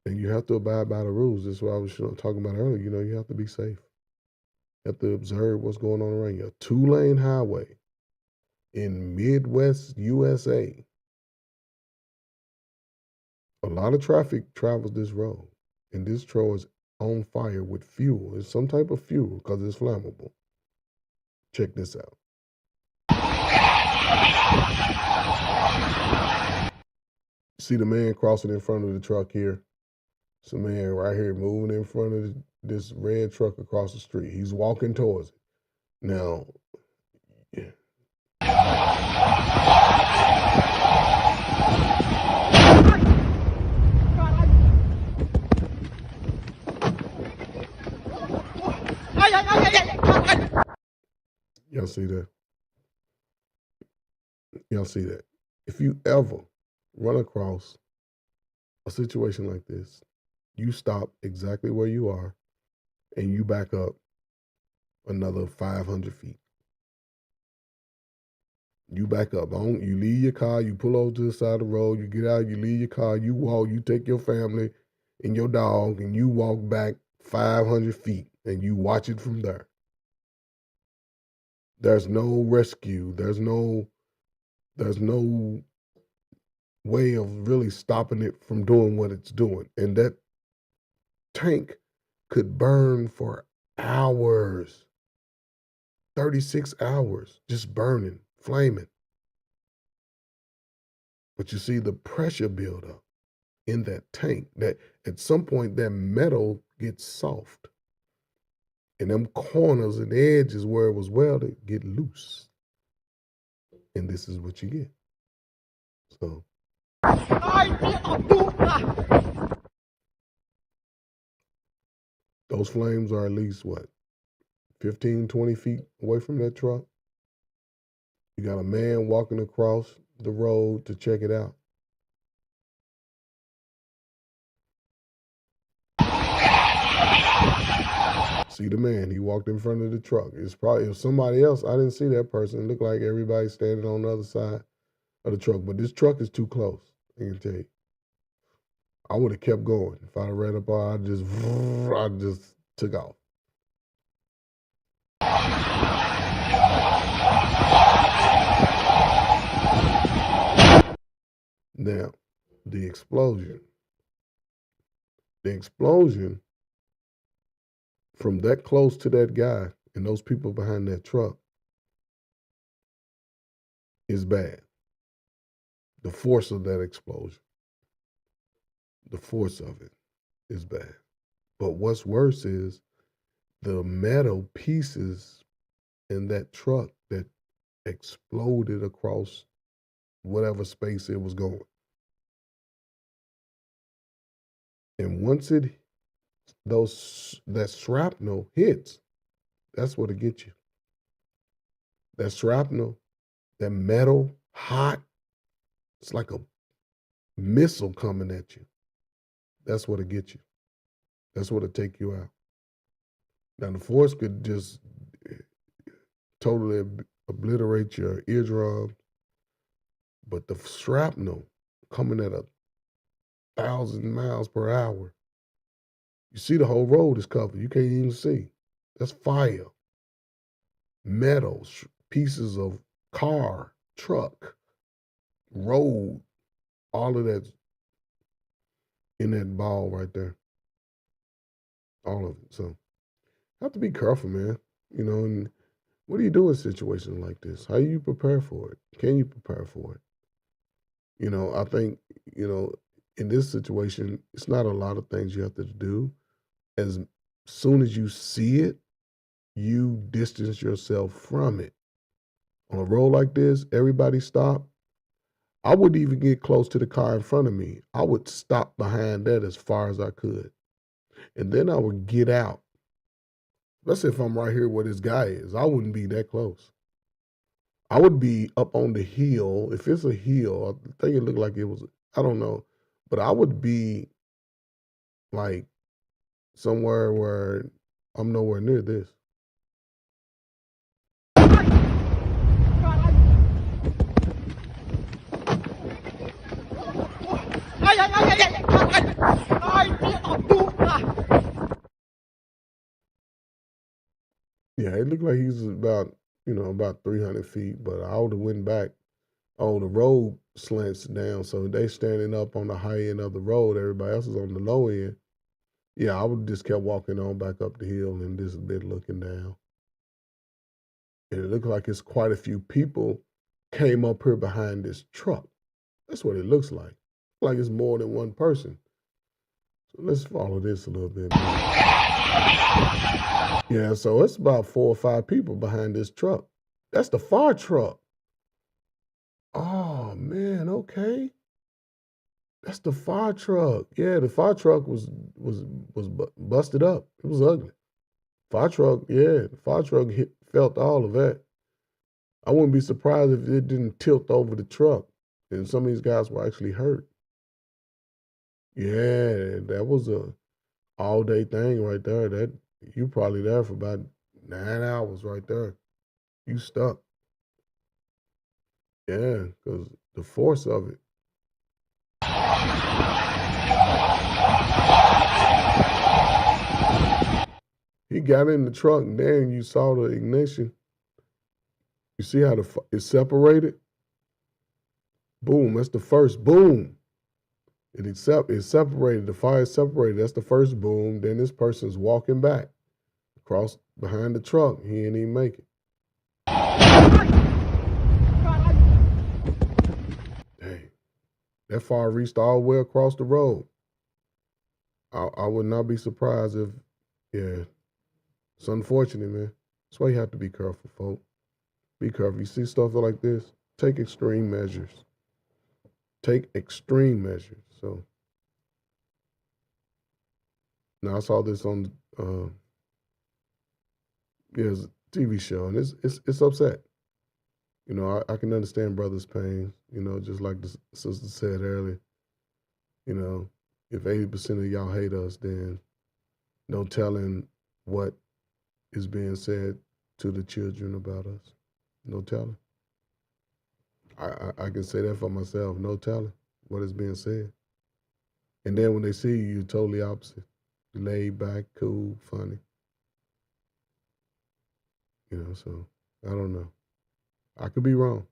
And you have to abide by the rules. That's what I was talking about earlier. You have to be safe. You have to observe what's going on around you. A 2-lane highway in Midwest USA. A lot of traffic travels this road. And this road is on fire with fuel. It's some type of fuel because it's flammable. Check this out. See the man crossing in front of the truck here? It's a man right here moving in front of this red truck across the street. He's walking towards it. Now, yeah. Y'all see that? Y'all see that? If you ever run across a situation like this, you stop exactly where you are and you back up another 500 feet. You back up. You leave your car, you pull over to the side of the road, you get out, you leave your car, you walk, you take your family and your dog and you walk back 500 feet and you watch it from there. There's no rescue. There's no way of really stopping it from doing what it's doing. And that tank could burn for hours, 36 hours, just burning, flaming. But you see the pressure build up in that tank that at some point that metal gets soft. And them corners and edges where it was welded get loose. And this is what you get. So. Those flames are at least, 15, 20 feet away from that truck? You got a man walking across the road to check it out. See the man, he walked in front of the truck. It's probably, if somebody else, I didn't see that person. It looked like everybody standing on the other side of the truck. But this truck is too close, I can tell you. I would have kept going. If I ran up, I just took off. Now, the explosion. The explosion from that close to that guy and those people behind that truck is bad. The force of that explosion, the force of it is bad. But what's worse is the metal pieces in that truck that exploded across whatever space it was going. And once that shrapnel hits, that's what it gets you. That shrapnel, that metal, hot, it's like a missile coming at you. That's what it gets you. That's what it take you out. Now the force could just totally obliterate your eardrums. But the shrapnel coming at 1,000 miles per hour, you see the whole road is covered. You can't even see. That's fire. Metal, pieces of car, truck, road, all of that's in that ball right there. All of it. So have to be careful, man. You know, and what do you do in situations like this? How do you prepare for it? Can you prepare for it? You know, I think, you know, in this situation, it's not a lot of things you have to do. As soon as you see it, you distance yourself from it. On a road like this, everybody stop. I wouldn't even get close to the car in front of me. I would stop behind that as far as I could. And then I would get out. Let's say if I'm right here where this guy is, I wouldn't be that close. I would be up on the hill. If it's a hill, I think it looked like it was, I don't know. But I would be like somewhere where I'm nowhere near this. Yeah, it looked like he was about, about 300 feet, but I would have went back. Oh, the road slants down, so they standing up on the high end of the road. Everybody else is on the low end. Yeah, I would just kept walking on back up the hill and just been looking down. And it looked like it's quite a few people came up here behind this truck. That's what it looks like. Like it's more than one person. So let's follow this a little bit more. Yeah, so it's about 4 or 5 people behind this truck. That's the fire truck. Oh man, okay. That's the fire truck. Yeah, the fire truck was busted up. It was ugly. Fire truck, yeah, the fire truck felt all of that. I wouldn't be surprised if it didn't tilt over the truck and some of these guys were actually hurt. Yeah, that was a all-day thing right there. That you probably there for about 9 hours right there. You stuck. Yeah, because the force of it. He got in the truck, and then you saw the ignition. You see how it's separated? Boom, that's the first boom. It's separated. The fire is separated. That's the first boom. Then this person's walking back across behind the truck. He didn't even make it. Dang. That fire reached all the way across the road. I would not be surprised if, yeah. It's unfortunate, man. That's why you have to be careful, folks. Be careful. You see stuff like this, take extreme measures. Take extreme measures. So now I saw this on it's a TV show, and it's upset. You know, I can understand brothers' pain, just like the sister said earlier. You know, if 80% of y'all hate us, then no telling what is being said to the children about us. No telling. I can say that for myself. No telling what is being said. And then when they see you, you're totally opposite. Laid back, cool, funny. So I don't know. I could be wrong.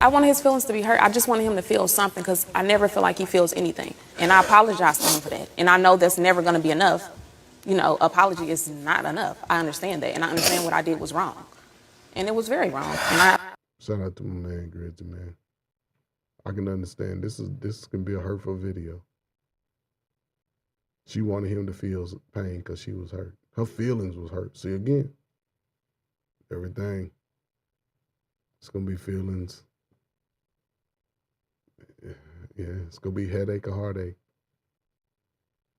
I wanted his feelings to be hurt. I just wanted him to feel something because I never feel like he feels anything. And I apologize to him for that. And I know that's never going to be enough. Apology is not enough. I understand that. And I understand what I did was wrong. And it was very wrong. Shout out to my man, Grizzy, man. I can understand. This can be a hurtful video. She wanted him to feel pain because she was hurt. Her feelings was hurt. See, again, everything. It's going to be feelings. Yeah, it's going to be headache or heartache.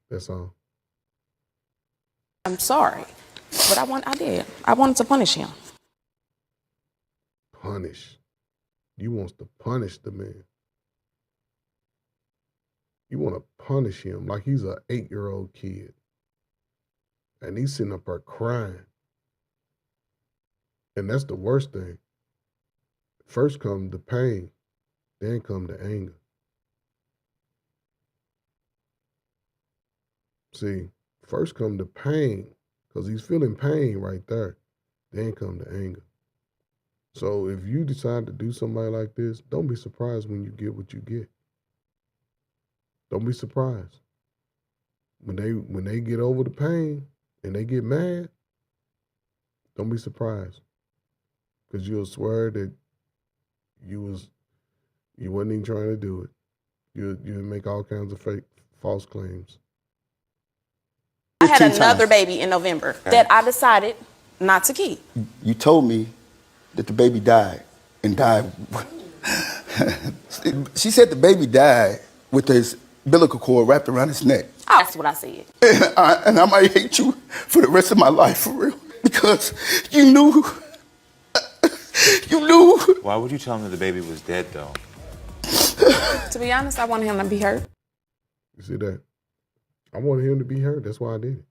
That's all. I'm sorry, but I did. I wanted to punish him. Punish? You wants to punish the man. You want to punish him like he's an 8-year-old kid. And he's sitting up there crying. And that's the worst thing. First come the pain, then come the anger. See, first come the pain, because he's feeling pain right there. Then come the anger. So if you decide to do somebody like this, don't be surprised when you get what you get. Don't be surprised. When they get over the pain and they get mad, don't be surprised. Because you'll swear that you wasn't even trying to do it. You'll make all kinds of fake false claims. I had another baby in November that I decided not to keep. You told me that the baby died and died. She said the baby died with his umbilical cord wrapped around his neck. Oh, that's what I said. And I might hate you for the rest of my life, for real. Because you knew. You knew. Why would you tell him that the baby was dead, though? To be honest, I wanted him to be hurt. You see that? I wanted him to be hurt. That's why I did it.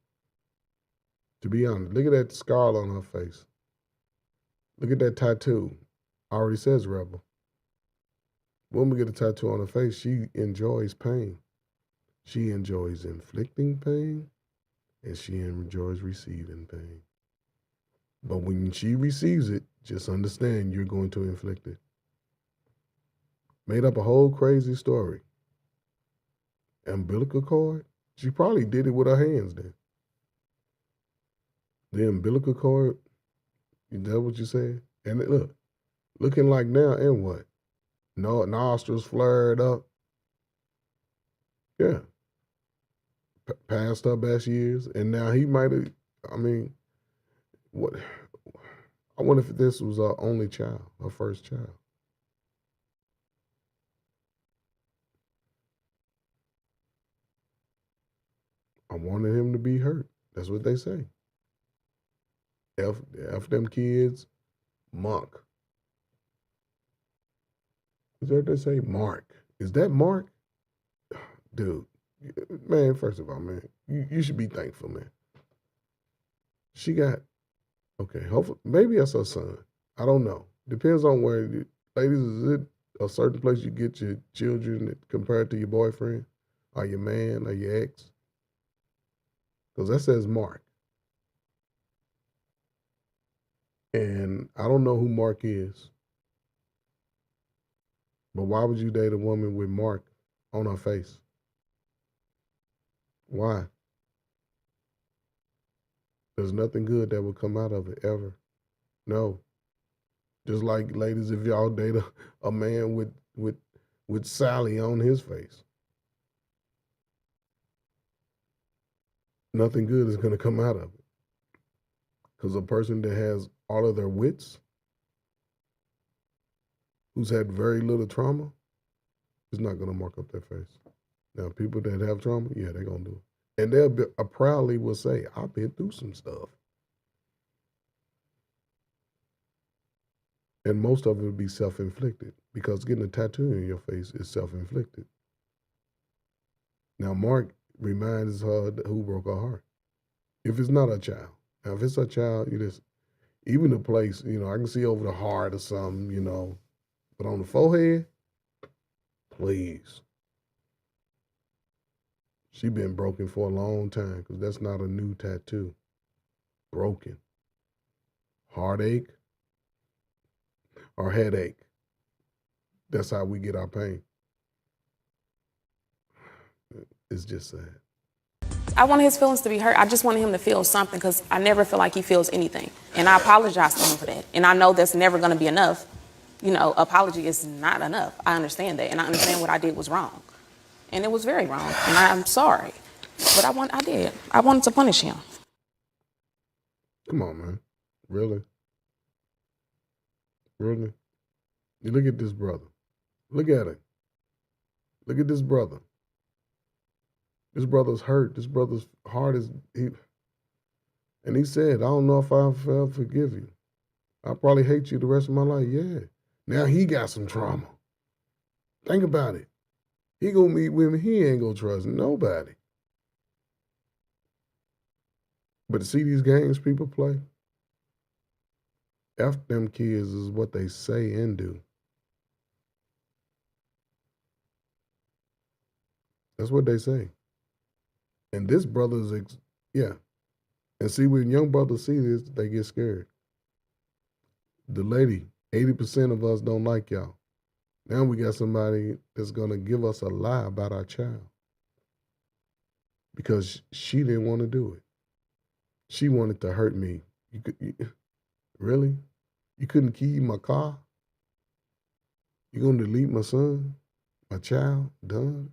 To be honest, look at that scar on her face. Look at that tattoo. Already says rebel. Woman get a tattoo on her face, she enjoys pain. She enjoys inflicting pain, and she enjoys receiving pain. But when she receives it, just understand you're going to inflict it. Made up a whole crazy story. Umbilical cord? She probably did it with her hands then. The umbilical cord, is that what you said? And look, looking like now, and what? No, nostrils flared up. Yeah. Past her best years. And now he might have, what? I wonder if this was her only child, her first child. I wanted him to be hurt. That's what they say. F them kids, Monk. Is that what they say? Mark. Is that Mark? Dude, man, first of all, man, you should be thankful, man. She got, okay, hopefully, maybe that's her son. I don't know. Depends on where, ladies, is it a certain place you get your children compared to your boyfriend or your man or your ex? Because that says Mark. And I don't know who Mark is. But why would you date a woman with Mark on her face? Why? There's nothing good that will come out of it, ever. No. Just like, ladies, if y'all date a man with Sally on his face, nothing good is going to come out of it. Because a person that has all of their wits, who's had very little trauma, is not going to mark up their face. Now, people that have trauma, yeah, they're going to do it. And they'll proudly will say, I've been through some stuff. And most of it will be self-inflicted, because getting a tattoo in your face is self-inflicted. Now, Mark reminds her who broke her heart. If it's not a child. Now, if it's a child, you just, even the place, I can see over the heart or something, but on the forehead, please. She been broken for a long time, because that's not a new tattoo. Broken. Heartache or headache. That's how we get our pain. It's just sad. I wanted his feelings to be hurt. I just wanted him to feel something, because I never feel like he feels anything. And I apologize to him for that. And I know that's never going to be enough. Apology is not enough. I understand that. And I understand what I did was wrong. And it was very wrong. And I'm sorry. But I did. I wanted to punish him. Come on, man. Really? Really? You look at this brother. Look at it. Look at this brother. This brother's hurt. This brother's heart is, and he said, I don't know if I'll forgive you. I'll probably hate you the rest of my life. Yeah. Now he got some trauma. Think about it. He gonna meet women he ain't gonna trust nobody. But to see these games people play, F them kids is what they say and do. That's what they say. And this brother's, yeah. And see, when young brothers see this, they get scared. The lady, 80% of us don't like y'all. Now we got somebody that's going to give us a lie about our child because she didn't want to do it. She wanted to hurt me. Really? You couldn't keep my car? You going to delete my son, my child? Done?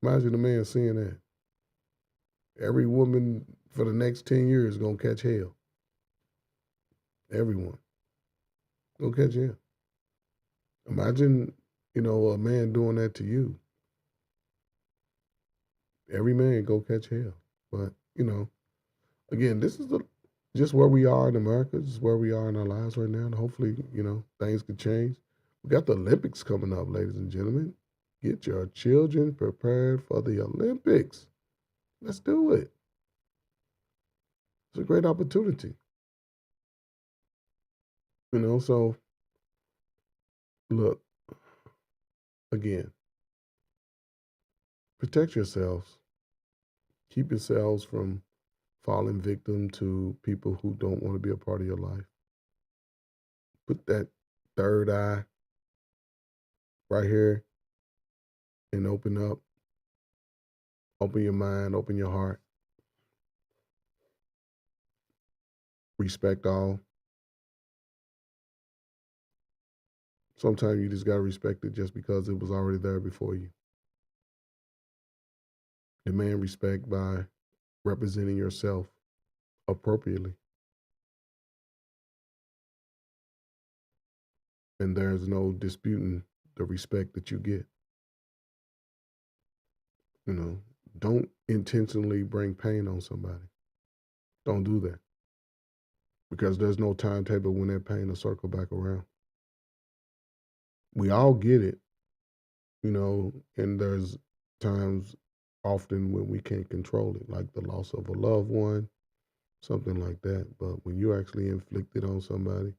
Imagine a man seeing that. Every woman for the next 10 years is going to catch hell. Everyone. Go catch hell. Imagine, a man doing that to you. Every man go catch hell. But, again, this is just where we are in America. This is where we are in our lives right now. And hopefully, things could change. We got the Olympics coming up, ladies and gentlemen. Get your children prepared for the Olympics. Let's do it. It's a great opportunity. So look, again, protect yourselves. Keep yourselves from falling victim to people who don't want to be a part of your life. Put that third eye right here and open up. Open your mind, open your heart. Respect all. Sometimes you just got to respect it just because it was already there before you. Demand respect by representing yourself appropriately. And there's no disputing the respect that you get. Don't intentionally bring pain on somebody. Don't do that. Because there's no timetable when that pain will circle back around. We all get it, and there's times often when we can't control it, like the loss of a loved one, something like that. But when you actually inflict it on somebody,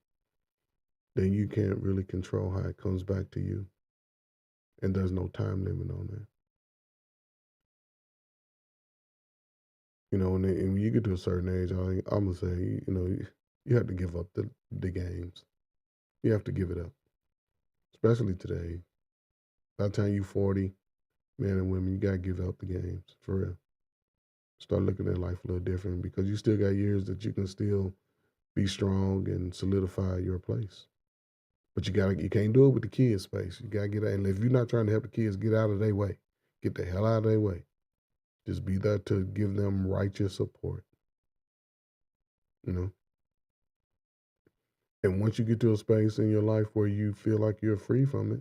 then you can't really control how it comes back to you. And there's no time limit on that. And when you get to a certain age, I'm going to say, you have to give up the games. You have to give it up. Especially today. By the time you're 40, men and women, you got to give up the games, for real. Start looking at life a little different because you still got years that you can still be strong and solidify your place. But you can't do it with the kids' space. You got to get out. And if you're not trying to help the kids, get out of their way. Get the hell out of their way. Just be there to give them righteous support. And once you get to a space in your life where you feel like you're free from it,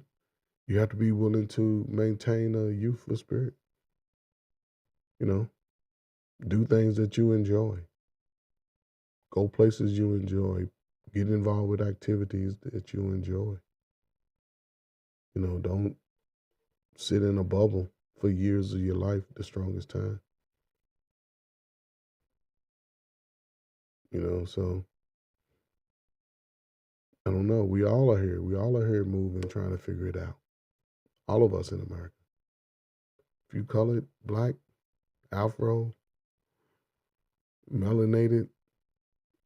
you have to be willing to maintain a youthful spirit. Do things that you enjoy. Go places you enjoy. Get involved with activities that you enjoy. Don't sit in a bubble for years of your life, the strongest time. So I don't know. We all are here. We all are here moving, trying to figure it out. All of us in America. If you colored, black, Afro, melanated,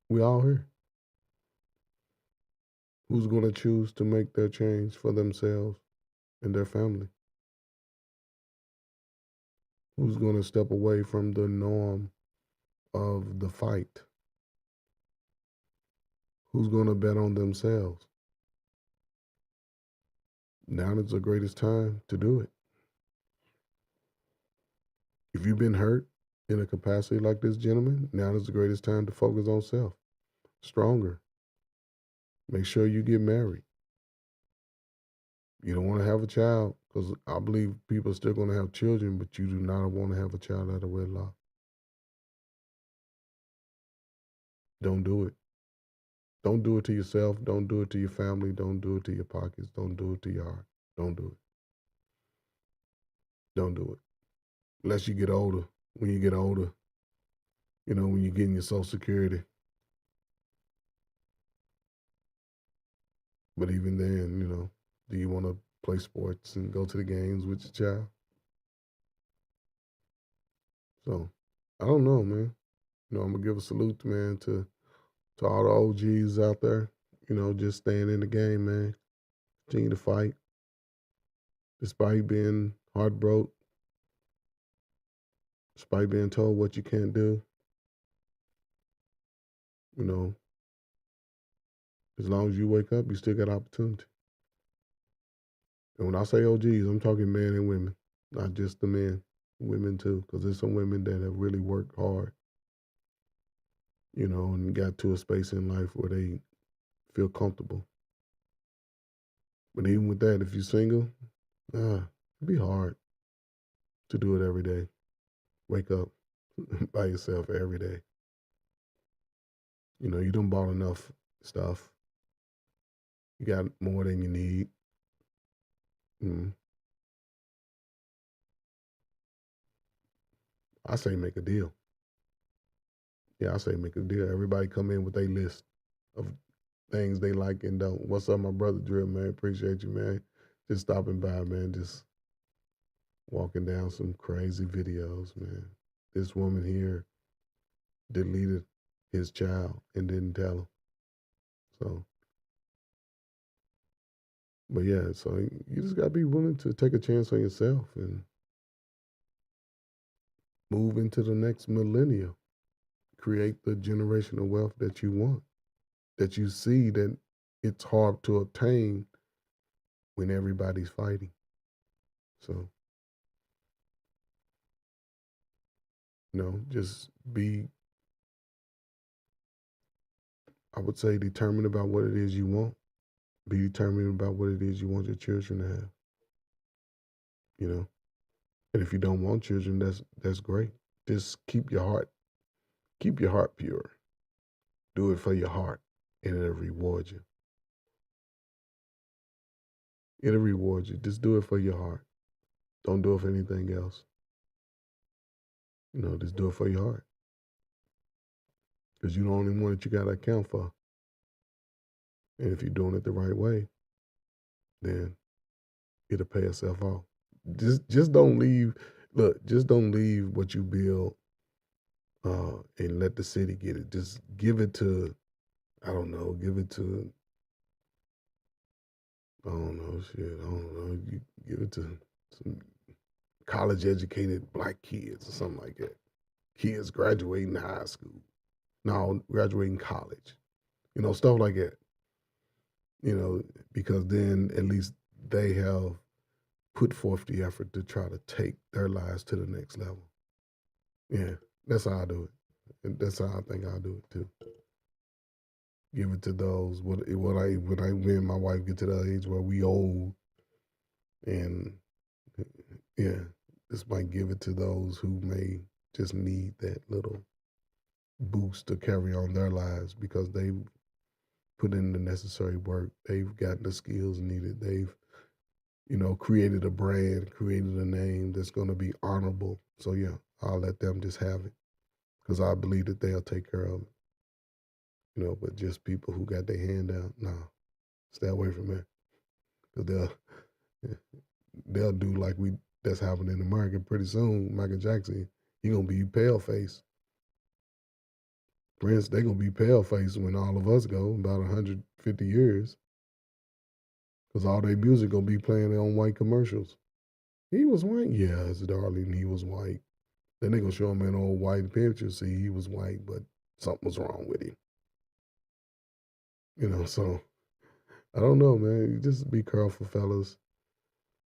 we all here. Who's going to choose to make their change for themselves and their family? Who's going to step away from the norm of the fight? Who's going to bet on themselves? Now is the greatest time to do it. If you've been hurt in a capacity like this gentleman, now is the greatest time to focus on self. Stronger. Make sure you get married. You don't want to have a child because I believe people are still going to have children, but you do not want to have a child out of wedlock. Don't do it. Don't do it to yourself. Don't do it to your family. Don't do it to your pockets. Don't do it to your heart. Don't do it. Don't do it. Unless you get older. When you get older, You know, when you're getting your Social Security. But even then, you know, do you want to play sports and go to the games with your child? So I don't know, man. You know, I'm gonna give a salute, man, to all the OGs out there. You know, just staying in the game, man. Continue to fight, despite being heartbroken, despite being told what you can't do. You know, as long as you wake up, you still got opportunity. And when I say OGs, I'm talking men and women, not just the men, women too, because there's some women that have really worked hard, you know, and got to a space in life where they feel comfortable. But even with that, if you're single, it'd be hard to do it every day. Wake up by yourself every day. You know, you done bought enough stuff. You got more than you need. I say make a deal. Yeah, I say make a deal. Everybody come in with a list of things they like and don't. What's up, my brother Drill, man? Appreciate you, man. Just stopping by, man. Just walking down some crazy videos, man. This woman here deleted his child and didn't tell him. So, but yeah, so you just gotta be willing to take a chance on yourself and move into the next millennium. Create the generational wealth that you want, that you see that it's hard to obtain when everybody's fighting. So, you know, just be, I would say, determined about what it is you want. Be determined about what it is you want your children to have. You know, and if you don't want children, that's great. Just keep your heart pure. Do it for your heart, and it'll reward you. It'll reward you. Just do it for your heart. Don't do it for anything else. You know, just do it for your heart. Because you're the only one that you got to account for. And if you're doing it the right way, then it'll pay itself off. Just don't leave. Look, just don't leave what you build and let the city get it. Just give it to, I don't know, give it to, I don't know, You give it to some college educated black kids or something like that. Kids graduating high school. No, graduating college. You know, stuff like that. You know, because then at least they have put forth the effort to try to take their lives to the next level. Yeah, that's how I do it. And that's how I think I do it too. Give it to those when me and my wife get to the age where we old, and yeah, this might give it to those who may just need that little boost to carry on their lives because they've put in the necessary work. They've got the skills needed. They've, you know, created a brand, created a name that's going to be honorable. So yeah, I'll let them just have it because I believe that they'll take care of it. You know, but just people who got their hand out, nah, stay away from that. Because they'll do like that's happening in America pretty soon. Michael Jackson, he gonna be pale face. Prince, they gonna be pale face when all of us go, about 150 years. Because all their music gonna be playing on white commercials. He was white? Yes, darling, he was white. Then they gonna show him an old white picture, see he was white, but something was wrong with him. You know, so I don't know, man. You just be careful, fellas.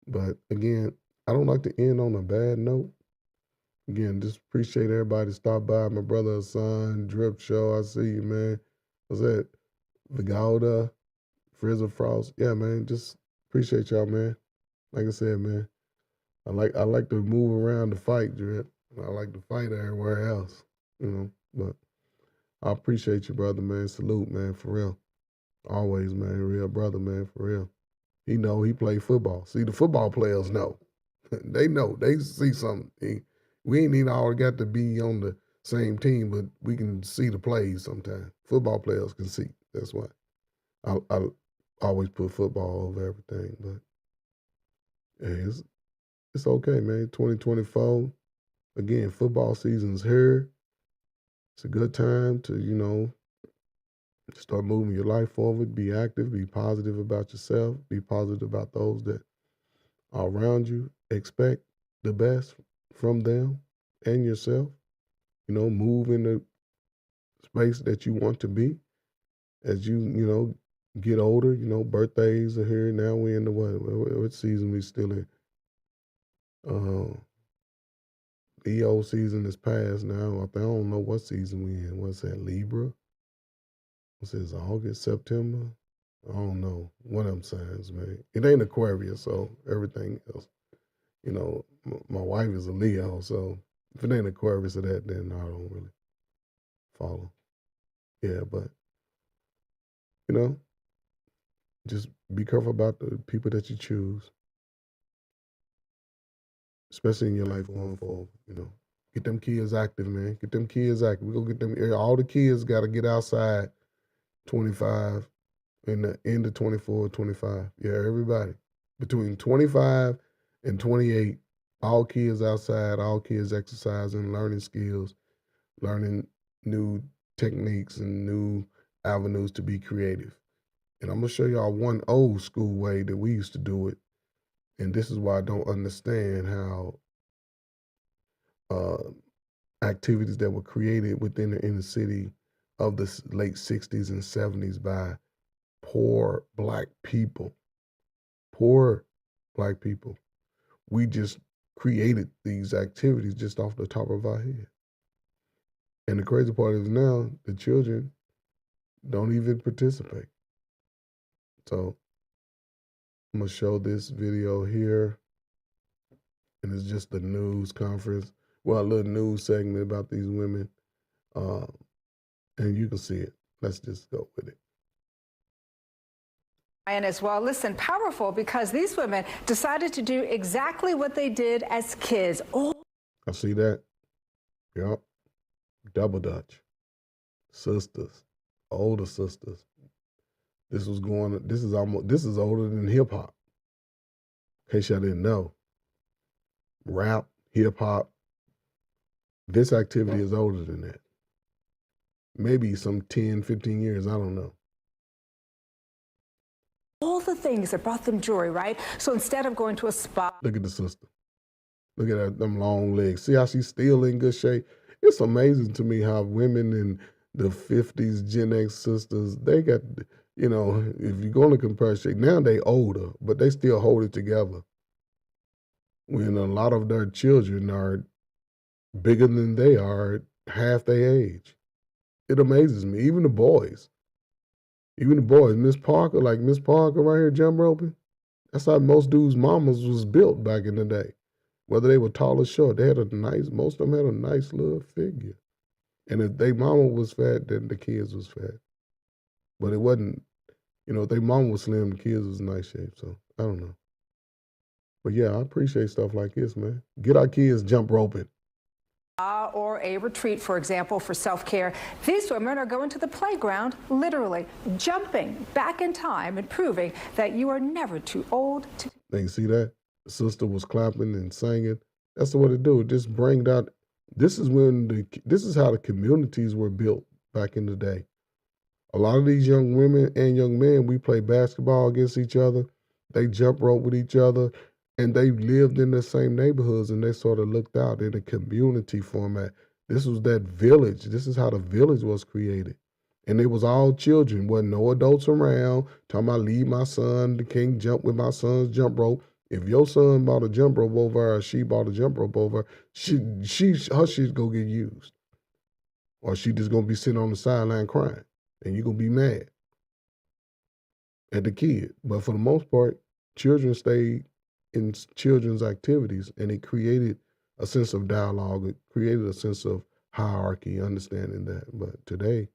But again, I don't like to end on a bad note. Again, just appreciate everybody stop by. My brother Hassan, Drip Show, I see you, man. What's that? Vigalda, Frizzle Frost. Yeah, man, just appreciate y'all, man. Like I said, man, I like to move around to fight, Drip. I like to fight everywhere else, you know. But I appreciate you, brother, man. Salute, man, for real. Always, man, real brother, man, for real. He know he play football. See, the football players know. They know. They see something. We ain't even all got to be on the same team, but we can see the plays sometimes. Football players can see. That's why I always put football over everything. But yeah, it's okay, man. 2024. Again, football season's here. It's a good time to, start moving your life forward, be active, be positive about yourself, be positive about those that are around you. Expect the best from them and yourself. Move in the space that you want to be as you get older. Birthdays are here. Now we're in the what season we still in? Leo season is past now. I don't know what season we in. What's that, Libra? What's this, August, September? I don't know. One of them signs, man. It ain't Aquarius, so everything else. My wife is a Leo, so if it ain't Aquarius or that, then I don't really follow. Yeah, but, just be careful about the people that you choose, especially in your life going forward. Get them kids active, man. Get them kids active. We gonna get them. All the kids got to get outside. 25 in the end of 24, 25. Yeah, everybody between 25 and 28. All kids outside. All kids exercising, learning skills, learning new techniques and new avenues to be creative. And I'm gonna show y'all one old school way that we used to do it. And this is why I don't understand how activities that were created within the inner city of the late 60s and 70s by poor black people. Poor black people. We just created these activities just off the top of our head. And the crazy part is now the children don't even participate. So I'm going to show this video here. And it's just a news conference. Well, a little news segment about these women. And you can see it. Let's just go with it. And as well, listen, powerful because these women decided to do exactly what they did as kids. Oh, I see that. Yep. Double Dutch. Sisters. Older sisters. This is older than hip hop. In case y'all didn't know. Rap, hip hop. This activity is older than that. Maybe some 10, 15 years, I don't know. all the things that brought them joy, right? So instead of going to a spa. Look at the sister. Look at them long legs. See how she's still in good shape? It's amazing to me how women in the 50s, Gen X sisters, they got, you know, if you're going to compare shape, now they older, but they still hold it together. When a lot of their children are bigger than they are, half their age. It amazes me. Even the boys. Miss Parker right here, jump roping. That's how most dudes' mamas was built back in the day. Whether they were tall or short, they had most of them had a nice little figure. And if their mama was fat, then the kids was fat. But it wasn't, if their mama was slim, the kids was in nice shape. So I don't know. But yeah, I appreciate stuff like this, man. Get our kids jump roping. Or a retreat, for example, for self-care. These women are going to the playground, literally jumping back in time and proving that you are never too old to. You see that? The sister was clapping and singing. That's what it do. It just bring out. This is how the communities were built back in the day. A lot of these young women and young men, we play basketball against each other. They jump rope with each other. And they lived in the same neighborhoods, and they sort of looked out in a community format. This was that village. This is how the village was created. And it was all children. Wasn't no adults around. Talking about leave my son, the king jump with my son's jump rope. If your son bought a jump rope over her, or she bought a jump rope over her, her shit's gonna get used. Or she just gonna be sitting on the sideline crying. And you're gonna be mad at the kid. But for the most part, children stayed in children's activities, and it created a sense of dialogue. It created a sense of hierarchy, understanding that. But today,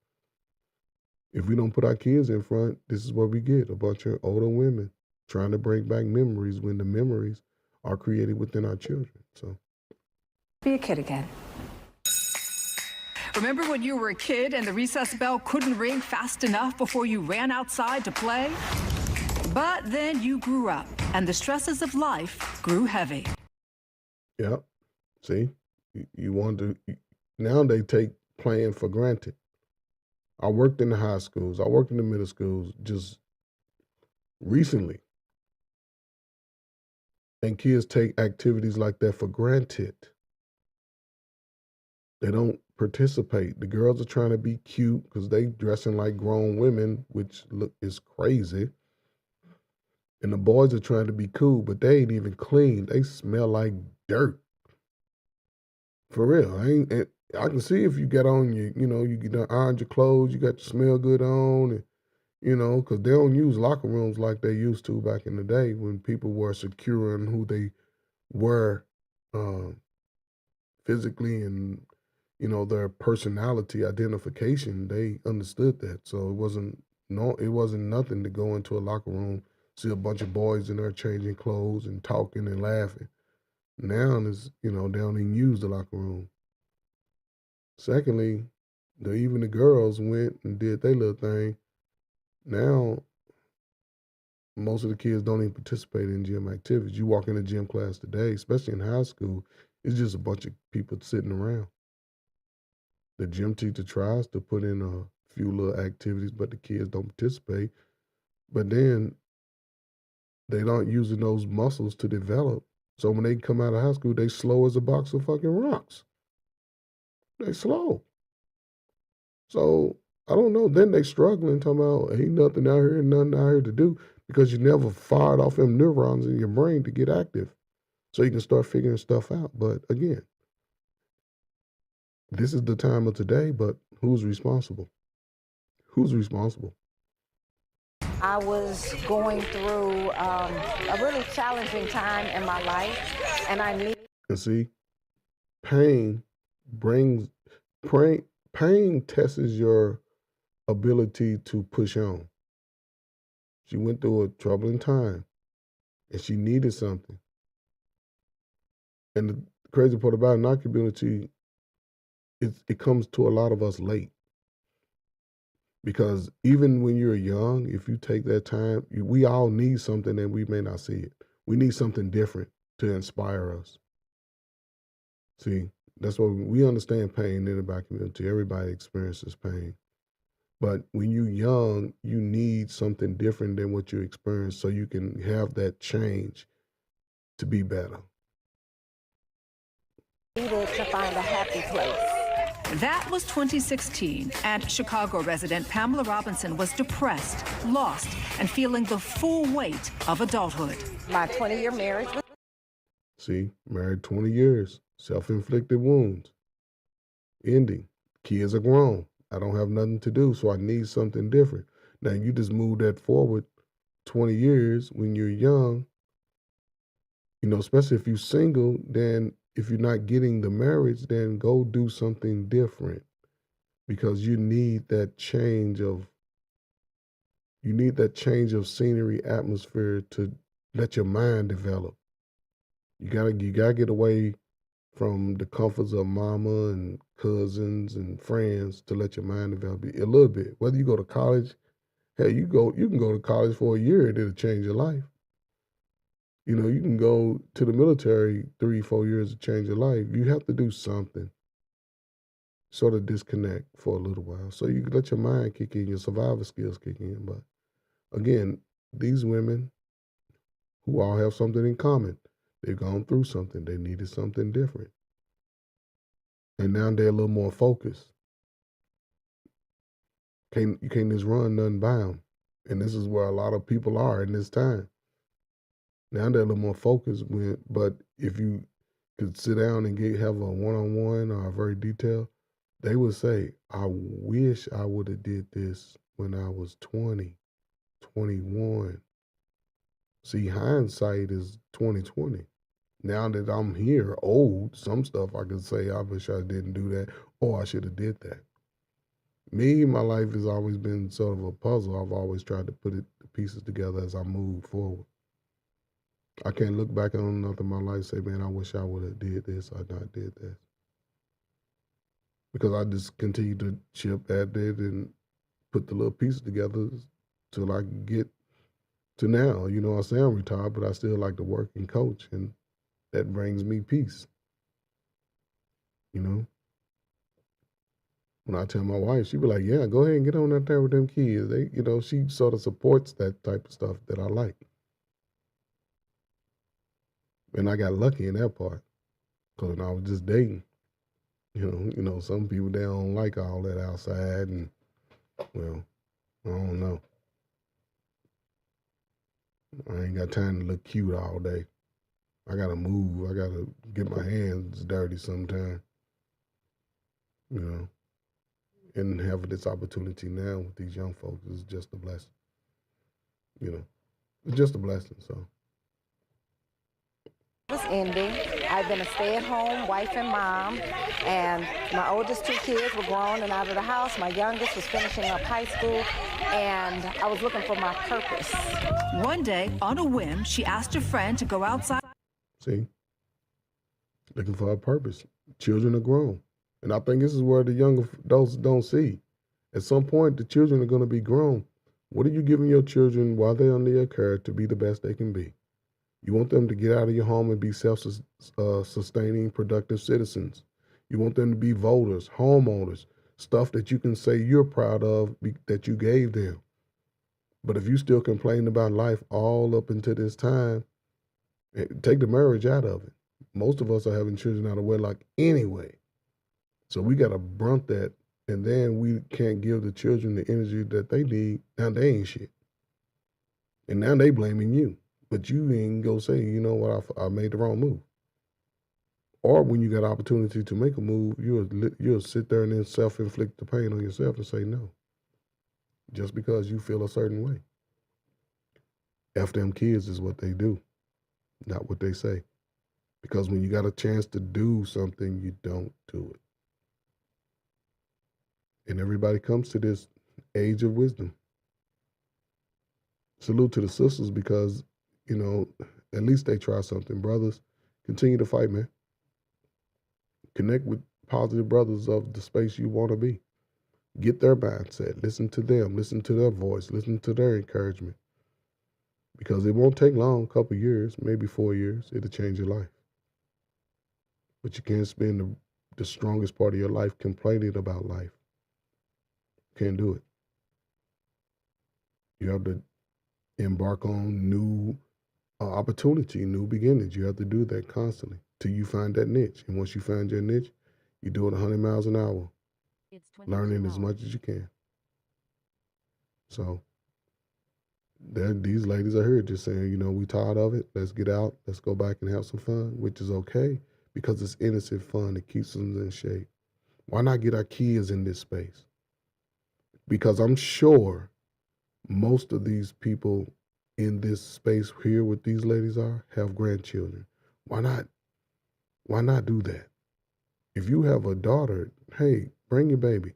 if we don't put our kids in front, this is what we get, a bunch of older women trying to bring back memories when the memories are created within our children. So, Be a kid again. Remember when you were a kid and the recess bell couldn't ring fast enough before you ran outside to play? But then you grew up, and the stresses of life grew heavy. Yep. See, you want to, now they take playing for granted. I worked in the high schools, I worked in the middle schools just recently. And kids take activities like that for granted. They don't participate. The girls are trying to be cute because they dressing like grown women, which is crazy. And the boys are trying to be cool, but they ain't even clean. They smell like dirt. For real. I can see if you got on you get ironed your clothes, you got your smell good on, and because they don't use locker rooms like they used to back in the day when people were secure in who they were physically and, their personality identification. They understood that. So it wasn't nothing to go into a locker room, see a bunch of boys in there changing clothes and talking and laughing. Now they don't even use the locker room. Secondly, even the girls went and did their little thing. Now, most of the kids don't even participate in gym activities. You walk in a gym class today, especially in high school, it's just a bunch of people sitting around. The gym teacher tries to put in a few little activities, but the kids don't participate. But then they aren't using those muscles to develop. So when they come out of high school, they slow as a box of fucking rocks. They slow. So I don't know. Then they struggling, talking about ain't nothing out here, nothing out here to do, because you never fired off them neurons in your brain to get active, so you can start figuring stuff out. But again, this is the time of today. But who's responsible? Who's responsible? I was going through a really challenging time in my life, and I need. And see, pain tests your ability to push on. She went through a troubling time, and she needed something. And the crazy part about it, in our community, it comes to a lot of us late. Because even when you're young, if you take that time, we all need something and we may not see it. We need something different to inspire us. See, that's why we understand pain in the Black community. Everybody experiences pain. But when you're young, you need something different than what you experience so you can have that change to be better. Needed to find a happy place. That was 2016, and Chicago resident Pamela Robinson was depressed, lost, and feeling the full weight of adulthood. My 20-year marriage. See, married 20 years, self-inflicted wounds, ending. Kids are grown. I don't have nothing to do, so I need something different. Now, you just move that forward 20 years when you're young, especially if you're single, then if you're not getting the marriage, then go do something different, because you need that change of scenery, atmosphere to let your mind develop. You gotta get away from the comforts of mama and cousins and friends to let your mind develop a little bit. Whether you go to college, hell, you can go to college for a year and it'll change your life. You can go to the military 3-4 years to change your life. You have to do something. Sort of disconnect for a little while so you can let your mind kick in, your survival skills kick in. But again, these women who all have something in common, they've gone through something. They needed something different. And now they're a little more focused. You can't just run nothing by them. And this is where a lot of people are in this time. Now they're a little more focused, but if you could sit down and have a one-on-one or a very detailed, they would say, I wish I would have did this when I was 20, 21. See, hindsight is 2020. Now that I'm here, old, some stuff I could say, I wish I didn't do that, or I should have did that. Me, my life has always been sort of a puzzle. I've always tried to put the pieces together as I move forward. I can't look back on nothing in my life and say, man, I wish I would have did this or not did this. because I just continue to chip at it and put the little pieces together till I get to now. You know, I say I'm retired, but I still like to work and coach, and that brings me peace. You know, when I tell my wife, she be like, "Yeah, go ahead and get on out there with them kids." They, you know, she sort of supports that type of stuff that I like, and I got lucky in that part because when I was just dating, some people they don't like all that outside, and well, I don't know. I ain't got time to look cute all day. I gotta move. I gotta get my hands dirty sometime. You know, and having this opportunity now with these young folks is just a blessing. You know, it's just a blessing. So. It's ending. I've been a stay-at-home wife and mom, and my oldest two kids were grown and out of the house. My youngest was finishing up high school, and I was looking for my purpose. One day, on a whim, she asked a friend to go outside. See, looking for a purpose. Children are grown. And I think this is where the younger adults don't see. At some point, the children are going to be grown. What are you giving your children while they're under your care to be the best they can be? You want them to get out of your home and be self-sustaining, productive citizens. You want them to be voters, homeowners, stuff that you can say you're proud of that you gave them. But if you still complain about life all up until this time, take the marriage out of it. Most of us are having children out of wedlock anyway. So we got to brunt that, and then we can't give the children the energy that they need. Now they ain't shit. And now they blaming you. But you ain't go say, you know what, I made the wrong move. Or when you got an opportunity to make a move, you'll sit there and then self-inflict the pain on yourself and say no. Just because you feel a certain way. F them kids is what they do, not what they say. Because when you got a chance to do something, you don't do it. And everybody comes to this age of wisdom. Salute to the sisters because, at least they try something. Brothers, continue to fight, man. Connect with positive brothers of the space you want to be. Get their mindset. Listen to them. Listen to their voice. Listen to their encouragement. Because it won't take long, a couple years, maybe 4 years. It'll change your life. But you can't spend the strongest part of your life complaining about life. Can't do it. You have to embark on new opportunity, new beginnings. You have to do that constantly till you find that niche. And once you find your niche, you do it 100 miles an hour, learning as much as you can. So these ladies are here just saying, we tired of it. Let's get out. Let's go back and have some fun, which is okay because it's innocent fun. It keeps them in shape. Why not get our kids in this space? Because I'm sure most of these people in this space here with these ladies have grandchildren. Why not do that? If you have a daughter, hey, bring your baby.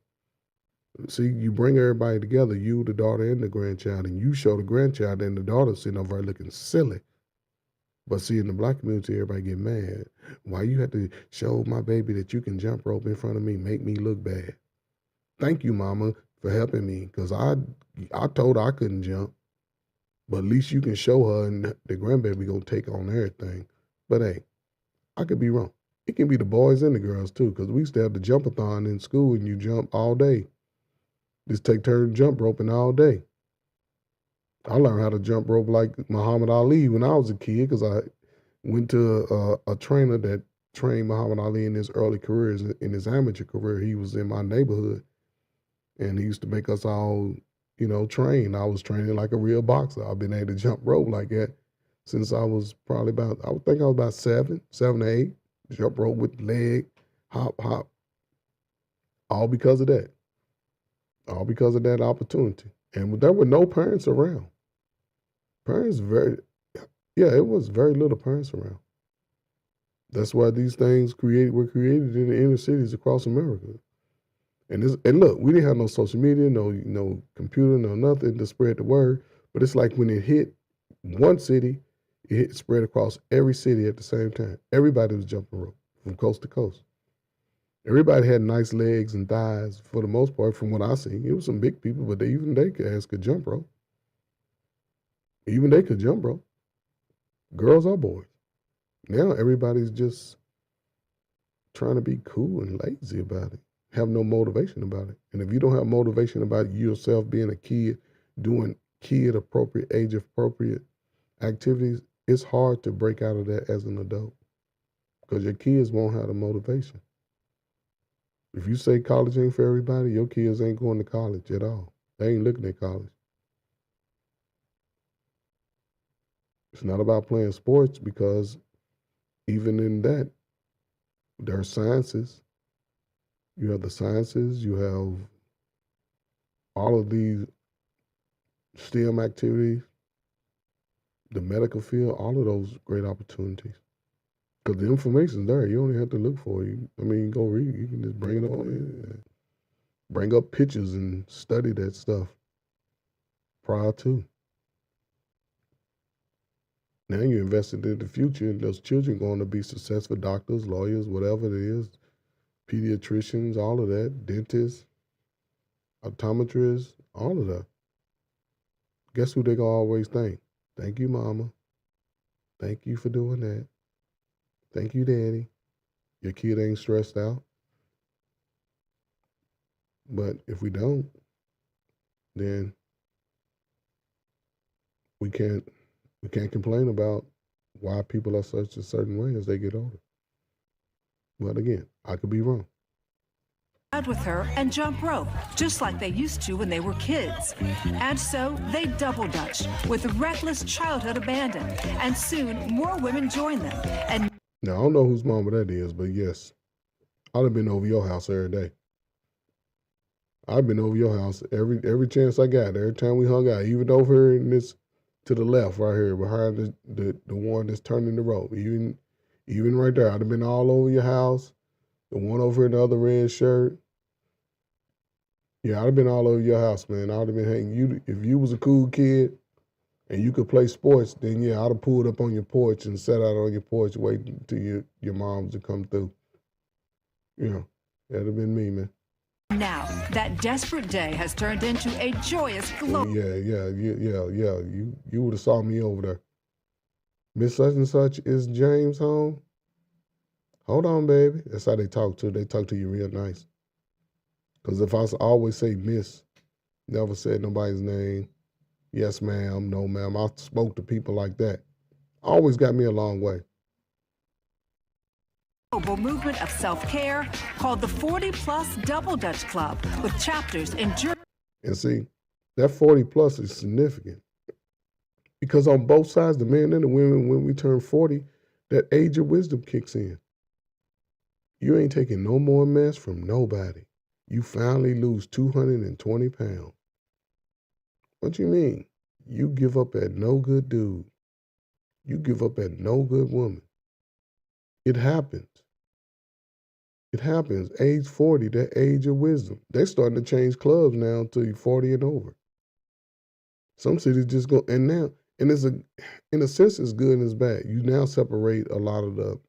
See, you bring everybody together, you, the daughter, and the grandchild, and you show the grandchild and the daughter sitting over there looking silly. But see, in the black community, everybody get mad. Why you have to show my baby that you can jump rope in front of me, make me look bad? Thank you, mama, for helping me, because I told her I couldn't jump. But at least you can show her, and the grandbaby gonna take on everything. But hey, I could be wrong. It can be the boys and the girls too, because we used to have the jump-a-thon in school, and you jump all day. Just take turns jump roping all day. I learned how to jump rope like Muhammad Ali when I was a kid, because I went to a trainer that trained Muhammad Ali in his early careers. In his amateur career, he was in my neighborhood, and he used to make us all train. I was training like a real boxer. I've been able to jump rope like that since I was probably I would think I was about 7 or 8. Jump rope with leg, hop. All because of that. All because of that opportunity. And there were no parents around. It was very little parents around. That's why these things were created in the inner cities across America. And look, we didn't have no social media, no computer, no nothing to spread the word. But it's like when it hit one city, it spread across every city at the same time. Everybody was jumping rope from coast to coast. Everybody had nice legs and thighs for the most part, from what I seen. It was some big people, but even they could jump rope. Even they could jump rope. Girls or boys. Now everybody's just trying to be cool and lazy about it. Have no motivation about it. And if you don't have motivation about yourself being a kid, doing kid appropriate, age appropriate activities, it's hard to break out of that as an adult. Because your kids won't have the motivation. If you say college ain't for everybody, your kids ain't going to college at all. They ain't looking at college. It's not about playing sports, because even in that, there are sciences. You have the sciences, you have all of these STEM activities, the medical field, all of those great opportunities. Because the information's there. You only have to look for it. Go read. You can just bring it up. Bring up pictures and study that stuff prior to. Now you're invested in the future, and those children going to be successful doctors, lawyers, whatever it is, pediatricians, all of that, dentists, optometrists, all of that. Guess who they going to always thank? Thank you, Mama. Thank you for doing that. Thank you, Daddy. Your kid ain't stressed out. But if we don't, then we can't complain about why people are such a certain way as they get older. But again, I could be wrong. Out with her and jump rope, just like they used to when they were kids. And so they double dutch with reckless childhood abandon. And soon more women join them. And now, I don't know whose mama that is, but yes, I'd have been over your house every day. I've been over your house every chance I got. Every time we hung out, even over here in this, to the left right here, behind the one that's turning the road. Even right there, I'd have been all over your house. The one over in the other red shirt. Yeah, I'd have been all over your house, man. I'd have been hanging. You, if you was a cool kid and you could play sports, then yeah, I'd have pulled up on your porch and sat out on your porch waiting till your moms to come through. Yeah, that'd have been me, man. now that desperate day has turned into a joyous glow. Yeah. You would have saw me over there. Miss such and such, is James home? Hold on, baby. That's how they talk to. They talk to you real nice. Because if I always say miss, never said nobody's name, yes ma'am, no ma'am, I spoke to people like that. Always got me a long way. Global movement of self-care called the 40 Plus Double Dutch Club, with chapters in Germany. And see, that 40 plus is significant. Because on both sides, the men and the women, when we turn 40, that age of wisdom kicks in. You ain't taking no more mess from nobody. You finally lose 220 pounds. What you mean? You give up at no good dude. You give up at no good woman. It happens. It happens. Age 40, that age of wisdom. They're starting to change clubs now to 40 and over. Some cities just go, and it's in a sense, it's good and it's bad. You now separate a lot of the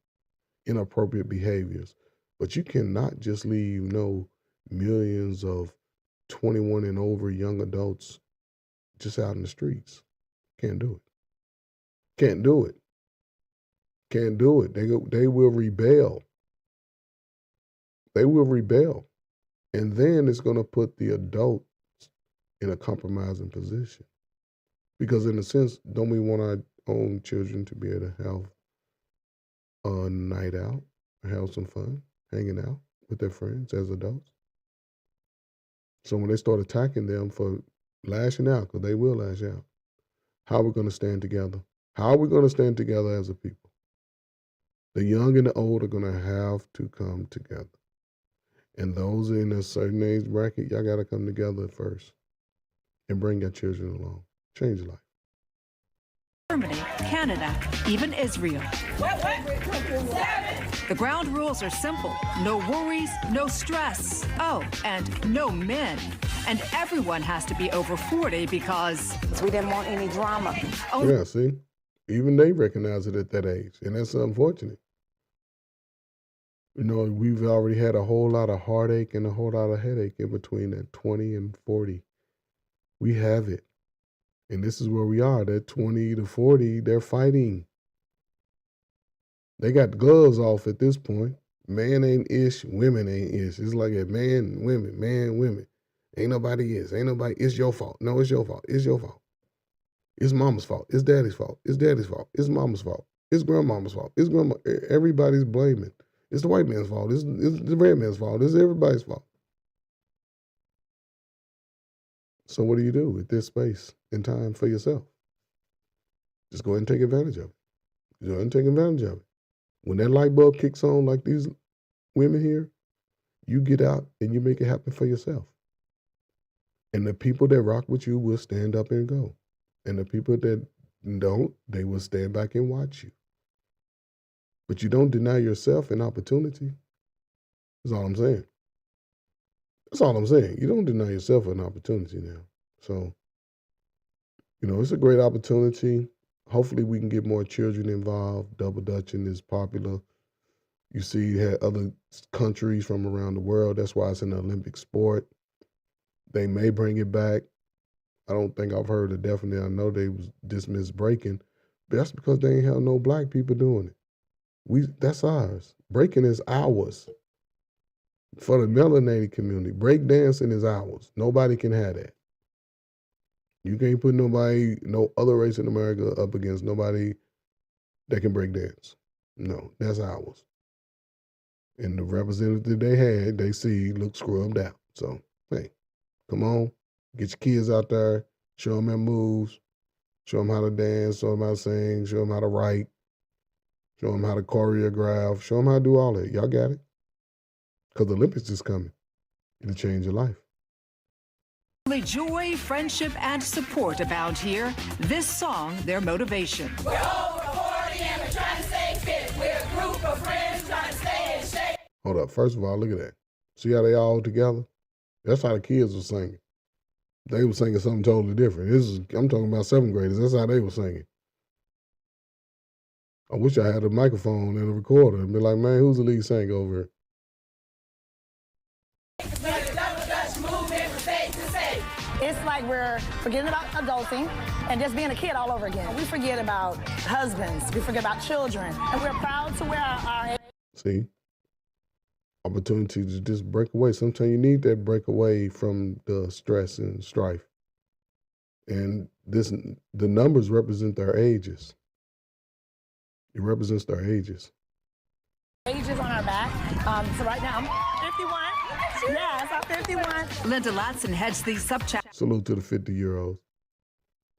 inappropriate behaviors, but you cannot just leave millions of 21 and over young adults just out in the streets. Can't do it. Can't do it. Can't do it. They will rebel. They will rebel. And then it's going to put the adults in a compromising position. Because in a sense, don't we want our own children to be able to have a night out, or have some fun, hanging out with their friends as adults? So when they start attacking them for lashing out, because they will lash out, how are we going to stand together? How are we going to stand together as a people? The young and the old are going to have to come together. And those in a certain age bracket, y'all got to come together first and bring your children along. Change life. Germany, Canada, even Israel. The ground rules are simple. No worries, no stress. Oh, and no men. And everyone has to be over 40 because we didn't want any drama. Oh. Yeah, see? Even they recognize it at that age. And that's unfortunate. You know, we've already had a whole lot of heartache and a whole lot of headache in between that 20 and 40. We have it. And this is where we are. That 20 to 40, they're fighting. They got gloves off at this point. Man ain't ish, women ain't ish. It's like a man, women. Ain't nobody is. Ain't nobody, it's your fault. No, it's your fault. It's your fault. It's mama's fault. It's daddy's fault. It's daddy's fault. It's mama's fault. It's grandmama's fault. It's grandma. Everybody's blaming. It's the white man's fault. It's the red man's fault. It's everybody's fault. So what do you do with this space and time for yourself? Just go ahead and take advantage of it. Go ahead and take advantage of it. When that light bulb kicks on like these women here, you get out and you make it happen for yourself. And the people that rock with you will stand up and go. And the people that don't, they will stand back and watch you. But you don't deny yourself an opportunity. That's all I'm saying. That's all I'm saying. You don't deny yourself an opportunity now. So, you know, it's a great opportunity. Hopefully we can get more children involved. Double Dutching is popular. You see, you had other countries from around the world. That's why it's an Olympic sport. They may bring it back. I don't think I've heard of definitely. I know they was dismissed breaking, but that's because they ain't have no black people doing it. That's ours. Breaking is ours. For the melanated community, break dancing is ours. Nobody can have that. You can't put nobody, no other race in America up against nobody that can break dance. No, that's ours. And the representative they had, they see, look scrubbed out. So, hey, come on, get your kids out there, show them their moves, show them how to dance, show them how to sing, show them how to write, show them how to choreograph, show them how to do all that. Y'all got it? Because the Olympics is coming. It'll change your life. Joy, friendship, and support abound here. This song, their motivation. We're over 40 and we're trying to stay fit. We're a group of friends trying to stay in shape. Hold up. First of all, look at that. See how they all together? That's how the kids were singing. They were singing something totally different. I'm talking about 7th graders. That's how they were singing. I wish I had a microphone and a recorder and be like, man, who's the lead singer over here? It's like we're forgetting about adulting and just being a kid all over again. We forget about husbands. We forget about children. And we're proud to wear our... See? Opportunity to just break away. Sometimes you need that break away from the stress and strife. And the numbers represent their ages. It represents their ages. Ages on our back. So right now, I'm 51. Yes, I'm 51. Linda Latson heads the subchapter. Salute to the 50-year-olds.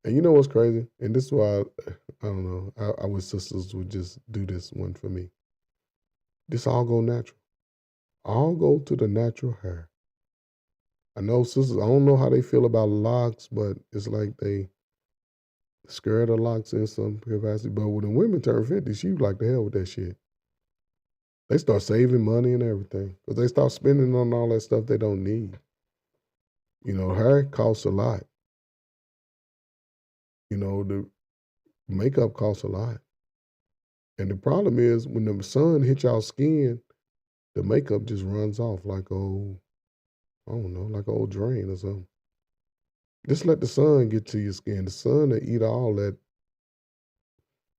And you know what's crazy? And this is why, I don't know, I wish sisters would just do this one for me. This all go natural. All go to the natural hair. I know sisters, I don't know how they feel about locks, but it's like they scared of locks in some capacity. But when the women turn 50, she like the hell with that shit. They start saving money and everything because they start spending on all that stuff they don't need. You know, hair costs a lot. You know, the makeup costs a lot. And the problem is when the sun hits y'all skin, the makeup just runs off like old, I don't know, like an old drain or something. Just let the sun get to your skin. The sun will eat all that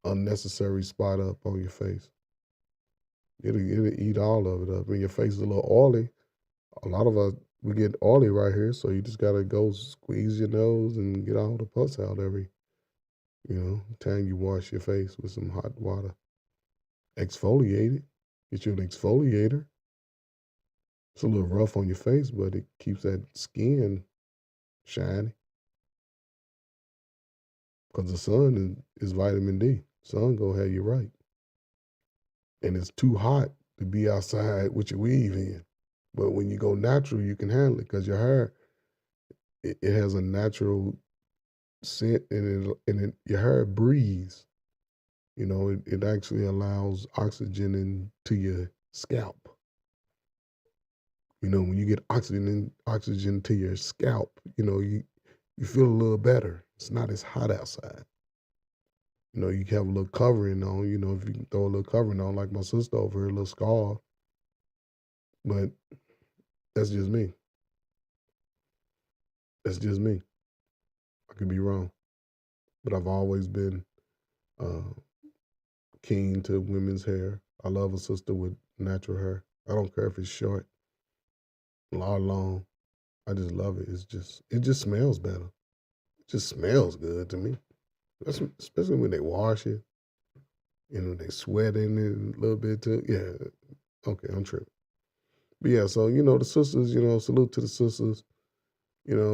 unnecessary spot up on your face. It'll eat all of it up. And your face is a little oily. A lot of us, we get oily right here, so you just gotta go squeeze your nose and get all the pus out every, time you wash your face with some hot water. Exfoliate it. Get you an exfoliator. It's a little rough on your face, but it keeps that skin shiny. Because the sun is vitamin D. Sun gonna have you right. And it's too hot to be outside with your weave in. But when you go natural, you can handle it because your hair, it has a natural scent and your hair breathes. You know, it actually allows oxygen into your scalp. You know, when you get oxygen to your scalp, you feel a little better. It's not as hot outside. You have a little covering on, if you can throw a little covering on, like my sister over here, a little scarf, But that's just me. That's just me. I could be wrong. But I've always been keen to women's hair. I love a sister with natural hair. I don't care if it's short or long. I just love it. It just smells better. It just smells good to me. Especially when they wash it and when they sweat in it a little bit too. Yeah. Okay, I'm tripping. But yeah, so the sisters, salute to the sisters.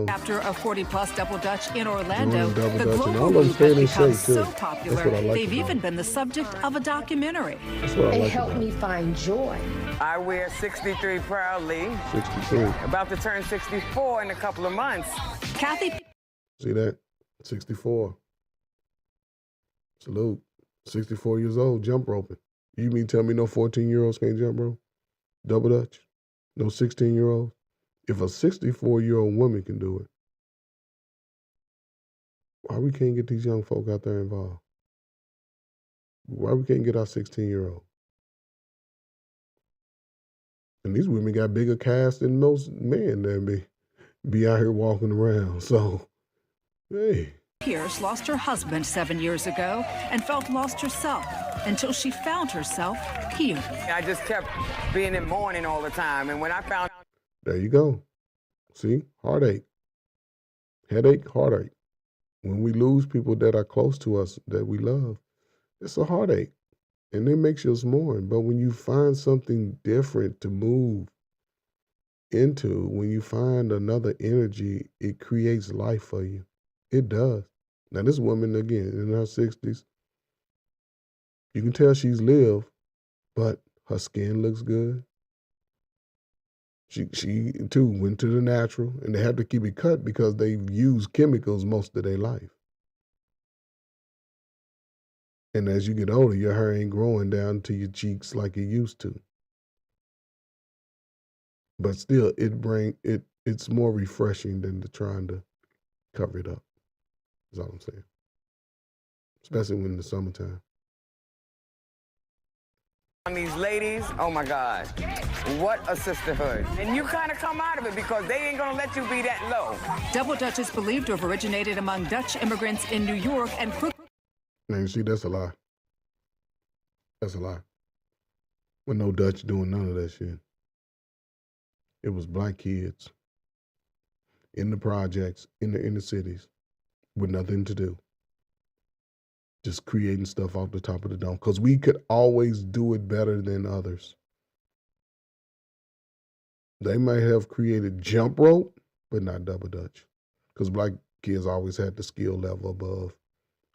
After a 40-plus double dutch in Orlando, double the dutch, and global all of them group staying has in become shape, so too. popular, That's what I like they've about even been the subject of a documentary. That's what I like helped about me find joy. I wear 63 proudly. 63. About to turn 64 in a couple of months. Kathy. See that? 64. Salute. 64 years old, jump roping. You mean tell me no 14-year-olds can't jump rope? Double dutch? No 16-year-olds? If a 64-year-old woman can do it, why we can't get these young folk out there involved? Why we can't get our 16-year-old? And these women got bigger casts than most men that be out here walking around. So, hey. Pierce lost her husband 7 years ago and felt lost herself until she found herself here. I just kept being in mourning all the time. And when I found... There you go. See? Heartache. Headache, heartache. When we lose people that are close to us, that we love, it's a heartache. And it makes us mourn. But when you find something different to move into, when you find another energy, it creates life for you. It does. Now, this woman, again, in her 60s, you can tell she's lived, but her skin looks good. She too went to the natural, and they have to keep it cut because they've used chemicals most of their life. And as you get older, your hair ain't growing down to your cheeks like it used to. But still, it's more refreshing than trying to cover it up. That's all I'm saying. Especially when in the summertime. These ladies, oh my God, what a sisterhood. And you kind of come out of it because they ain't gonna let you be that low. Double Dutch is believed to have originated among Dutch immigrants in New York and Now, you see, that's a lie. That's a lie. With no Dutch doing none of that shit. It was black kids in the projects, in the inner cities, with nothing to do. Just creating stuff off the top of the dome. Because we could always do it better than others. They might have created jump rope, but not double dutch. Because black kids always had the skill level above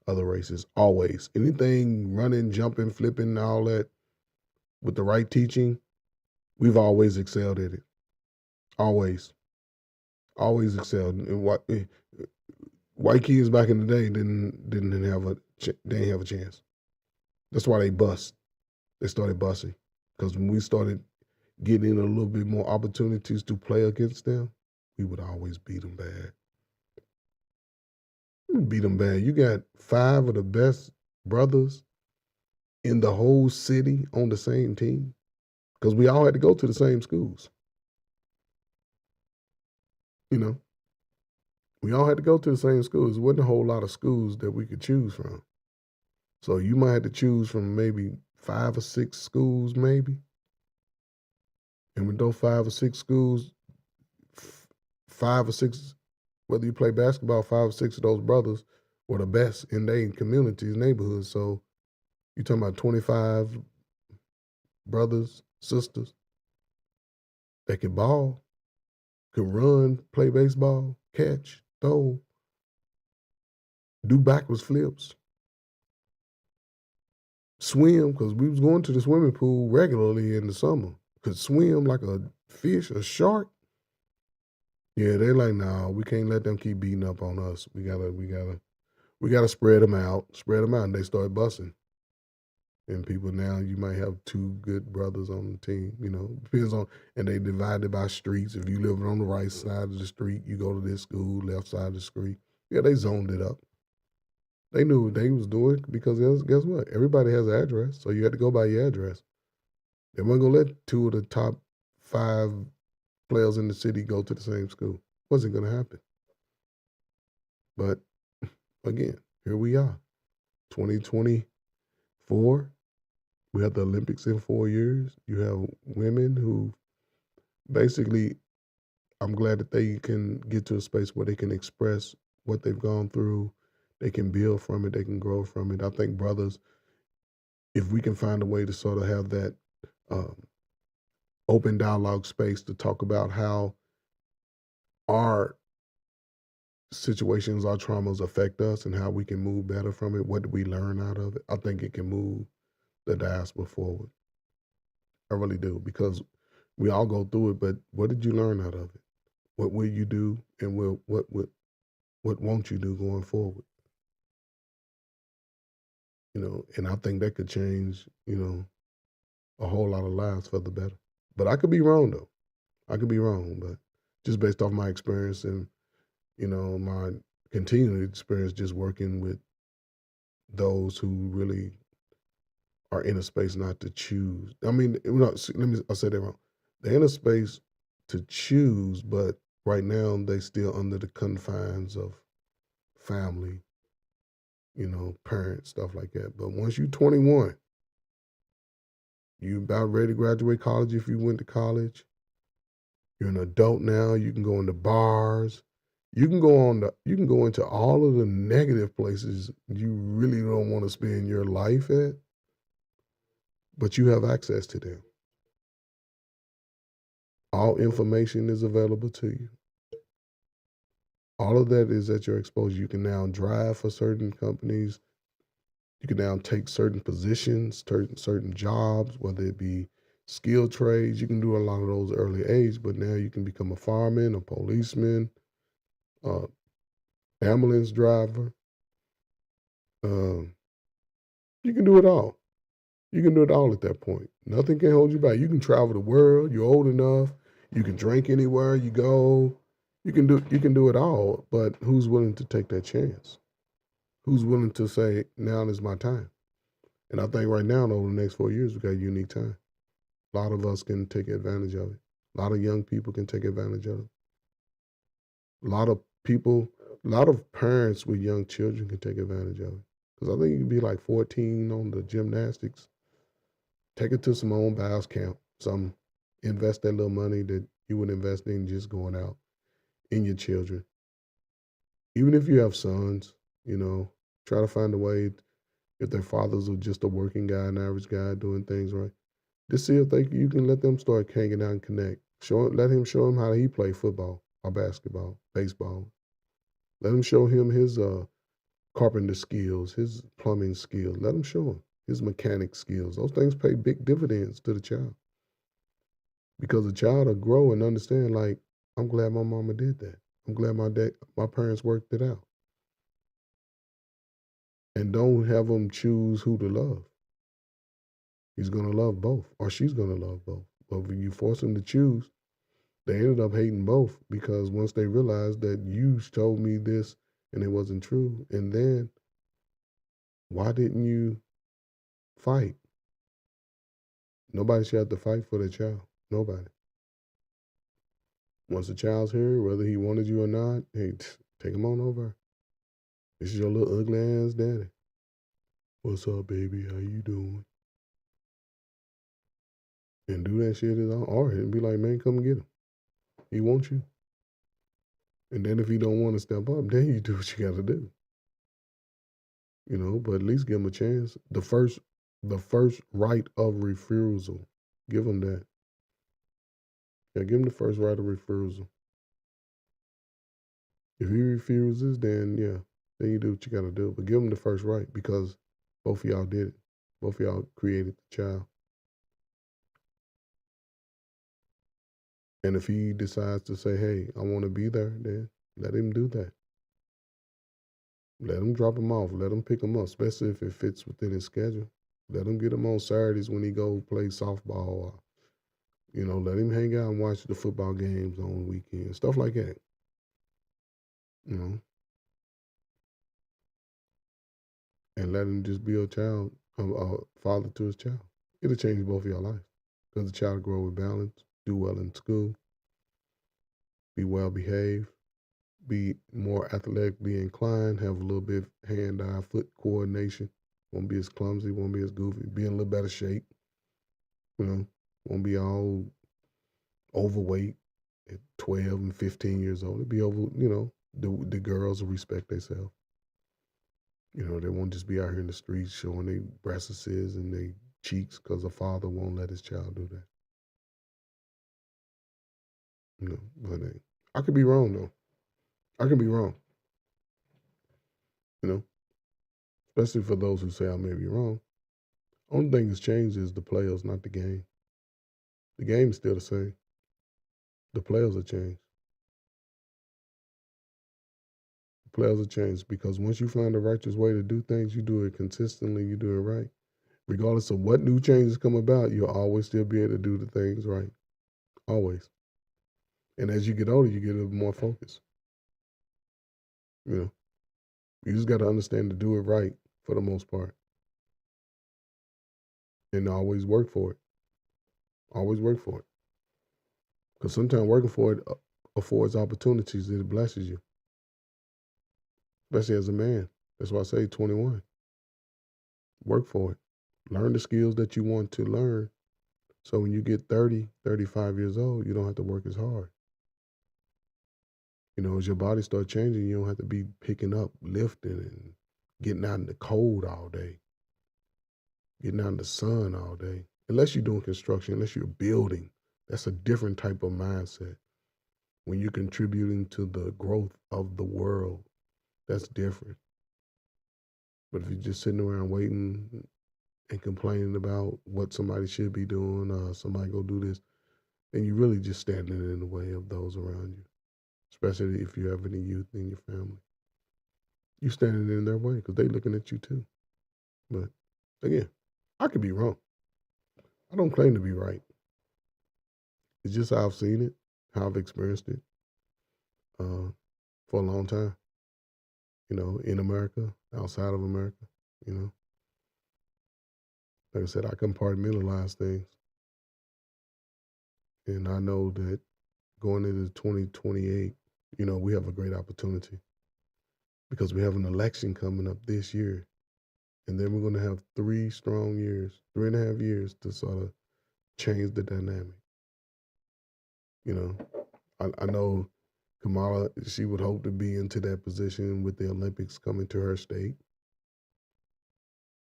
other races. Always. Anything running, jumping, flipping, all that, with the right teaching, we've always excelled at it. Always. Always excelled. And white kids back in the day didn't have a chance. That's why they bust. They started busting. Because when we started getting a little bit more opportunities to play against them, we would always beat them bad. Beat them bad. You got 5 of the best brothers in the whole city on the same team. Because we all had to go to the same schools. You know, we all had to go to the same schools. There wasn't a whole lot of schools that we could choose from. So you might have to choose from maybe 5 or 6 schools, maybe. And with those 5 or 6 schools, 5 or 6, whether you play basketball, 5 or 6 of those brothers were the best in their communities, neighborhoods. So you're talking about 25 brothers, sisters that could ball, could run, play baseball, catch, throw, do backwards flips, swim, because we was going to the swimming pool regularly in the summer. Could swim like a fish, a shark. Yeah, they're like, no, we can't let them keep beating up on us. We gotta spread them out, and they start busting. And people now, you might have 2 good brothers on the team, depends on, and they divided by streets. If you live on the right side of the street, you go to this school, left side of the street. Yeah, they zoned it up. They knew what they was doing because guess what? Everybody has an address, so you had to go by your address. They weren't gonna let 2 of the top 5 players in the city go to the same school. Wasn't going to happen. But again, here we are, 2024. We have the Olympics in 4 years. You have women who basically, I'm glad that they can get to a space where they can express what they've gone through. They can build from it. They can grow from it. I think brothers, if we can find a way to sort of have that open dialogue space to talk about how our situations, our traumas affect us and how we can move better from it. What do we learn out of it? I think it can move the diaspora forward. I really do, because we all go through it, but what did you learn out of it? What will you do, and what won't you do going forward? And I think that could change, a whole lot of lives for the better. But I could be wrong, though. I could be wrong, but just based off my experience and, my continuing experience just working with those who really are in a space not to choose. I mean, I'll say that wrong. They're in a space to choose, but right now they still under the confines of family, parents, stuff like that. But once you're 21, you about ready to graduate college if you went to college. You're an adult now. You can go into bars. You can go into all of the negative places you really don't want to spend your life at, but you have access to them. All information is available to you. All of that is at your exposure. You can now drive for certain companies. You can now take certain positions, certain jobs, whether it be skilled trades. You can do a lot of those early age, but now you can become a fireman, a policeman, ambulance driver. You can do it all. You can do it all at that point. Nothing can hold you back. You can travel the world. You're old enough. You can drink anywhere you go. You can do it all. But who's willing to take that chance? Who's willing to say, now is my time? And I think right now, over the next 4 years, we got a unique time. A lot of us can take advantage of it. A lot of young people can take advantage of it. A lot of parents with young children can take advantage of it. Because I think you can be like 14 on the gymnastics. Take it to some own bounce camp. Invest that little money that you would invest in just going out in your children. Even if you have sons, try to find a way, if their fathers are just a working guy, an average guy doing things right, just see if you can let them start hanging out and connect. Let him show him how he play football or basketball, baseball. Let him show him his carpenter skills, his plumbing skills. Let him show him his mechanic skills. Those things pay big dividends to the child. Because the child will grow and understand, like, I'm glad my mama did that. I'm glad my parents worked it out. And don't have them choose who to love. He's going to love both, or she's going to love both. But when you force them to choose, they ended up hating both, because once they realized that you told me this and it wasn't true, and then why didn't you fight? Nobody should have to fight for their child. Nobody. Once the child's here, whether he wanted you or not, hey, take him on over. This is your little ugly ass daddy. What's up, baby? How you doing? And do that shit or and be like, man, come and get him. He wants you. And then if he don't want to step up, then you do what you got to do. But at least give him a chance. The first right of refusal. Give him that. Yeah, give him the first right of refusal. If he refuses, then then you do what you got to do. But give him the first right, because both of y'all did it. Both of y'all created the child. And if he decides to say, hey, I want to be there, then let him do that. Let him drop him off. Let him pick him up, especially if it fits within his schedule. Let him get him on Saturdays when he go play softball. Or, let him hang out and watch the football games on weekends, stuff like that. And let him just be a father to his child. It'll change both of your life, because the child will grow with balance. do well in school, be well behaved, be more athletically inclined, have a little bit of hand-eye foot coordination, won't be as clumsy, won't be as goofy, be in a little better shape, won't be all overweight at 12 and 15 years old. It'd be over, the girls will respect themselves. They won't just be out here in the streets showing their breasts and their cheeks because a father won't let his child do that. But I could be wrong though. I could be wrong. Especially for those who say I may be wrong. Only thing that's changed is the players, not the game. The game's still the same. The players have changed. The players have changed because once you find the righteous way to do things, you do it consistently, you do it right. Regardless of what new changes come about, you'll always still be able to do the things right. Always. And as you get older, you get a little more focused. You just got to understand to do it right for the most part. And always work for it. Always work for it. Because sometimes working for it affords opportunities that it blesses you. Especially as a man. That's why I say 21. Work for it. Learn the skills that you want to learn. So when you get 30, 35 years old, you don't have to work as hard. As your body starts changing, you don't have to be picking up, lifting, and getting out in the cold all day. Getting out in the sun all day. Unless you're doing construction, unless you're building. That's a different type of mindset. When you're contributing to the growth of the world, that's different. But if you're just sitting around waiting and complaining about what somebody should be doing, somebody go do this, then you're really just standing in the way of those around you, especially if you have any youth in your family. You're standing in their way because they're looking at you too. But again, I could be wrong. I don't claim to be right. It's just how I've seen it, how I've experienced it for a long time. In America, outside of America, Like I said, I compartmentalize things. And I know that going into 2028, we have a great opportunity because we have an election coming up this year. And then we're going to have 3 strong years, 3.5 years to sort of change the dynamic. I know Kamala, she would hope to be into that position with the Olympics coming to her state.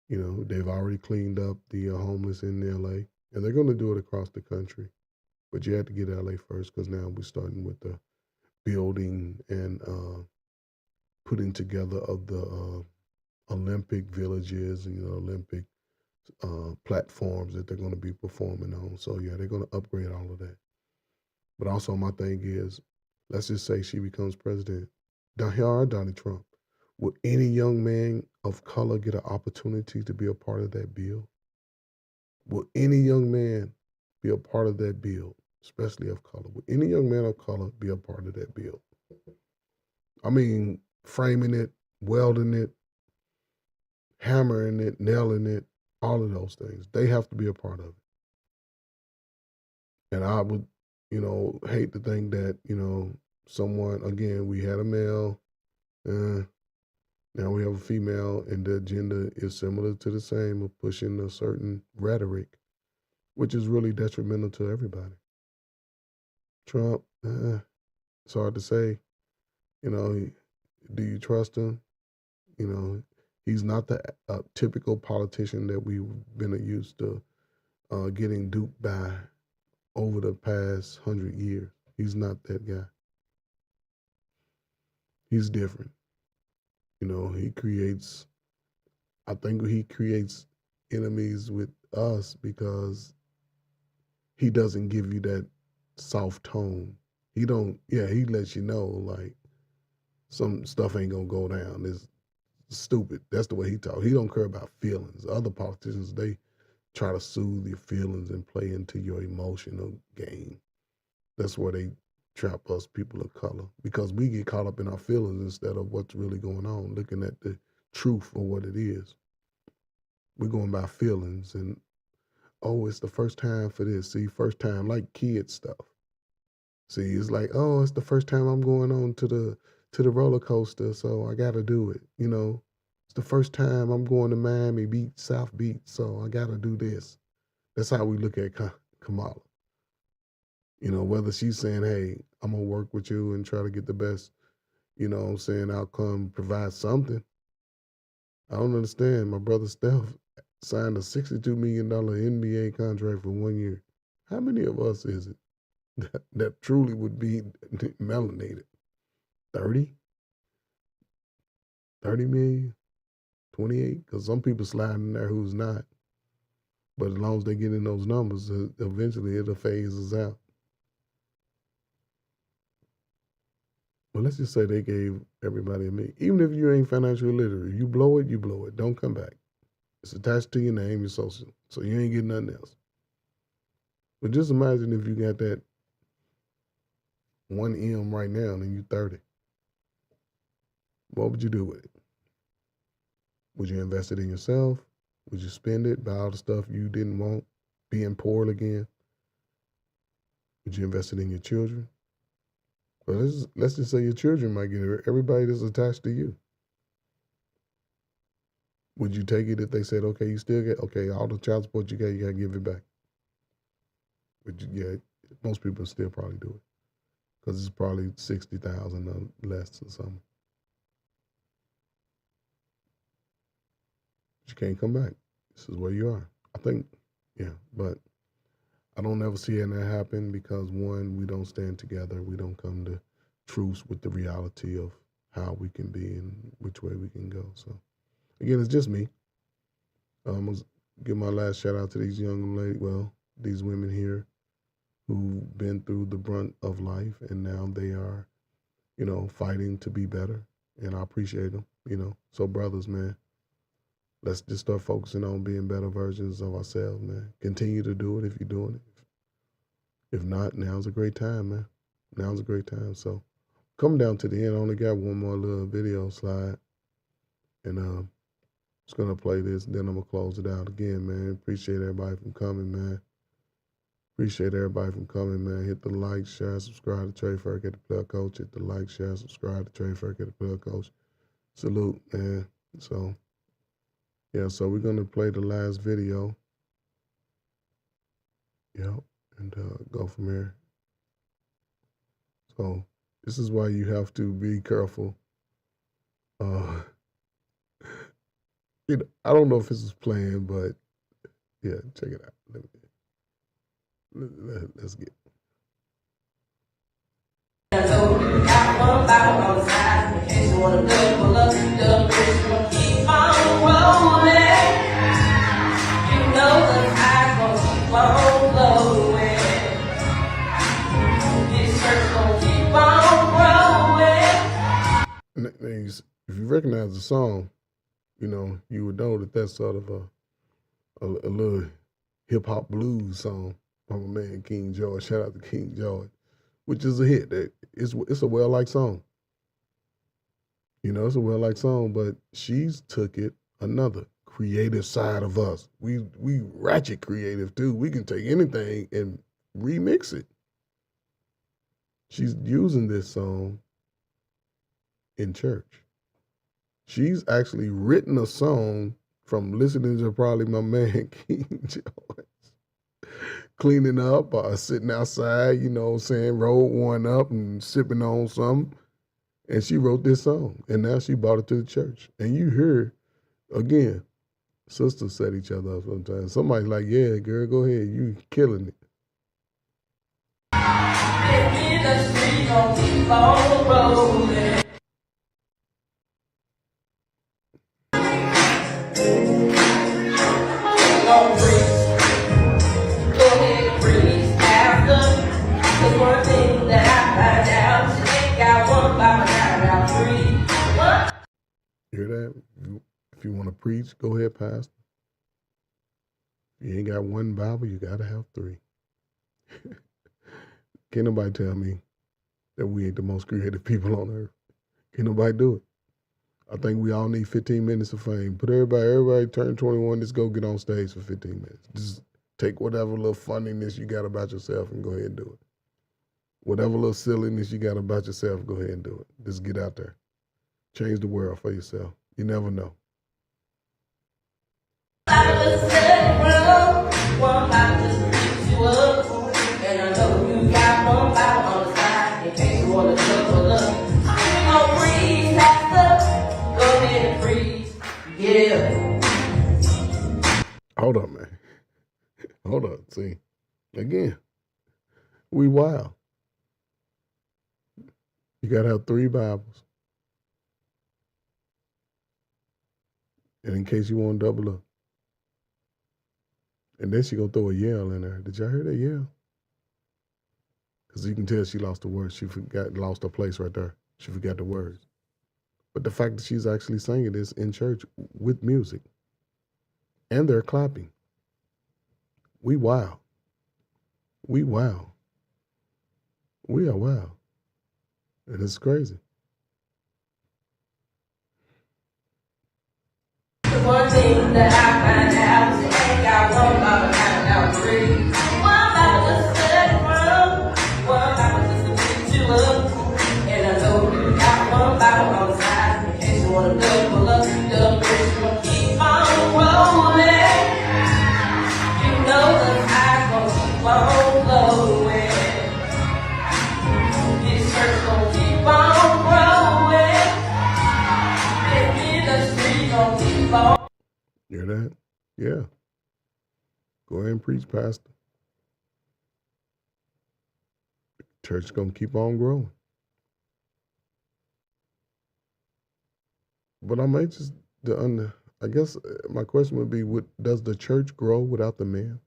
They've already cleaned up the homeless in LA, and they're going to do it across the country. But you have to get LA first because now we're starting with the building and putting together of the Olympic villages and Olympic platforms that they're going to be performing on. So yeah, they're going to upgrade all of that. But also my thing is, let's just say she becomes president. Here are Donald Trump. Would any young man of color get an opportunity to be a part of that bill? Will any young man be a part of that bill, especially of color? Will any young man of color be a part of that bill? I mean, framing it, welding it, hammering it, nailing it, all of those things. They have to be a part of it. And I would, hate to think that, someone, again, we had a male, now we have a female, and the agenda is similar to the same of pushing a certain rhetoric, which is really detrimental to everybody. Trump, it's hard to say. Do you trust him? He's not the typical politician that we've been used to getting duped by over the past 100 years. He's not that guy. He's different. I think he creates enemies with us because he doesn't give you that soft tone. He lets you know, like, some stuff ain't gonna go down. It's stupid. That's the way he talks. He don't care about feelings. Other politicians, they try to soothe your feelings and play into your emotional game. That's where they trap us people of color, because we get caught up in our feelings instead of what's really going on, looking at the truth for what it is. We're going by feelings, and oh, it's the first time for this. See, first time, like kid stuff. See, it's like, oh, it's the first time I'm going on to the roller coaster, so I gotta do it. You know, it's the first time I'm going to Miami Beach, South Beach, so I gotta do this. That's how we look at Kamala. You know, whether she's saying, hey, I'm gonna work with you and try to get the best, you know what I'm saying, outcome, provide something. I don't understand. My brother Steph signed a $62 million NBA contract for 1 year. How many of us is it that truly would be melanated? 30? 30 million? 28? Because some people slide in there who's not. But as long as they get in those numbers, eventually it'll phase us out. But let's just say they gave everybody a million. Even if you ain't financially literate, you blow it, you blow it. Don't come back. It's attached to your name, your social. So you ain't getting nothing else. But just imagine if you got that 1M right now and you 30. What would you do with it? Would you invest it in yourself? Would you spend it, buy all the stuff you didn't want, being poor again? Would you invest it in your children? Well, let's just say your children might get it. Everybody that's attached to you. Would you take it if they said, okay, you still get, okay, all the child support you got to give it back? Would you, yeah, most people still probably do it because it's probably 60,000 or less or something. But you can't come back. This is where you are. I think, yeah, but I don't ever see that happen because, one, we don't stand together. We don't come to truce with the reality of how we can be and which way we can go. So, again, it's just me. I'm going to give my last shout out to these young ladies, well, these women here who've been through the brunt of life and now they are, you know, fighting to be better. And I appreciate them, you know. So, brothers, man, let's just start focusing on being better versions of ourselves, man. Continue to do it if you're doing it. If not, now's a great time, man. Now's a great time. So come down to the end. I only got one more little video slide. And just going to play this, then I'm going to close it out again, man. Appreciate everybody from coming, man. Appreciate everybody from coming, man. Hit the like, share, subscribe to Trey Ferk at the Player Coach. Hit the like, share, subscribe to Trey Ferk at the Player Coach. Salute, man. So, yeah, so we're going to play the last video. Yep. And go from here. So this is why you have to be careful. You know, I don't know if this is playing, but yeah, check it out. Let's get. If you recognize the song, you know, you would know that that's sort of a little hip hop blues song by my man King George. Shout out to King George, which is a hit. It's a well-liked song. You know, it's a well-liked song, but she's took it another creative side of us. We ratchet creative too. We can take anything and remix it. She's using this song in church. She's actually written a song from listening to probably my man King George, cleaning up or sitting outside, you know what I'm saying, rolled one up and sipping on something. And she wrote this song, and now she brought it to the church. And you hear, again, sisters set each other up sometimes. Somebody's like, yeah, girl, go ahead, you killing it. Hear that? If you want to preach, go ahead, Pastor. If you ain't got one Bible, you got to have three. Can't nobody tell me that we ain't the most creative people on earth. Can't nobody do it. I think we all need 15 minutes of fame. Put everybody turn 21, let's go get on stage for 15 minutes. Just Take whatever little funniness you got about yourself and go ahead and do it. Whatever little silliness you got about yourself, go ahead and do it. Just get out there. Change the world for yourself. You never know. Hold up, man. Hold up. See, again, we wild. You got to have 3 Bibles. And in case you want to double up. And then she going to throw a yell in there. Did y'all hear that yell? Because you can tell she lost the words. She lost her place right there. She forgot the words. But the fact that she's actually singing this in church with music. And they're clapping. We wild. We wild. We are wild. And it's crazy. The one thing that I find out is it ain't got one Bible, I got 3. One Bible just to study from, one Bible just to teach you up. And I know you got one Bible on the side in case you want to double up. The bridge gonna keep on rolling. You know the tide's gonna keep on flowing. This church gonna keep on growing. This ministry gonna keep on. You hear that? Yeah. Go ahead and preach, Pastor. Church gonna keep on growing. But I'm anxious to I guess my question would be, does the church grow without the man?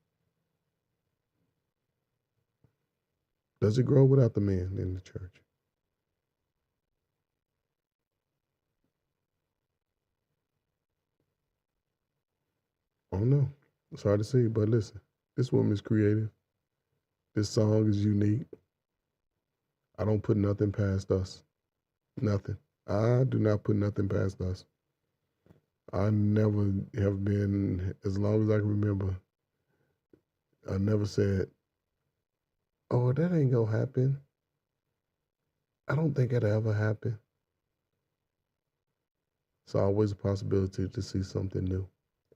Does it grow without the man in the church? I don't know. It's hard to see, but listen, this woman is creative. This song is unique. I don't put nothing past us. Nothing. I do not put nothing past us. I never have been, as long as I can remember, I never said, oh, that ain't gonna happen. I don't think it'll ever happen. It's always a possibility to see something new.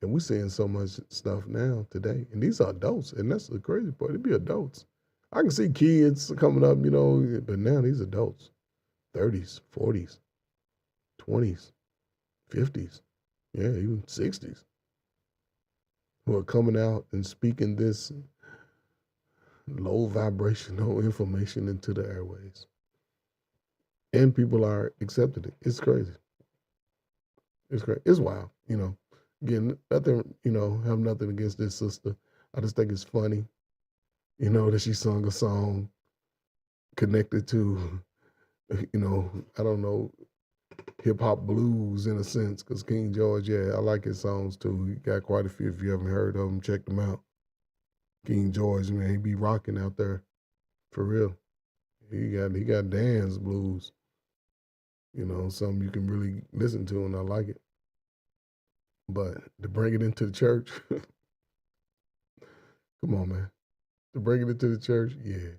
And we're seeing so much stuff now today. And these are adults, and that's the crazy part. It'd be adults. I can see kids coming up, but now these adults, 30s, 40s, 20s, 50s, yeah, even 60s, who are coming out and speaking this low vibrational information into the airways. And people are accepting it. It's crazy. It's crazy. It's wild, Again, nothing, have nothing against this sister. I just think it's funny, that she sung a song connected to, I don't know, hip hop blues in a sense, because King George, yeah, I like his songs too. He got quite a few. If you haven't heard of them, check them out. King George, man, he be rocking out there for real. He got dance blues, something you can really listen to, and I like it. But to bring it into the church, come on, man. To bring it into the church, yeah.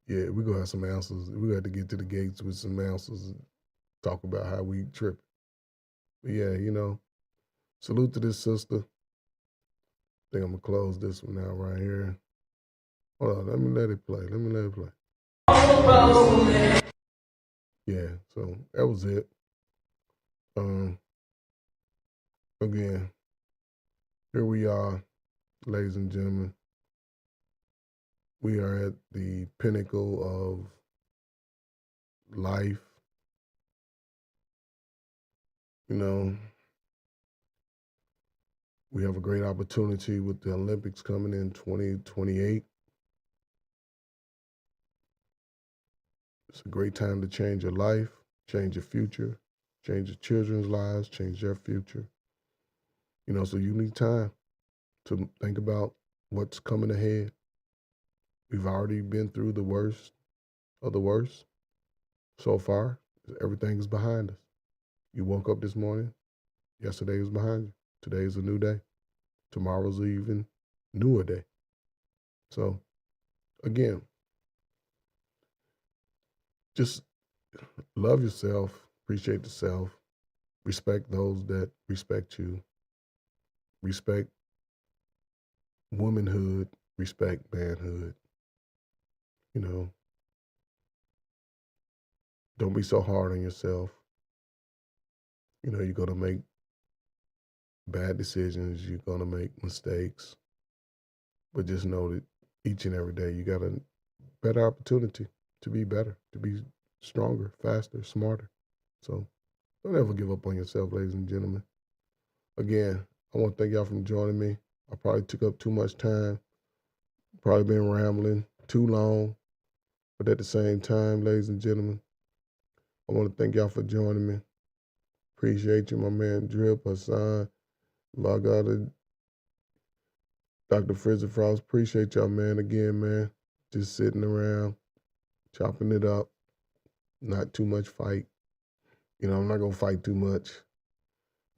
Yeah, we're going to have some answers. We're going to have to get to the gates with some answers and talk about how we trip. But yeah, salute to this sister. I think I'm going to close this one out right here. Hold on, let me let it play. Yeah, so that was it. Again, here we are, ladies and gentlemen. We are at the pinnacle of life. We have a great opportunity with the Olympics coming in 2028. It's a great time to change your life, change your future, change your children's lives, change their future. So you need time to think about what's coming ahead. We've already been through the worst of the worst so far. Everything is behind us. You woke up this morning, yesterday was behind you. Today is a new day. Tomorrow's even newer day. So again, just love yourself, appreciate yourself, respect those that respect you, respect womanhood, respect manhood. You know, don't be so hard on yourself. You know, you're going to make bad decisions, you're going to make mistakes, but just know that each and every day you got a better opportunity to be better, to be stronger, faster, smarter. So don't ever give up on yourself, ladies and gentlemen. Again, I want to thank y'all for joining me. I probably took up too much time, probably been rambling too long, but at the same time, ladies and gentlemen, I want to thank y'all for joining me. Appreciate you, my man Drip, Hassan, Lagada, Dr. Frizzy Frost. Appreciate y'all, man. Again, man, just sitting around, chopping it up, not too much fight. You know, I'm not going to fight too much.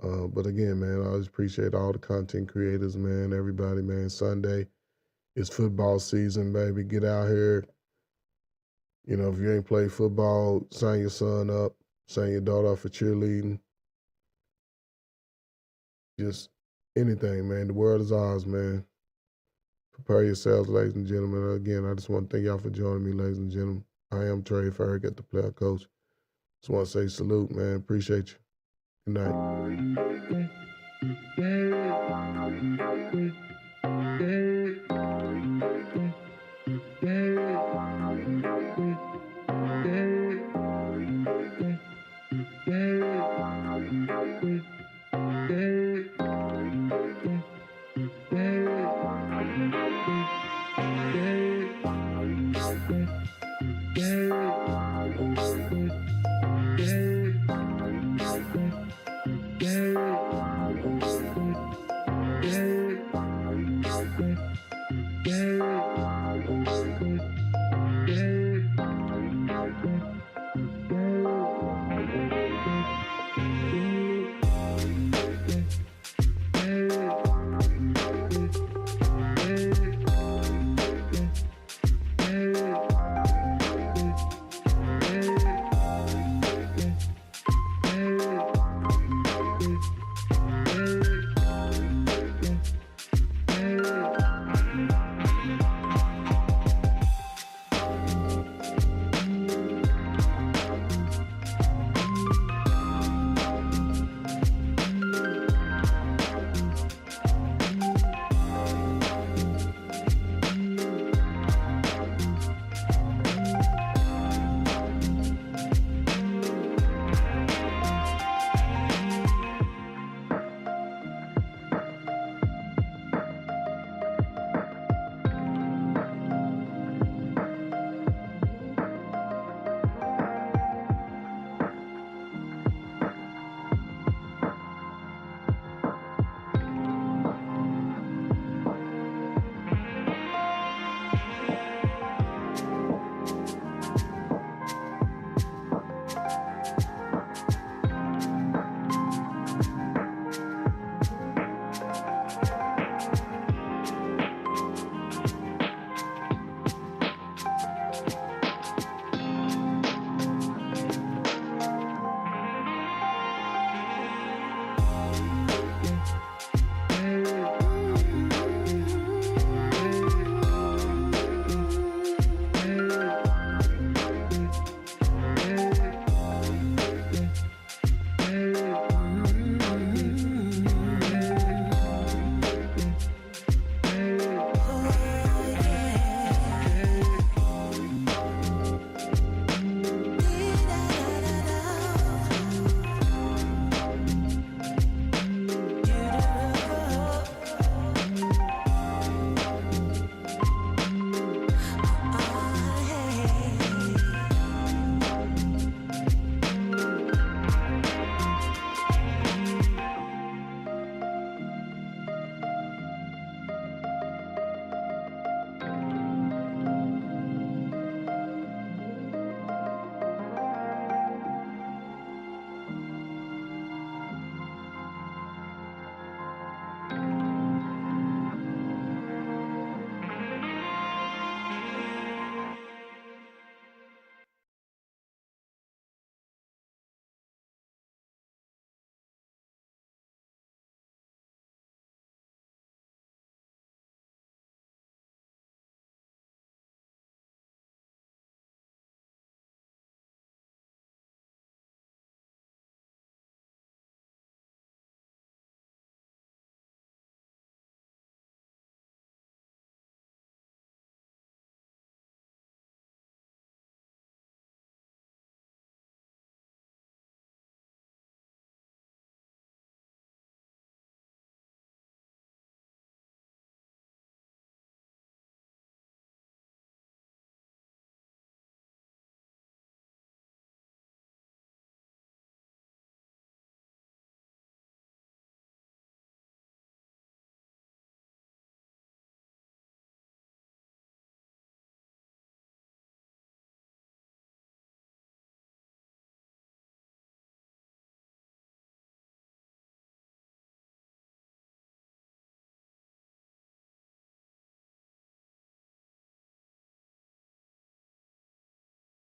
But again, man, I always appreciate all the content creators, man, everybody, man. Sunday is football season, baby. Get out here. You know, if you ain't played football, sign your son up, sign your daughter up for cheerleading. Just anything, man. The world is ours, man. Prepare yourselves, ladies and gentlemen. Again, I just want to thank y'all for joining me, ladies and gentlemen. I am Trey Farragut, the player coach. Just want to say salute, man. Appreciate you. Good night.